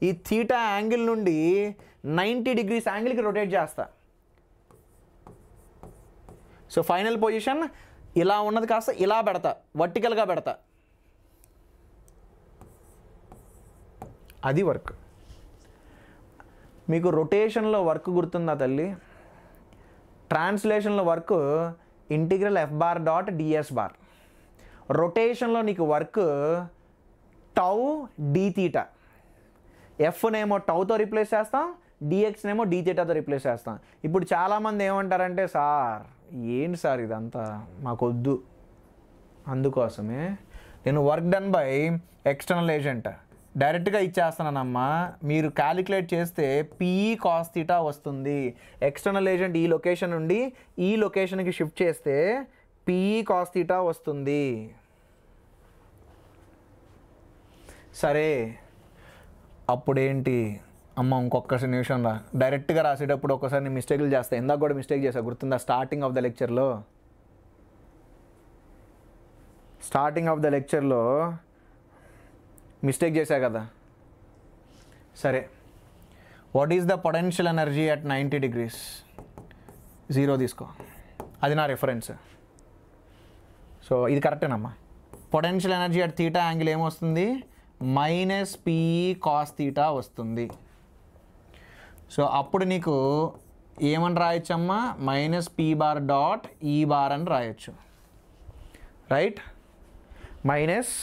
ఈ థీటా యాంగిల్ నుండి 90 degrees యాంగిల్కి రొటేట్ చేస్తా. సో ఫైనల్ పొజిషన్ ఇలా ఉన్నది కాస్త ఇలా పెడతా, వర్టికల్గా పెడతా. అది వర్క్. మీకు రొటేషన్లో వర్క్ గుర్తుందా తల్లి? ట్రాన్స్లేషన్లో work integral f bar dot ds bar. రొటేషన్లో నీకు వర్క్ టౌ డి థీటా. ఎఫ్నేమో టౌతో రిప్లేస్ చేస్తాం, డిఎక్స్నేమో డి థీటాతో రిప్లేస్ చేస్తాం. ఇప్పుడు చాలామంది ఏమంటారంటే, సార్ ఏంటి సార్ ఇదంతా మాకొద్దు, అందుకోసమే నేను work done by external agent డైరెక్ట్గా ఇచ్చేస్తానమ్మా. మీరు క్యాలిక్యులేట్ చేస్తే పిఈ కాస్ థీటా వస్తుంది. ఎక్స్టర్నల్ ఏజెంట్ ఈ లొకేషన్ నుండి ఈ లొకేషన్కి షిఫ్ట్ చేస్తే పిఈ కాస్ థీటా వస్తుంది. సరే, అప్పుడేంటి అమ్మ ఇంకొక నిమిషం రా. డైరెక్ట్గా రాసేటప్పుడు ఒక్కసారి నేను మిస్టేక్లు చేస్తాను. ఇందాక కూడా మిస్టేక్ చేశా, గుర్తుందా? స్టార్టింగ్ ఆఫ్ ద లెక్చర్లో మిస్టేక్ చేశా కదా. సరే, what is the potential energy at 90 degrees? 0 తీసుకో, అది నా రిఫరెన్స్. సో ఇది కరెక్టేనమ్మా. Potential energy at theta angle ఏమొస్తుంది? మైనస్ పిఈ కాస్ థీటా వస్తుంది. సో అప్పుడు నీకు ఏమని రాయొచ్చమ్మా? Minus p bar dot E bar అని రాయొచ్చు, right? Minus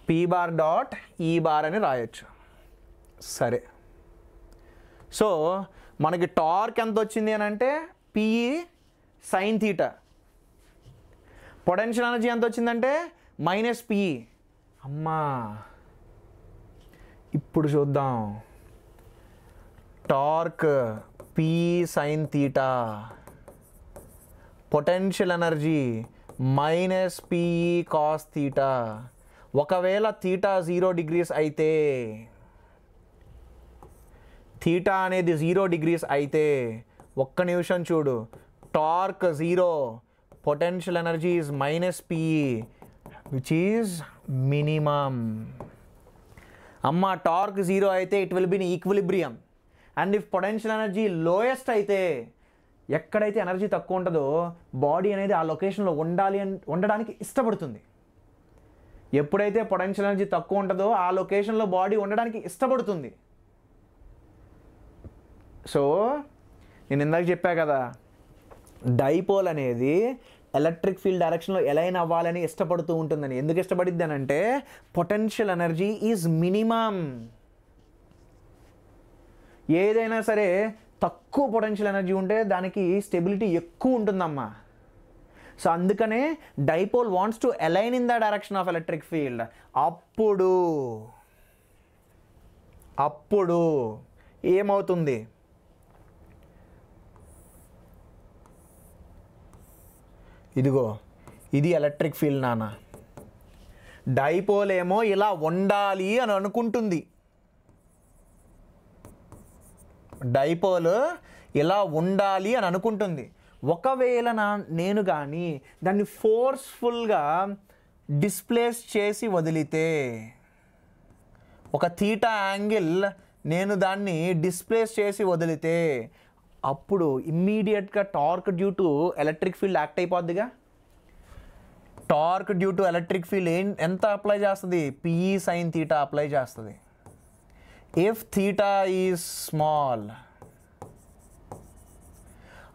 p bar dot E bar అని రాయొచ్చు. సరే, సో మనకి టార్క్ ఎంత వచ్చింది అని అంటే PE sine theta. Potential energy ఎంత వచ్చిందంటే మైనస్ పిఈ. అమ్మా ఇప్పుడు చూద్దాం. Torque P sine theta, potential energy minus pE cos theta. ఒకవేళ థీటా 0 degrees అయితే, థీటా అనేది 0 degrees అయితే, ఒక్క నిమిషం చూడు, torque 0, potential energy is minus PE which is minimum. అమ్మ టార్క్ 0 అయితే it will be in equilibrium. And if potential energy lowest అయితే, ఎక్కడైతే ఎనర్జీ తక్కువ ఉంటుందో బాడీ అనేది ఆ లొకేషన్లో ఉండడానికి ఇష్టపడుతుంది. ఎప్పుడైతే పొటెన్షియల్ ఎనర్జీ తక్కువ ఉంటుందో ఆ లొకేషన్లో బాడీ ఉండడానికి ఇష్టపడుతుంది. సో నేను ఇందాక చెప్పా కదా, డైపోల్ అనేది ఎలక్ట్రిక్ ఫీల్డ్ డైరెక్షన్లో ఎలైన్ అవ్వాలని ఇష్టపడుతూ ఉంటుందని. ఎందుకు ఇష్టపడిద్ది అని అంటే పొటెన్షియల్ ఎనర్జీ ఈజ్ మినిమమ్. ఏదైనా సరే తక్కువ పొటెన్షియల్ ఎనర్జీ ఉంటే దానికి స్టెబిలిటీ ఎక్కువ ఉంటుందమ్మా. సో అందుకనే dipole wants to align in the direction of electric field. అప్పుడు ఏమవుతుంది? ఇదిగో ఇది ఎలక్ట్రిక్ ఫీల్డ్ నాన్న. డైపోల్ ఏమో ఇలా ఉండాలి అని అనుకుంటుంది. డైపోల్ ఇలా ఉండాలి అని అనుకుంటుంది. ఒకవేళ నేను కానీ దాన్ని ఫోర్స్ఫుల్గా డిస్ప్లేస్ చేసి వదిలితే, ఒక థీటా యాంగిల్ నేను దాన్ని డిస్ప్లేస్ చేసి వదిలితే, అప్పుడు ఇమ్మీడియట్గా torque due to electric field act అయిపోద్దిగా. Torque due to electric field ఎంత అప్లై చేస్తుంది? పిఈ సైన్ థీటా అప్లై చేస్తుంది. ఇఫ్ థీటా ఈజ్ స్మాల్,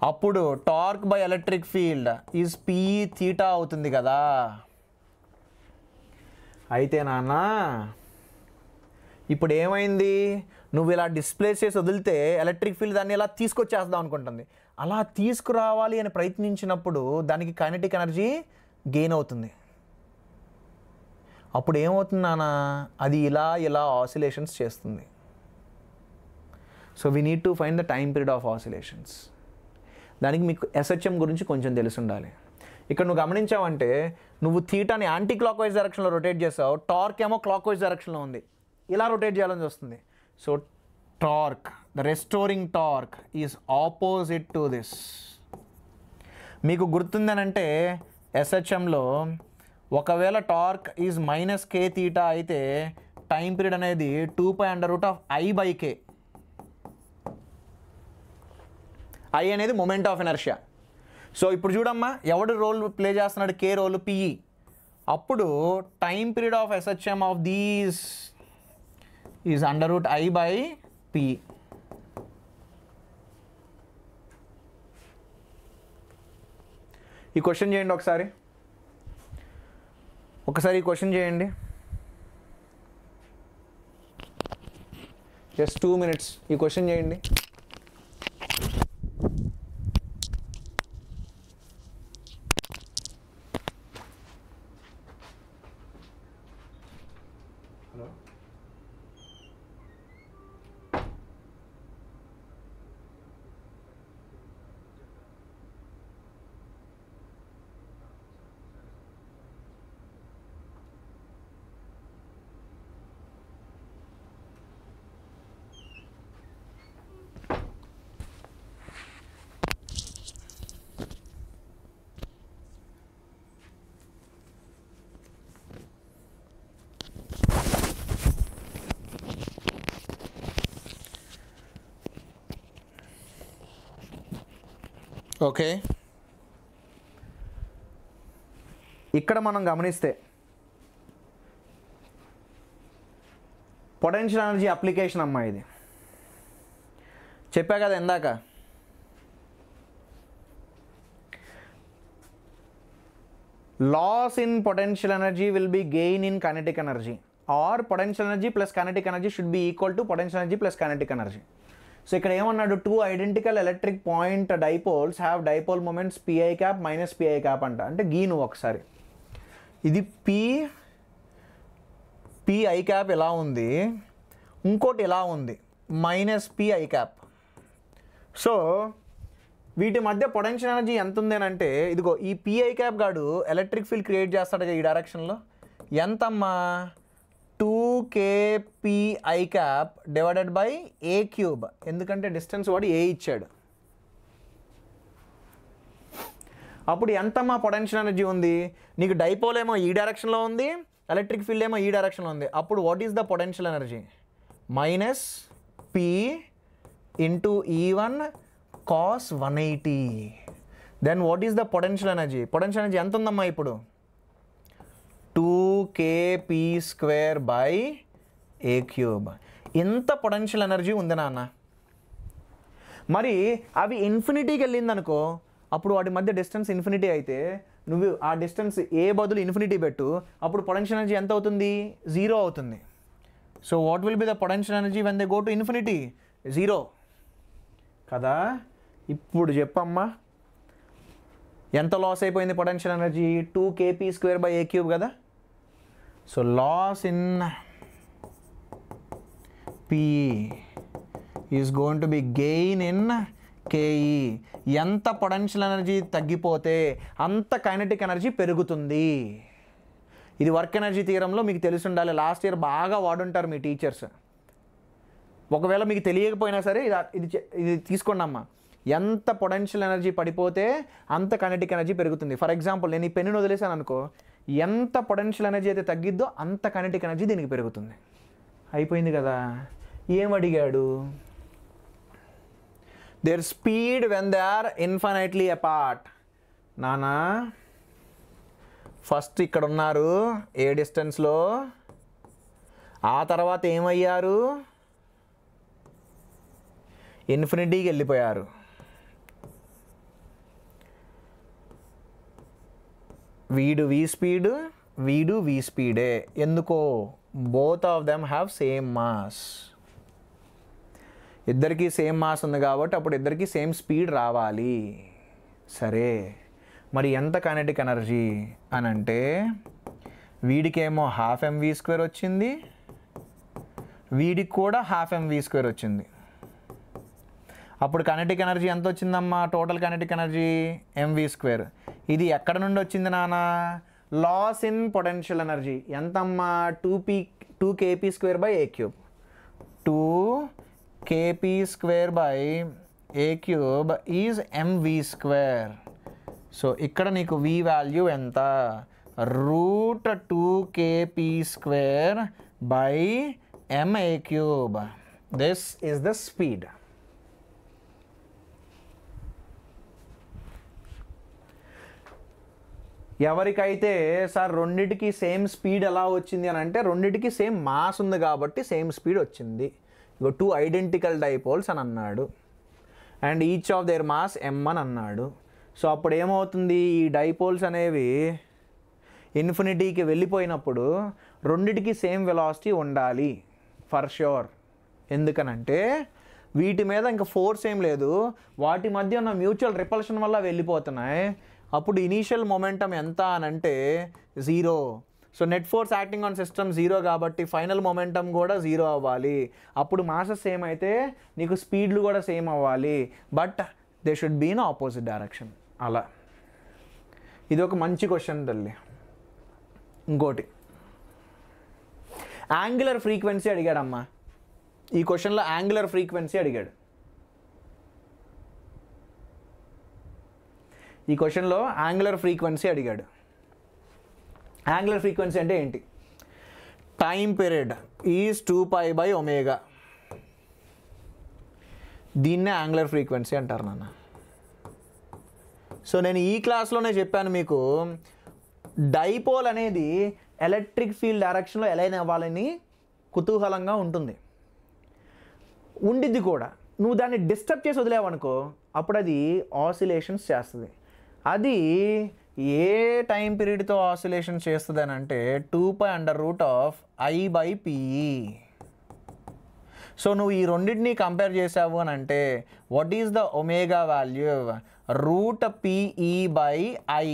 అప్పుడు torque by electric field is P E theta అవుతుంది కదా. అయితే నాన్న ఇప్పుడు ఏమైంది? నువ్వు ఇలా డిస్ప్లేస్ చేసి వదిలితే ఎలక్ట్రిక్ ఫీల్డ్ దాన్ని ఇలా తీసుకొచ్చేద్దాం అనుకుంటుంది. అలా తీసుకురావాలి అని ప్రయత్నించినప్పుడు దానికి కైనెటిక్ ఎనర్జీ గెయిన్ అవుతుంది. అప్పుడు ఏమవుతుంది నాన్న? అది ఇలా ఆసిలేషన్స్ చేస్తుంది. So we need to find the time period of oscillations. దానికి మీకు ఎస్హెచ్ఎం గురించి కొంచెం తెలిసి ఉండాలి. ఇక్కడ నువ్వు గమనించావంటే నువ్వు థీటాని యాంటీ క్లాక్ వైజ్ డైరెక్షన్లో రొటేట్ చేసావు, టార్క్ ఏమో క్లాక్ వైజ్ డైరెక్షన్లో ఉంది, ఇలా రొటేట్ చేయాలని వస్తుంది. So torque, the restoring torque is opposite to this. మీకు గుర్తుందనంటే ఎస్హెచ్ఎంలో ఒకవేళ torque is minus K theta అయితే టైం పీరియడ్ అనేది 2π√I/k. I అనేది మొమెంట్ ఆఫ్ ఇనర్షియా. సో ఇప్పుడు చూడమ్మా, ఎవడు రోల్ ప్లే చేస్తున్నాడు? కే రోల్ పిఈ. అప్పుడు time period of SHM of these is √I/p. ఈ క్వశ్చన్ చేయండి ఒకసారి ఈ క్వశ్చన్ చేయండి. జస్ట్ 2 minutes ఈ క్వశ్చన్ చేయండి. Hello, okay. ఇక్కడ మనం గమనిస్తే పొటెన్షియల్ ఎనర్జీ అప్లికేషన్ అమ్మా, ఇది చెప్పా కదా ఇందాక. Loss in potential energy will be gain in kinetic energy, or potential energy plus kinetic energy should be equal to potential energy plus kinetic energy. So ఇక్కడ ఏమన్నాడు? 2 identical electric point dipoles have dipole moments PI cap minus PI cap అంట. అంటే గీను ఒకసారి, ఇది pi cap ఎలా ఉంది, ఇంకోటి ఎలా ఉంది మైనస్ పిఐ క్యాప్. సో వీటి మధ్య పొటెన్షియల్ ఎనర్జీ ఎంత ఉంది అని అంటే, ఇదిగో ఈ పిఐ క్యాప్ గాడు ఎలక్ట్రిక్ ఫీల్డ్ క్రియేట్ చేస్తాడు ఈ డైరెక్షన్లో. ఎంతమ్మా? 2kPi cap divided by a cube. ఎందుకంటే డిస్టెన్స్ వాడు a ఇచ్చాడు. అప్పుడు ఎంతమ్మా పొటెన్షియల్ ఎనర్జీ ఉంది? నీకు డైపోల్ ఏమో ఈ డైరెక్షన్లో ఉంది, ఎలక్ట్రిక్ ఫీల్డ్ ఏమో ఈ డైరెక్షన్లో ఉంది. అప్పుడు what is the potential energy? Minus p into E1 cos 180. Then what is the potential energy? Potential energy ఎంత ఉందమ్మా ఇప్పుడు? 2kp² by a cube. ఇంత పొటెన్షియల్ ఎనర్జీ ఉంది నాన్న. మరి అవి ఇన్ఫినిటీకి వెళ్ళింది అనుకో, అప్పుడు వాటి మధ్య డిస్టెన్స్ ఇన్ఫినిటీ అయితే నువ్వు ఆ డిస్టెన్స్ ఏ బదులు ఇన్ఫినిటీ పెట్టు, అప్పుడు పొటెన్షియల్ ఎనర్జీ ఎంత అవుతుంది? 0 అవుతుంది. So what will be the potential energy when they go to infinity? 0 కదా. ఇప్పుడు చెప్పమ్మా, ఎంత లాస్ అయిపోయింది potential energy? 2kp² by a cube కదా. So loss in P is going to be gain in KE. ఎంత పొటెన్షియల్ ఎనర్జీ తగ్గిపోతే అంత kinetic energy పెరుగుతుంది. ఇది వర్క్ ఎనర్జీ థియరంలో మీకు తెలిసి ఉండాలి, లాస్ట్ ఇయర్ బాగా వాడుంటారు మీ టీచర్స్. ఒకవేళ మీకు తెలియకపోయినా సరే ఇది తీసుకోండి అమ్మా. ఎంత పొటెన్షియల్ ఎనర్జీ పడిపోతే అంత కైనెటిక్ ఎనర్జీ పెరుగుతుంది. ఫర్ ఎగ్జాంపుల్ నేను ఈ పెన్నును వదిలేసాను అనుకో, ఎంత పొటెన్షియల్ ఎనర్జీ అయితే తగ్గిద్దో అంత కైనెటిక్ ఎనర్జీ దీనికి పెరుగుతుంది. అయిపోయింది కదా. ఏం అడిగాడు? Their speed when they are infinitely apart. నానా ఫస్ట్ ఇక్కడ ఉన్నారు ఏ డిస్టెన్స్లో, ఆ తర్వాత ఏమయ్యారు? ఇన్ఫినిటీకి వెళ్ళిపోయారు. వీడు v స్పీడ్, వీడు v స్పీడే. ఎందుకో? Both of them have same mass. ఇద్దరికి సేమ్ మాస్ ఉంది కాబట్టి అప్పుడు ఇద్దరికి సేమ్ స్పీడ్ రావాలి. సరే, మరి ఎంత కైనెటిక్ ఎనర్జీ అని అంటే, వీడికేమో 12mv² వచ్చింది, వీడికి కూడా 12mv² వచ్చింది. అప్పుడు కైనెటిక్ ఎనర్జీ ఎంత వచ్చిందమ్మా? Total kinetic energy mv². ఇది ఎక్కడ నుండి వచ్చింది నాన్న? Loss in potential energy. ఎంతమ్మా? 2kp²/a³. 2kp²/a³ is mv². So ఇక్కడ నీకు v వాల్యూ ఎంత? √2kp²/ma³. This is the speed. ఎవరికైతే సార్ రెండిటికి సేమ్ స్పీడ్ ఎలా వచ్చింది అని అంటే, రెండిటికి సేమ్ మాస్ ఉంది కాబట్టి సేమ్ స్పీడ్ వచ్చింది. ఇగో 2 ఐడెంటికల్ డైపోల్స్ అని అన్నాడు and each of their mass m అని అన్నాడు. సో అప్పుడు ఏమవుతుంది? ఈ డైపోల్స్ అనేవి ఇన్ఫినిటీకి వెళ్ళిపోయినప్పుడు రెండిటికి సేమ్ వెలాసిటీ ఉండాలి ఫర్ ష్యూర్. ఎందుకనంటే వీటి మీద ఇంకా ఫోర్స్ ఏం లేదు, వాటి మధ్య ఉన్న మ్యూచువల్ రిపల్షన్ వల్ల వెళ్ళిపోతున్నాయి. అప్పుడు ఇనీషియల్ మొమెంటం ఎంత అని అంటే 0. So net force acting on system 0 కాబట్టి ఫైనల్ మొమెంటం కూడా 0 అవ్వాలి. అప్పుడు మాసెస్ సేమ్ అయితే నీకు స్పీడ్లు కూడా సేమ్ అవ్వాలి, but they should be in opposite direction. అలా ఇది ఒక మంచి క్వశ్చన్ తల్లి. ఇంకోటి యాంగులర్ ఫ్రీక్వెన్సీ అడిగాడమ్మా. ఈ క్వశ్చన్లో యాంగులర్ ఫ్రీక్వెన్సీ అడిగాడు. ఈ క్వశ్చన్లో యాంగులర్ ఫ్రీక్వెన్సీ అడిగాడు. యాంగులర్ ఫ్రీక్వెన్సీ అంటే ఏంటి? Time period is 2π/ω. దీన్నే యాంగులర్ ఫ్రీక్వెన్సీ అంటారు నాన్న. సో నేను ఈ క్లాస్లోనే చెప్పాను మీకు, డైపోల్ అనేది ఎలక్ట్రిక్ ఫీల్డ్ డైరెక్షన్లో ఎలా అవ్వాలని కుతూహలంగా ఉంటుంది, ఉండిద్ది కూడా. నువ్వు దాన్ని డిస్టర్బ్ చేసి వదిలేవనుకో అప్పుడు అది ఆసిలేషన్స్ చేస్తుంది. అది ఏ టైం పీరియడ్తో ఆసిలేషన్ చేస్తుంది అని అంటే 2π√I/PE. సో నువ్వు ఈ రెండింటిని కంపేర్ చేసావు అని అంటే what is the omega value? √PE/I.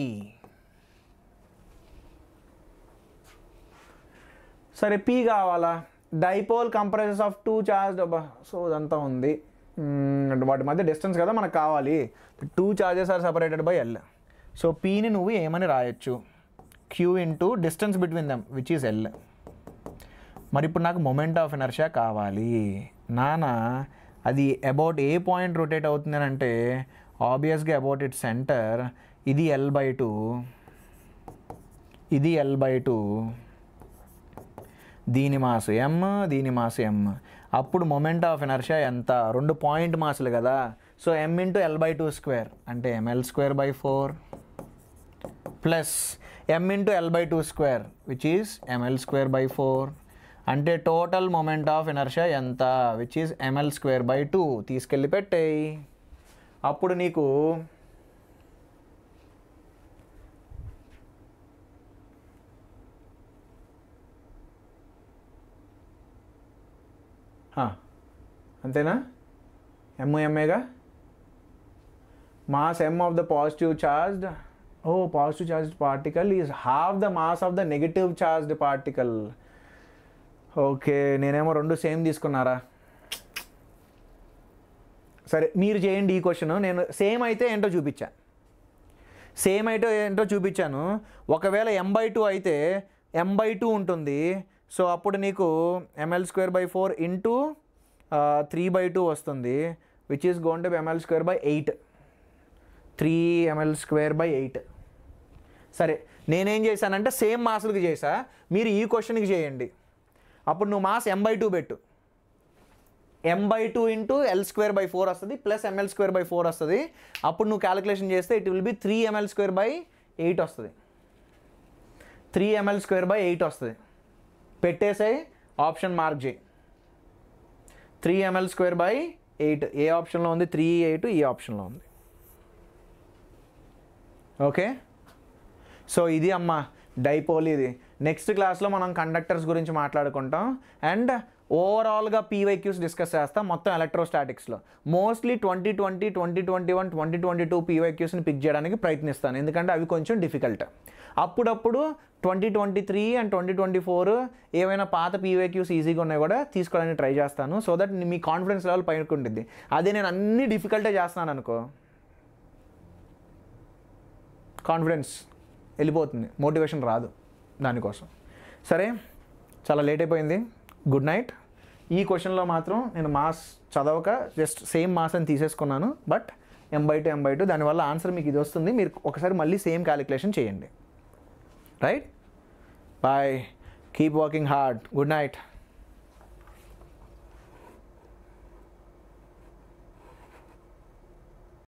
సరే పీ కావాలా? Dipole comprises of 2 charged. So ఇదంతా ఉంది, వాటి మధ్య డిస్టెన్స్ కదా మనకు కావాలి. 2 charges are separated by L. So పీని నువ్వు ఏమని రాయొచ్చు? Q into distance between them which is L. మరి ఇప్పుడు నాకు మొమెంట్ ఆఫ్ ఇనర్షియా కావాలి నాన్న. అది అబౌట్ ఏ పాయింట్ రొటేట్ అవుతుంది అని అంటే ఆబ్వియస్గా అబౌట్ ఇట్ సెంటర్. ఇది L/2, ఇది L/2, దీని మాస్ m, దీని మాస్ m. అప్పుడు మొమెంట్ ఆఫ్ ఇనర్షియా ఎంత? 2 పాయింట్ మాసులు కదా. సో m ఇంటూ L/2² అంటే mL²/4 plus m into L/2² which is mL²/4 అంటే టోటల్ మొమెంట్ ఆఫ్ ఇనర్షియా ఎంత? Which is mL²/2. తీసుకెళ్ళి పెట్టేయి. అప్పుడు నీకు అంతేనా? MMAగా mass m of the positive charged, positive charged particle is half the mass of the negative charged particle. Okay, నేనేమో రెండు same తీసుకున్నారా? సరే మీరు చేయండి ఈ క్వశ్చన్. నేను సేమ్ అయితే ఏంటో చూపించాను. ఒకవేళ m/2 అయితే m/2 ఉంటుంది. సో అప్పుడు నీకు mL²/4 ఇంటూ 3/2 వస్తుంది which is going to B mL²/8. 3 mL²/8. సరే నేనేం చేశానంటే సేమ్ మాసులకి చేసా, మీరు ఈ క్వశ్చన్కి చేయండి. అప్పుడు నువ్వు మాస్ m/2 పెట్టు. m/2 ఇంటూ L²/4 వస్తుంది ప్లస్ mL²/4 వస్తుంది. అప్పుడు నువ్వు క్యాలిక్యులేషన్ చేస్తే ఇట్ విల్ బి 3 mL²/8 వస్తుంది. 3 mL²/8 వస్తుంది. పెట్టేసాయి, ఆప్షన్ మార్క్ చేయి. 3 mL²/8 ఏ ఆప్షన్లో ఉంది? 3, 8 ఈ ఆప్షన్లో ఉంది. ఓకే, సో ఇది అమ్మ డైపోల్. ఇది నెక్స్ట్ క్లాస్లో మనం కండక్టర్స్ గురించి మాట్లాడుకుంటాం అండ్ ఓవరాల్గా పీవైక్యూస్ డిస్కస్ చేస్తాం మొత్తం ఎలక్ట్రోస్టాటిక్స్లో. మోస్ట్లీ 2020, 2021, 2022 పీవైక్యూస్ని పిక్ చేయడానికి ప్రయత్నిస్తాను, ఎందుకంటే అవి కొంచెం డిఫికల్ట్. అప్పుడప్పుడు 2023 అండ్ 2024 ఏమైనా పాత పీవైక్యూస్ ఈజీగా ఉన్నాయి కూడా తీసుకోవడానికి ట్రై చేస్తాను, so that me confidence level పైకి ఉంటుంది. అదే నేను అన్ని డిఫికల్టే చేస్తున్నాను అనుకో, కాన్ఫిడెన్స్ వెళ్ళిపోతుంది, మోటివేషన్ రాదు దానికోసం. సరే, చాలా లేట్ అయిపోయింది, గుడ్ నైట్. ఈ క్వశ్చన్లో మాత్రం నేను మాస్ చదవక జస్ట్ సేమ్ మాస్ అని తీసేసుకున్నాను, బట్ m/2 దానివల్ల ఆన్సర్ మీకు ఇది వస్తుంది. మీరు ఒకసారి మళ్ళీ సేమ్ క్యాలిక్యులేషన్ చేయండి. Right, bye, keep working hard, good night.